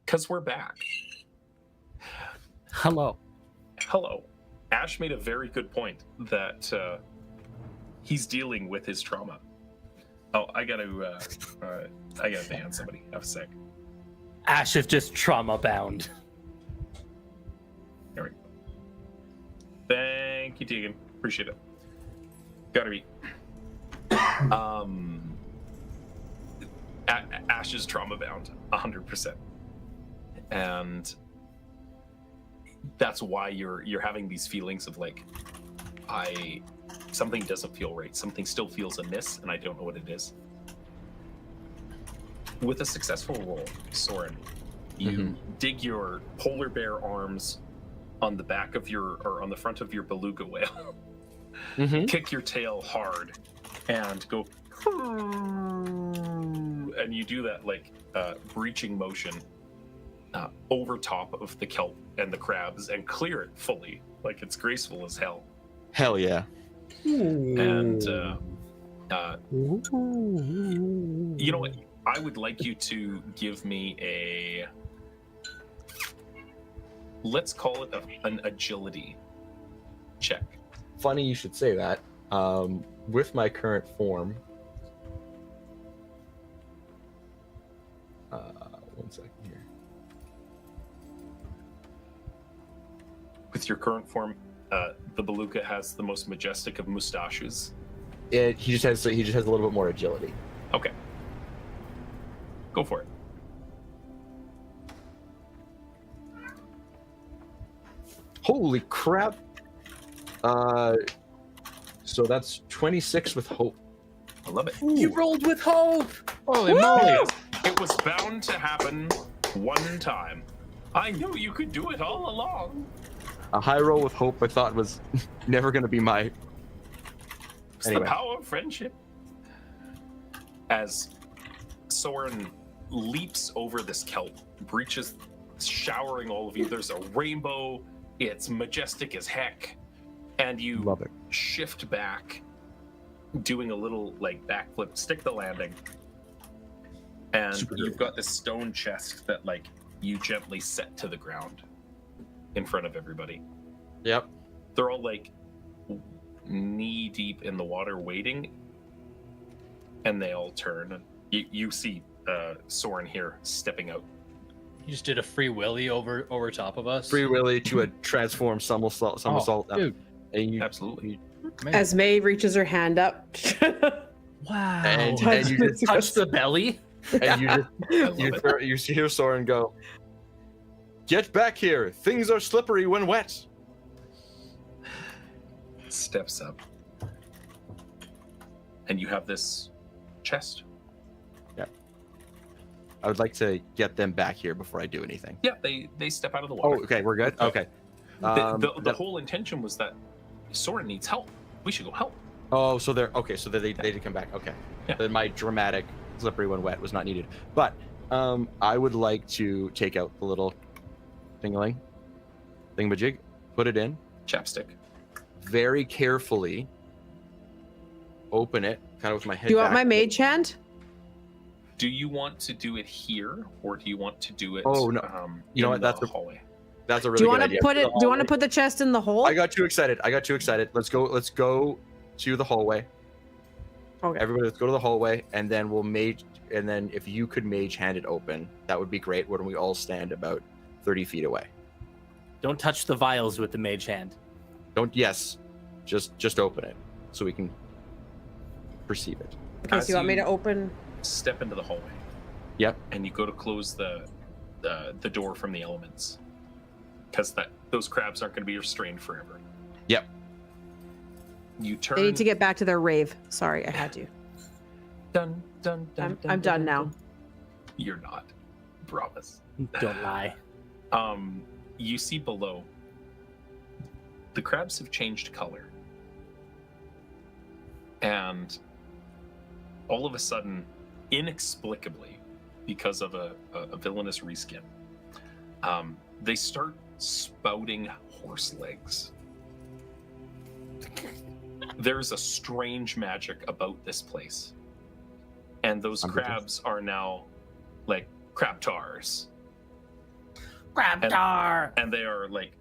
Because we're back. Hello. Hello. Ash made a very good point that he's dealing with his trauma. Oh, I gotta ban somebody. Have a sec. Ash is just trauma bound. There we go. Thank you, Tegan. Appreciate it. Gotta be. Ash is trauma bound, 100%. And that's why you're having these feelings of like, something doesn't feel right, something still feels amiss, and I don't know what it is. With a successful roll, Soren, you dig your polar bear arms on the back of on the front of your beluga whale, kick your tail hard, and go, and you do that like breaching motion over top of the kelp and the crabs and clear it fully, like it's graceful as hell. Hell yeah. And you know what? I would like you to give me let's call it an agility check. Funny you should say that. With my current form, 1 second here. With your current form, the beluga has the most majestic of mustaches. He just has a little bit more agility. Okay. Go for it. Holy crap. So that's 26 with hope. I love it. You rolled with hope. Holy moly! It was bound to happen one time. I knew you could do it all along. A high roll with hope I thought was never going to be my... It's the power of friendship. As Soren leaps over this kelp, breaches, showering all of you. There's a rainbow. It's majestic as heck. And you Love it. shift back, doing a little like backflip, stick the landing. And you've got this stone chest that like you gently set to the ground in front of everybody. Yep. They're all like knee deep in the water waiting, and they all turn. And you see Soren here stepping out. You just did a free willy over top of us. Free Willy to a transform somersault. Dude. And you, Absolutely. As May reaches her hand up. Wow. And you just touch the belly. And you hear Soren go, "Get back here! Things are slippery when wet." Steps up, and you have this chest. Yeah. I would like to get them back here before I do anything. Yeah, they step out of the water. Oh, okay, we're good. Okay. The whole intention was that Soren needs help. We should go help. Oh, so they're okay. So they did come back. Okay. Yeah. Then my dramatic slippery when wet was not needed. But I would like to take out the little thingamajig, put it in Chapstick. very carefully, open it, kind of with my head. Do you want back. my mage hand? Do you want to do it here, or do you want to do it? Oh, no. You know in what? That's the a hallway. That's a really Do you good want idea. to put it? Do you want to put the chest in the hole? I got too excited. Let's go to the hallway. Okay. Everybody, let's go to the hallway, and then we'll mage. And then if you could mage hand it open, that would be great. When we all stand about 30 feet away. Don't touch the vials with the mage hand. Don't. Yes, just open it so we can perceive it. Okay, so you want me to open? Step into the hallway. Yep. And you go to close the door from the elements, because those crabs aren't going to be restrained forever. Yep. You turn. They need to get back to their rave. Sorry, I had to. Dun, dun, dun, I'm done now. You're not. Promise. Don't lie. You see below. The crabs have changed color. And all of a sudden, inexplicably, because of a villainous reskin, they start spouting horse legs. There's a strange magic about this place. And those crabs are now like crab tars. Crab tar! And they are like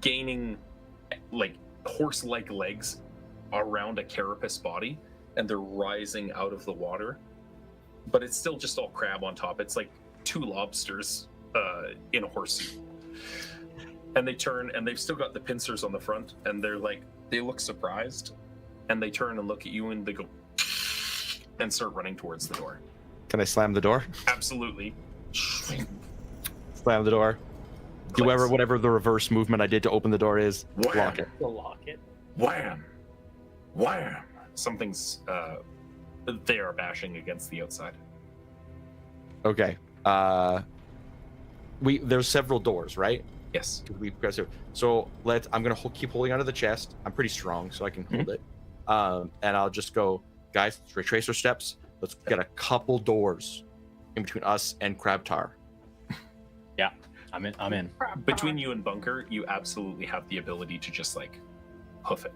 gaining like horse-like legs around a carapace body, and they're rising out of the water. But it's still just all crab on top. It's like two lobsters in a horse suit. And they turn, and they've still got the pincers on the front, and they're like, they look surprised, and they turn and look at you, and they go and start running towards the door. Can I slam the door? Absolutely. Slam the door. Clicks. Whatever the reverse movement I did to open the door is, Wham! lock it. The locket. Wham! Wham! Something's they are bashing against the outside. Okay. There's several doors, right? Yes. So I'm gonna keep holding onto the chest. I'm pretty strong, so I can hold it. And I'll just go, guys. Let's retrace our steps. Let's get a couple doors in between us and Crab Tar. Yeah, I'm in. Between you and Bunker, you absolutely have the ability to just like hoof it.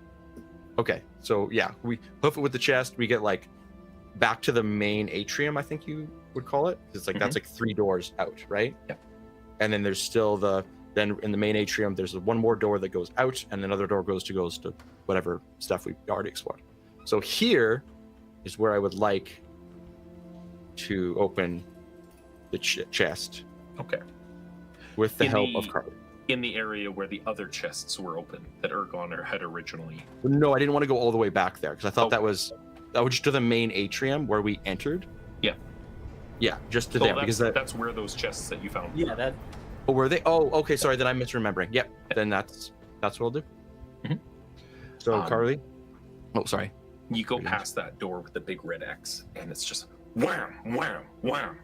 Okay, so yeah, we hoof it with the chest. We get like back to the main atrium, I think you would call it. It's like that's like 3 doors out, right? Yeah. And then there's still then in the main atrium, there's one more door that goes out, and another door goes to whatever stuff we already explored. So here is where I would like to open the chest. Okay. With the help of Carly. In the area where the other chests were open that Ergon had originally. No, I didn't want to go all the way back there because I thought that was just to the main atrium where we entered. Yeah. Yeah, just to there because that's where those chests that you found. Yeah, that. Oh, were they? Oh, okay. Sorry, then I'm misremembering. Yep. Then that's what I'll do. Mm-hmm. So Carly. Oh, sorry. You go past that door with the big red X, and it's just wham, wham, wham,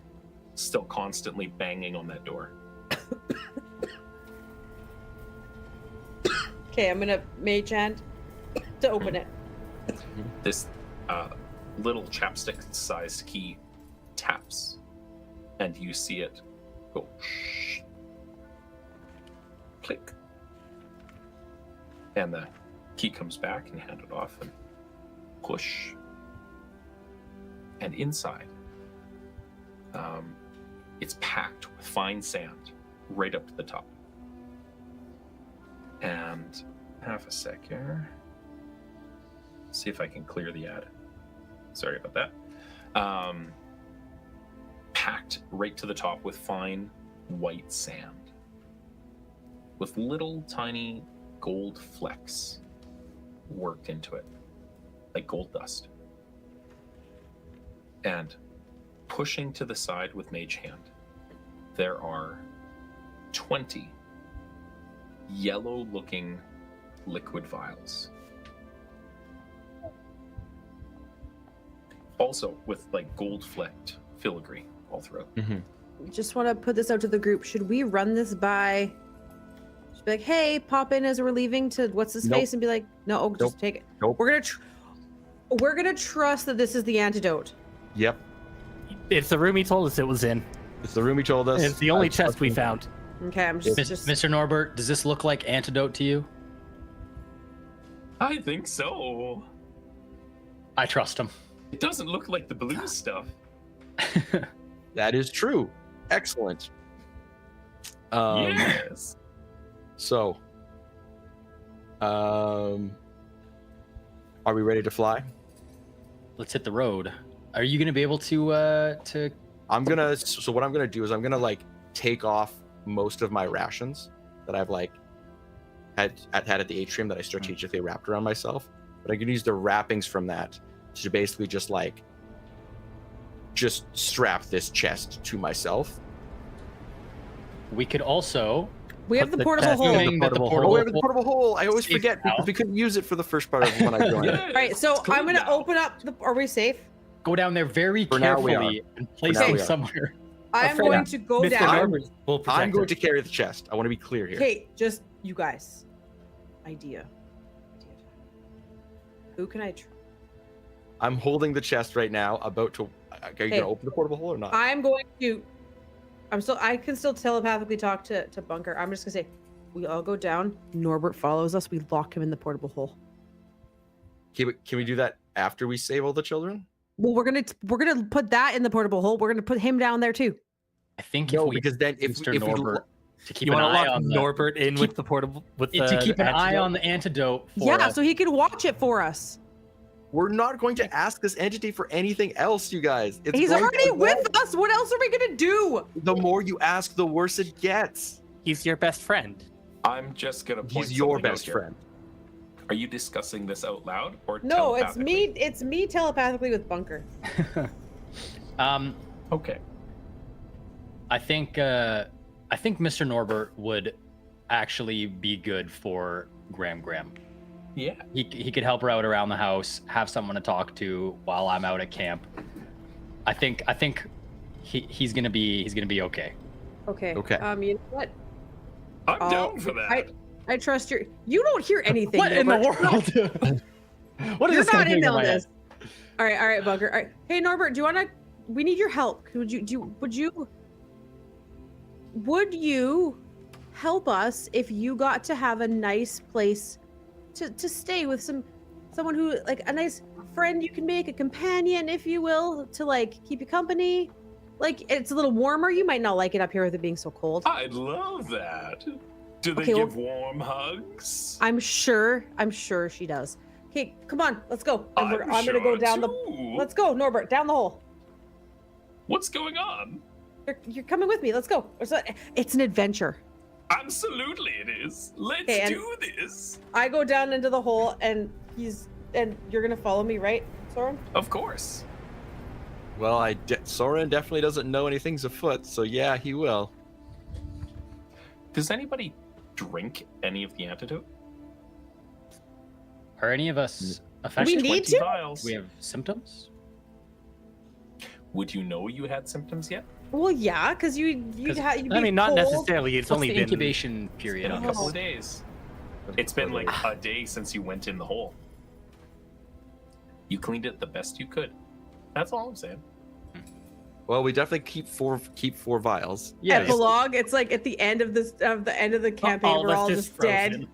still constantly banging on that door. Okay, I'm gonna mage hand to open it. This little chapstick-sized key taps, and you see it go shh, click, and the key comes back, and you hand it off, and push, and inside, it's packed with fine sand right up to the top. And half a sec here. See if I can clear the ad. Sorry about that. Packed right to the top with fine white sand, with little tiny gold flecks worked into it, like gold dust. And pushing to the side with Mage Hand, there are 20 yellow-looking liquid vials. Also with like gold-flecked filigree all throughout. Just want to put this out to the group. Should we run this by? Just be like, hey, pop in as we're leaving to what's his face, and be like, no, just take it. Nope. We're gonna trust that this is the antidote. Yep. It's the room he told us it was in. It's the room he told us. It's the only chest we found. Okay, I'm just Mr. Norbert, does this look like antidote to you? I think so. I trust him. It doesn't look like the blue stuff. That is true. Excellent. Yes. So, are we ready to fly? Let's hit the road. Are you going to be able to So what I'm gonna do is I'm gonna like take off most of my rations that I've like had at the atrium that I strategically wrapped around myself. But I can use the wrappings from that to basically just strap this chest to myself. We could also. We have the portable chest hole. thing that the Oh, portable we have the portable hole. I always Safe forget now. because we couldn't use it for the first part of when I joined. Yes, All right, so it's clean I'm gonna now. open up the. Are we safe? Go down there very For now we carefully and place now them we are. somewhere. I am Afraid going of to go Mr. down. Norbert will protect I'm going her. to carry the chest. I want to be clear here. Okay, just you guys. Idea. Who can I trust? I'm holding the chest right now. About to. Are you Hey. gonna open the portable hole or not? I'm going to. I can still telepathically talk to Bunker. I'm just gonna say, we all go down. Norbert follows us. We lock him in the portable hole. Can we do that after we save all the children? Well, we're gonna put that in the portable hole. We're gonna put him down there too. I think No, if we because then if Mr. we Norbert to keep You an want to eye lock on the, Norbert in with the portable with the to keep an eye antidote? on the antidote. For Yeah, us. so he can watch it for us. we're not going to ask this entity for anything else, you guys. It's He's going already to- with us. What else are we gonna do? The more you ask, the worse it gets. He's your best friend. I'm just gonna point He's your something out best here. friend. Are you discussing this out loud or No, it's telepathically? me. It's me telepathically with Bunker. Okay. I think Mr. Norbert would actually be good for Graham. Yeah. He could help her out around the house, have someone to talk to while I'm out at camp. I think he's gonna be okay. Okay. Okay. You know what? I'm down for that. I trust your. You don't hear anything. What in the Norbert. world? What is You're this gonna not do in to on my head? this. All right, Bunker. All right. Hey, Norbert, do you want to? We need your help. Would you help us if you got to have a nice place to stay with someone who like a nice friend you can make, a companion, if you will, to like keep you company? Like it's a little warmer. You might not like it up here with it being so cold. I'd love that. Do they Okay, well- give warm hugs? I'm sure she does. Okay, come on, let's go. And I'm gonna go sure down too. Let's go, Norbert, down the hole. What's going on? You're coming with me. Let's go. It's an adventure. Absolutely, it is. Let's Okay, and- do this. I go down into the hole, and you're gonna follow me, right, Soren? Of course. Well, Soren definitely doesn't know anything's afoot, so yeah, he will. Does anybody drink any of the antidote? Are any of us We affected? need 20 to? vials. Do we have symptoms? Would you know you had symptoms yet? Well, yeah, because you'd I mean, not cold. necessarily. It's What's only the been incubation It's period been on a couple this? of days. It's been like a day since you went in the hole. You cleaned it the best you could. That's all I'm saying. Well, we definitely keep four vials. Yeah. Epilogue. It's like at the end of the campaign, all of we're us all just just dead. frozen.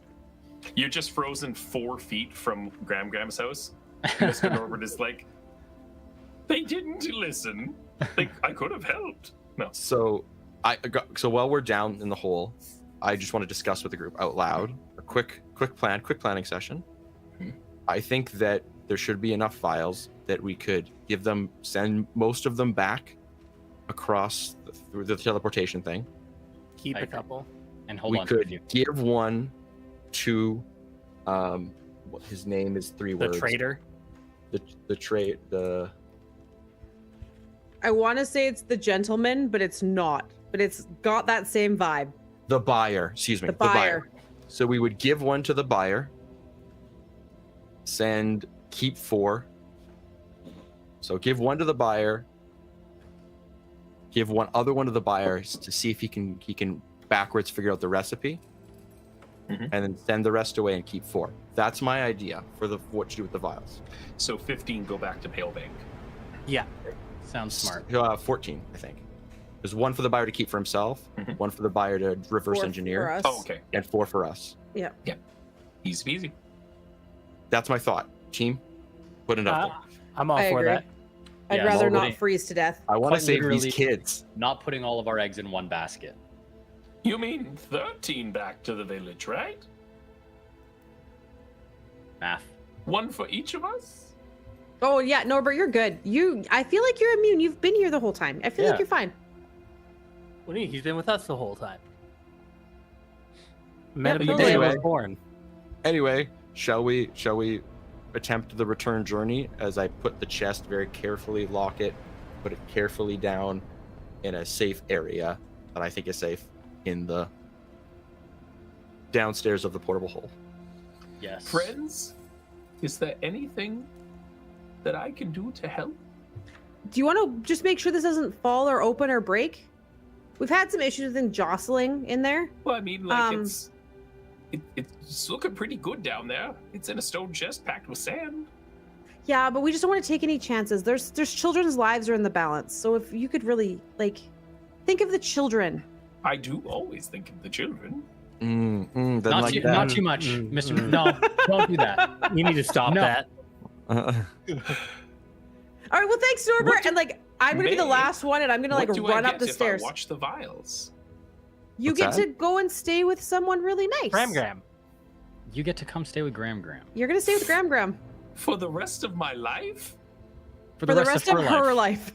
You're just frozen 4 feet from Graham's house. Mr. Norbert is like, they didn't listen. I could have helped. No. So, so while we're down in the hole, I just want to discuss with the group out loud a quick planning session. Hmm. I think that there should be enough vials that we could send most of them back across through the teleportation thing. Keep I a agree. couple. And hold We on to could you. give one to, what his name is 3 The words. traitor. The I want to say it's the gentleman, but it's not. But it's got that same vibe. The buyer, excuse me. The buyer. So we would give one to the buyer, keep 4. So give one to the buyer, give one to the buyer to see if he can backwards figure out the recipe, Mhm. and then send the rest away and keep 4. That's my idea for what to do with the vials. So 15 go back to Palebank. Yeah. Sounds smart. 14, I think. There's one for the buyer to keep for himself, Mhm. one for the buyer to reverse For engineer, us. Oh, okay. and 4 for us. Easy peasy. That's my thought. Team, put it up there. I'm all I for agree. that. I'd Yeah, rather nobody- not freeze to death. I want to Quite save these literally- kids. Not putting all of our eggs in one basket. You mean 13 back to the village, right? Math. One for each of us? Oh yeah, Norbert, you're good. I feel like you're immune. You've been here the whole time. I feel Yeah. like you're fine. What do you mean? He's been with us the whole time. Met him the totally. day I was Anyway. born. Anyway, shall we attempt the return journey as I put the chest very carefully, lock it, put it carefully down in a safe area that I think is safe in the downstairs of the portable hole. Yes. Friends, is there anything that I can do to help? Do you want to just make sure this doesn't fall or open or break? We've had some issues with them jostling in there. Well, I mean, like, Um, it's looking pretty good down there. It's in a stone chest packed with sand. Yeah, but we just don't want to take any chances. There's children's lives are in the balance. So if you could really think of the children. I do always think of the children. Then Not, like too, that. not too much, Mm, Mr. mm. No, don't do that. You need to stop No. that. All right, well thanks, Norbert. What do- And I'm gonna be the May, last one, and I'm gonna What do I run up get the if stairs. I watch the vials. You What's get that? to go and stay with someone really nice. Gram. You get to come stay with Graham. You're gonna stay with Gram For the rest of my life? for the rest of her life.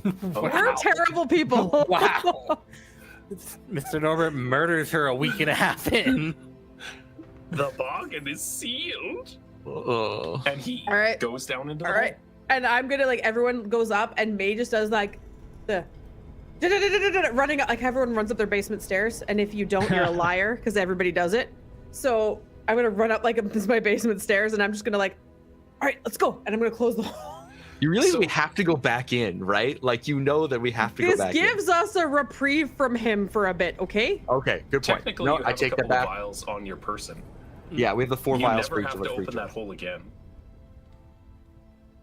We're terrible people. Wow. Mr. Norbert murders her a week and a half in. The bargain is sealed. Ugh. And he All right. goes down into the All right. And I'm gonna everyone goes up, and May just does the running up, everyone runs up their basement stairs. And if you don't, you're a liar because everybody does it. So I'm gonna run up this is my basement stairs, and I'm just gonna all right, let's go. And I'm gonna close the hole. You realize So- we have to go back in, right? Like, you know that we have to go This back gives us a reprieve from him for a bit, okay? in. Okay, good point. Technically, No, you I have take a that couple of back. vials on your person. Yeah, we have the 4 You vials never for each have of to us. open creature. that hole again.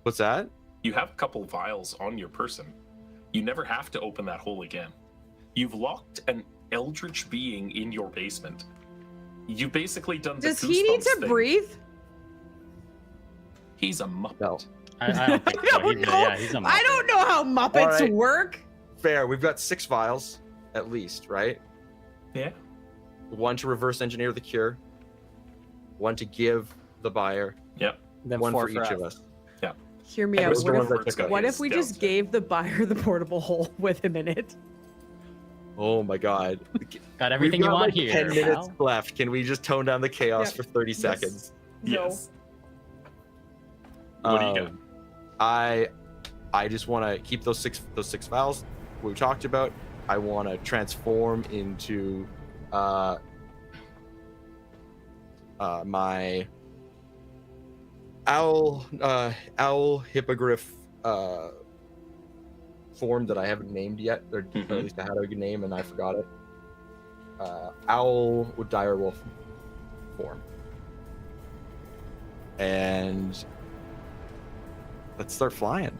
What's that? You have a couple vials on your person. You never have to open that hole again. You've locked an eldritch being in your basement. You've basically done the Does he need Goosebumps to thing. breathe? He's a muppet. No. I don't think so. don't know. Yeah, he's a I don't know how Muppets right. work. Fair. We've got 6 vials, at least, right? Yeah. 1 to reverse engineer the cure, 1 to give the buyer, Yep. Then 1 four for each us. of us. Hear me And out. those are the What ones I if, took out. what if we just Downstairs. gave the buyer the portable hole with him in it? Oh my god. Got everything We've you got, want like, here. 10 minutes pal. left. Can we just tone down the chaos Yep. for 30 seconds? Yes. What do you got? I just want to keep those six vials we talked about. I want to transform into my owl hippogriff form that I haven't named yet, or Mhm. at least I had a good name and I forgot it. Owl with direwolf form. And let's start flying.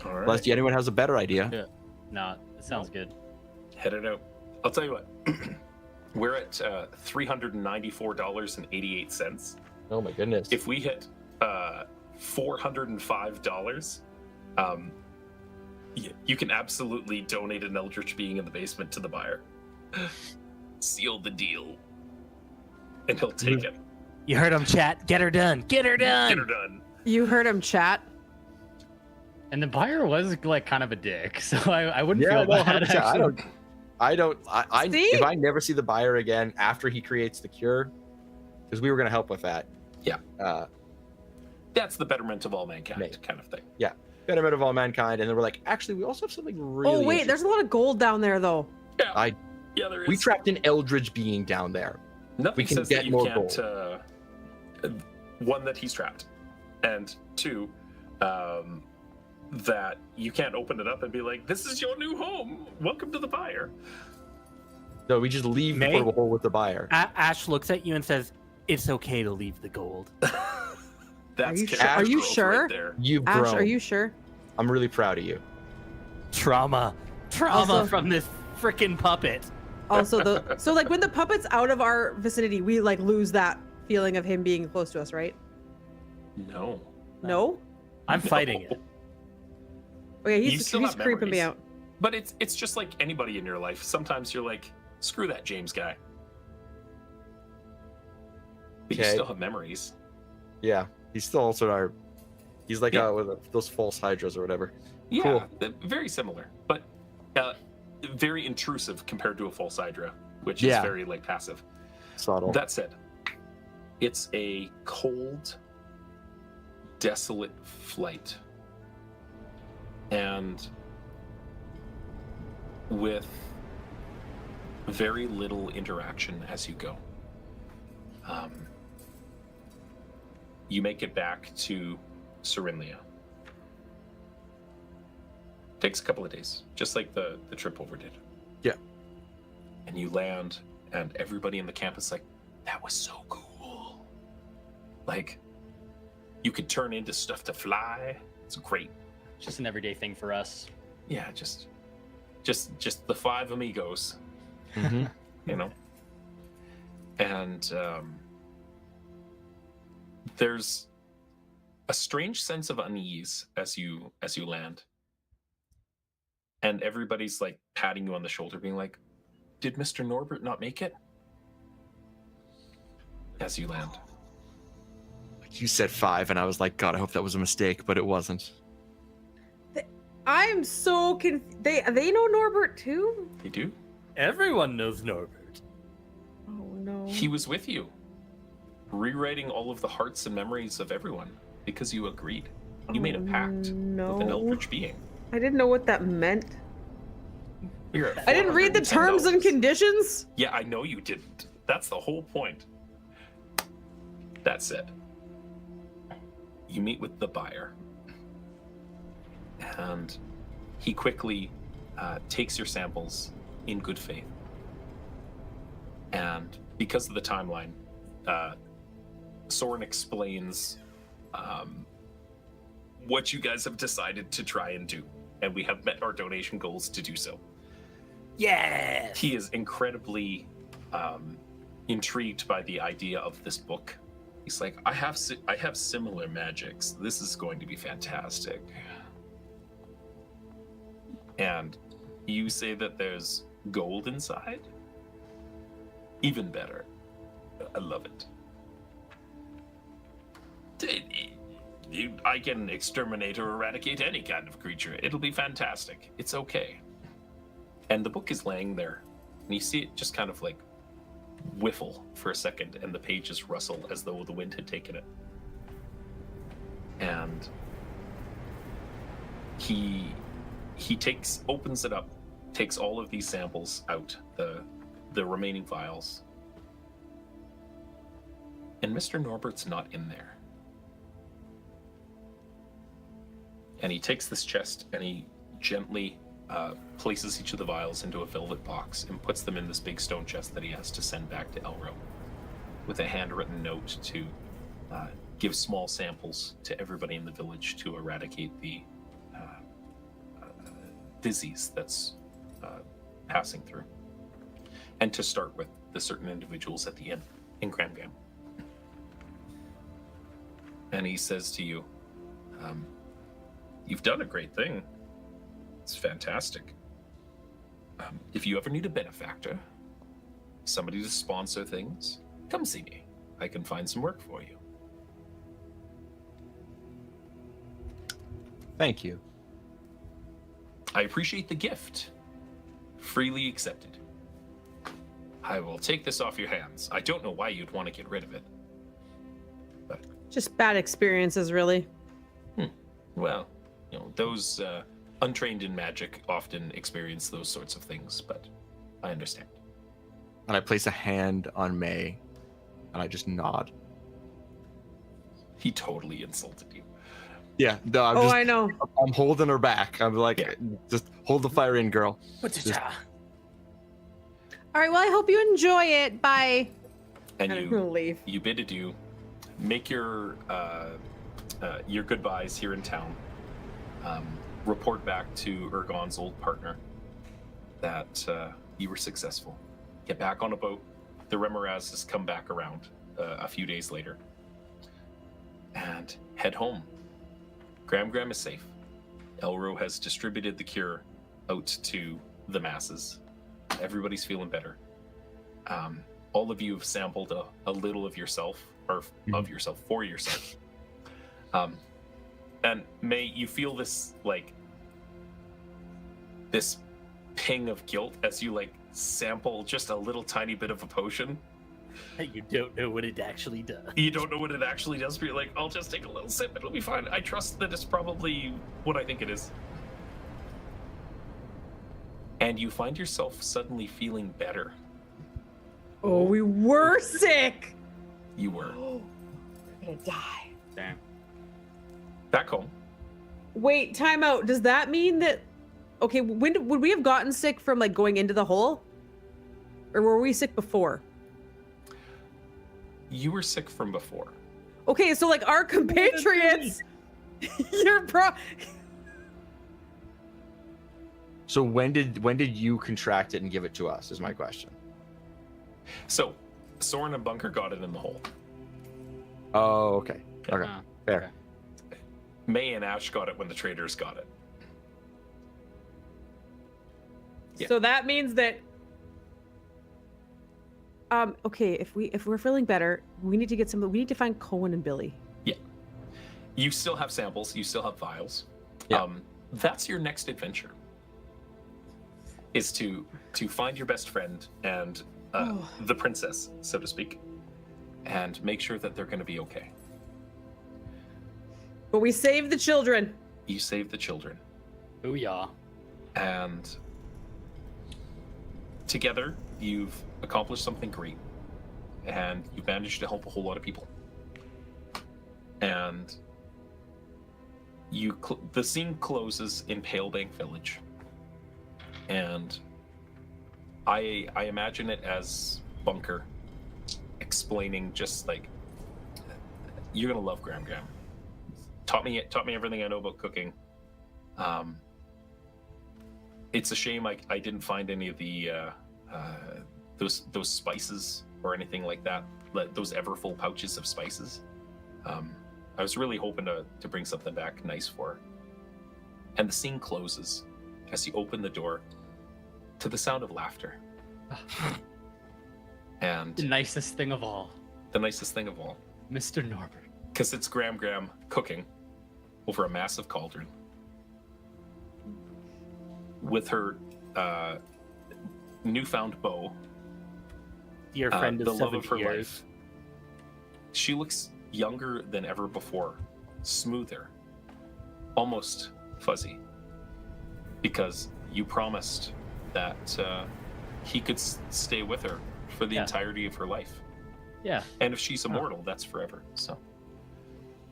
All right. Unless anyone has a better idea. No, it sounds good. Head it out. I'll tell you what. We're at $394.88. Oh my goodness. If we hit $405, you can absolutely donate an eldritch being in the basement to the buyer. Seal the deal, and he'll take it. You heard him, chat. Get her done. Get her done. Get her done. You heard him chat. And the buyer was kind of a dick, so I wouldn't Yeah, feel well, bad. 100%. I See? if I never see the buyer again after he creates the cure, because we were going to help with that. Yeah. Uh, That's the betterment of all mankind Mate. kind of thing. betterment of all mankind, and then we're like, actually, we also have something really. Oh wait, there's a lot of gold down there though. Yeah, there is. We trapped an eldritch being down there. Nothing we can says get that you more can't. One, that he's trapped, and 2, that you can't open it up and be like, "This is your new home. Welcome to the buyer." No, we just leave the May? portable hole with the buyer. Ash looks at you and says, "It's okay to leave the gold." That's you sure? character Are you growth sure? Right there. You've Ash, grown. are you sure? I'm really proud of you. Trauma Also- from this freaking puppet. Also, so when the puppet's out of our vicinity, we lose that feeling of him being close to us, right? No. No? I'm fighting it. Okay, You he's still have creeping me memories. out. But it's just like anybody in your life. Sometimes you're like, screw that James guy. But you Okay. still have memories. Yeah, he's still also our. He's like Yeah. with those false hydras or whatever. Yeah, Cool. very similar, but very intrusive compared to a false hydra, which Yeah. is very like passive. Subtle. That said, it's a cold, desolate flight, and with very little interaction as you go. You make it back to Cyrinlia. Takes a couple of days, just like the trip over did. Yeah. And you land, and everybody in the camp is like, that was so cool. Like, you could turn into stuff to fly. It's great. Just an everyday thing for us. Yeah, just the 5 amigos, Mhm. you know? And there's a strange sense of unease as you land. And everybody's like patting you on the shoulder, being like, did Mr. Norbert not make it? As you land. You said 5, and I was like, God, I hope that was a mistake, but it wasn't. I'm so confused. They know Norbert too? You do? Everyone knows Norbert. Oh no. He was with you, rewriting all of the hearts and memories of everyone because you agreed. You made a pact with an eldritch being. I didn't know what that meant. You're at I didn't read the terms and $410. conditions. Yeah, I know you didn't. That's the whole point. That said, you meet with the buyer, and he quickly takes your samples in good faith. And because of the timeline, Soren explains what you guys have decided to try and do, and we have met our donation goals to do so. Yes. He is incredibly intrigued by the idea of this book. He's like, I have similar magics. This is going to be fantastic. And you say that there's gold inside? Even better. I love it. I can exterminate or eradicate any kind of creature. It'll be fantastic. It's okay. And the book is laying there, and you see it just kind of like whiffle for a second, and the pages rustle as though the wind had taken it. And he opens it up, takes all of these samples out, the remaining vials, and Mr. Norbert's not in there. And he takes this chest and he gently places each of the vials into a velvet box and puts them in this big stone chest that he has to send back to Elro with a handwritten note to give small samples to everybody in the village to eradicate the disease that's passing through, and to start with the certain individuals at the inn in Gramgam. And he says to you, you've done a great thing. It's fantastic. If you ever need a benefactor, somebody to sponsor things, come see me. I can find some work for you. Thank you. I appreciate the gift. Freely accepted. I will take this off your hands. I don't know why you'd want to get rid of it. But, Just bad experiences, really. well, you know, those untrained in magic often experience those sorts of things, but I understand. And I place a hand on May, and I just nod. He totally insulted you. Yeah, no, I know. I'm holding her back. I'm like, Yeah. just hold the fire in, girl. Just- All right, well, I hope you enjoy it. Bye. And I'm gonna leave. you bid adieu. Make your goodbyes here in town. Report back to Ergon's old partner that you were successful. Get back on a boat. The Remoraz has come back around, a few days later, and head home. Gram is safe. Elro has distributed the cure out to the masses. Everybody's feeling better. All of you have sampled a little of yourself, or of yourself, for yourself. And May, you feel this this ping of guilt as you sample just a little tiny bit of a potion. You don't know what it actually does. You don't know what it actually does, but you're like, I'll just take a little sip, it'll be fine. I trust that it's probably what I think it is. And you find yourself suddenly feeling better. Oh, we were sick. You were. We're gonna die. Damn. Back home. Wait, time out. Does that mean that? Okay, when would we have gotten sick from going into the hole, or were we sick before? You were sick from before. Okay, so our compatriots, So when did you contract it and give it to us? Is my question. So, Soren and Bunker got it in the hole. Oh, okay. Okay. Fair. Okay. May and Ash got it when the traders got it. Yeah. So that means that. Okay, if we're feeling better, we need to get we need to find Cohen and Billy. Yeah. You still have samples. You still have vials. Yeah. That's your next adventure. Is to find your best friend and the princess, so to speak, and make sure that they're going to be okay. But we saved the children. You save the children. Booyah. And together, you've accomplished something great. And you've managed to help a whole lot of people. And the scene closes in Palebank Village. And I imagine it as Bunker explaining just you're gonna love Gram. Taught me everything I know about cooking. It's a shame I didn't find any of the those spices or anything like that. Those Everfull pouches of spices. I was really hoping to bring something back nice for her. And the scene closes as you open the door to the sound of laughter. And The nicest thing of all. the nicest thing of all, Mr. Norbert. because it's Gram cooking over a massive cauldron with her newfound beau, Dear friend the of love 7 of her years. life. She looks younger than ever before, smoother, almost fuzzy, because you promised that he could stay with her for the entirety of her life. Yeah. And if she's immortal, that's forever. So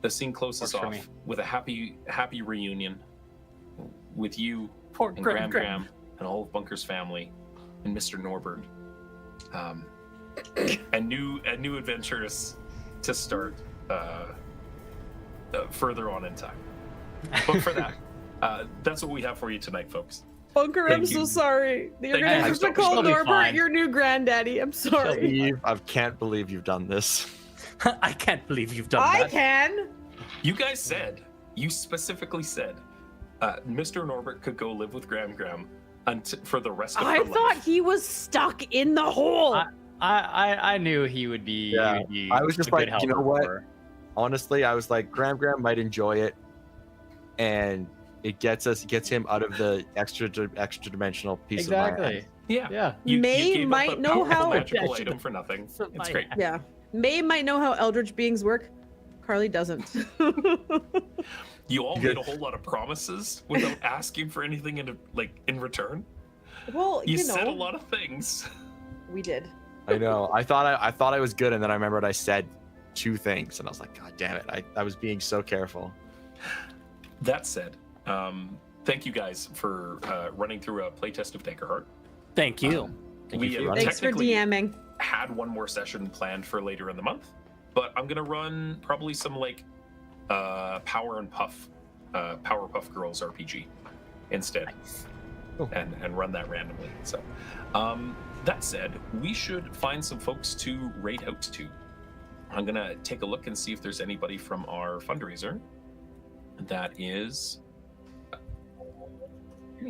the scene closes Works for off me. with a happy reunion with you Poor and Gram. Gram and all of Bunker's family and Mr. Norbert. And new adventures to start further on in time. But for that, that's what we have for you tonight, folks. Bunker, I'm Thank so you. sorry. You're Thank gonna you. have to She'll call be Norbert fine. your new granddaddy. I'm sorry. Steve, I can't believe you've done this. I can't believe you've done I that. can. You specifically said, Mr. Norbert could go live with Gram for the rest of her I life. thought he was stuck in the hole. I knew he would be. Yeah, he would be I was just a good like, you know helper what? for her. Honestly, I was like, Gram might enjoy it, and it gets him out of the extra dimensional piece of Exactly. land. Yeah. Yeah. May gave up might a know powerful how- magical That should- item for nothing. So It's my- great. Yeah. May might know how eldritch beings work. Carly doesn't. You all made a whole lot of promises without asking for anything in return. Well, You you said a know, lot of things. we did. I know. I thought I was good, and then I remembered I said 2 things, and I was like, God damn it! I was being so careful. That said, thank you guys for running through a playtest of Daggerheart. Thank you. We Thanks for technically DMing. had one more session planned for later in the month, but I'm gonna run probably some Powerpuff Girls RPG instead, Cool. and run that randomly. So, that said, we should find some folks to raid out to. I'm gonna take a look and see if there's anybody from our fundraiser that is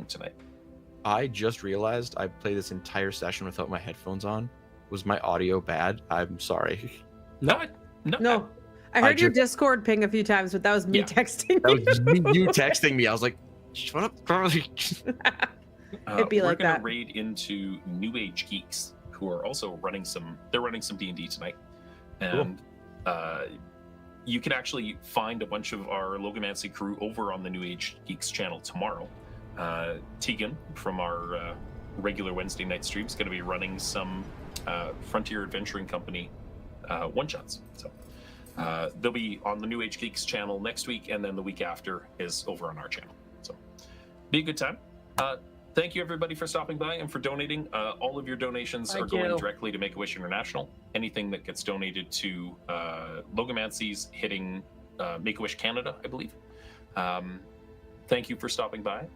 tonight. I just realized I played this entire session without my headphones on. Was my audio bad? I'm sorry. No. I heard your Discord ping a few times, but that was me texting That you. was you texting me. I was like, shut up, Carly. It'd be like we're gonna that. raid into New Age Geeks, who are also running some. They're running some D&D tonight, and you can actually find a bunch of our Logomancy crew over on the New Age Geeks channel tomorrow. Tegan from our regular Wednesday night stream is going to be running some Frontier Adventuring Company one-shots. So they'll be on the New Age Geeks channel next week, and then the week after is over on our channel. So be a good time. Thank you, everybody, for stopping by and for donating. All of your donations are going directly to Make-A-Wish International. Anything that gets donated to Logomancy's hitting Make-A-Wish Canada, I believe. Thank you for stopping by.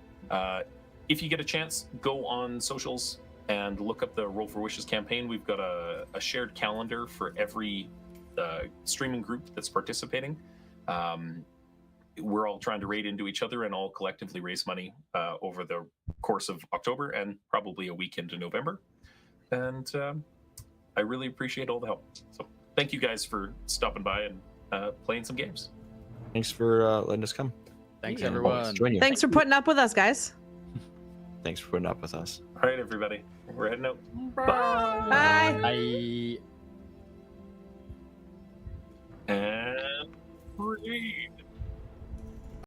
If you get a chance, go on socials and look up the Roll for Wishes campaign. We've got a shared calendar for every streaming group that's participating. We're all trying to raid into each other and all collectively raise money over the course of October and probably a week into November. And I really appreciate all the help. So thank you guys for stopping by and playing some games. Thanks for letting us come. Thanks, And everyone. join you. Thanks for putting up with us, guys. Thanks for putting up with us. All right, everybody. We're heading out. Bye. Bye. And 3.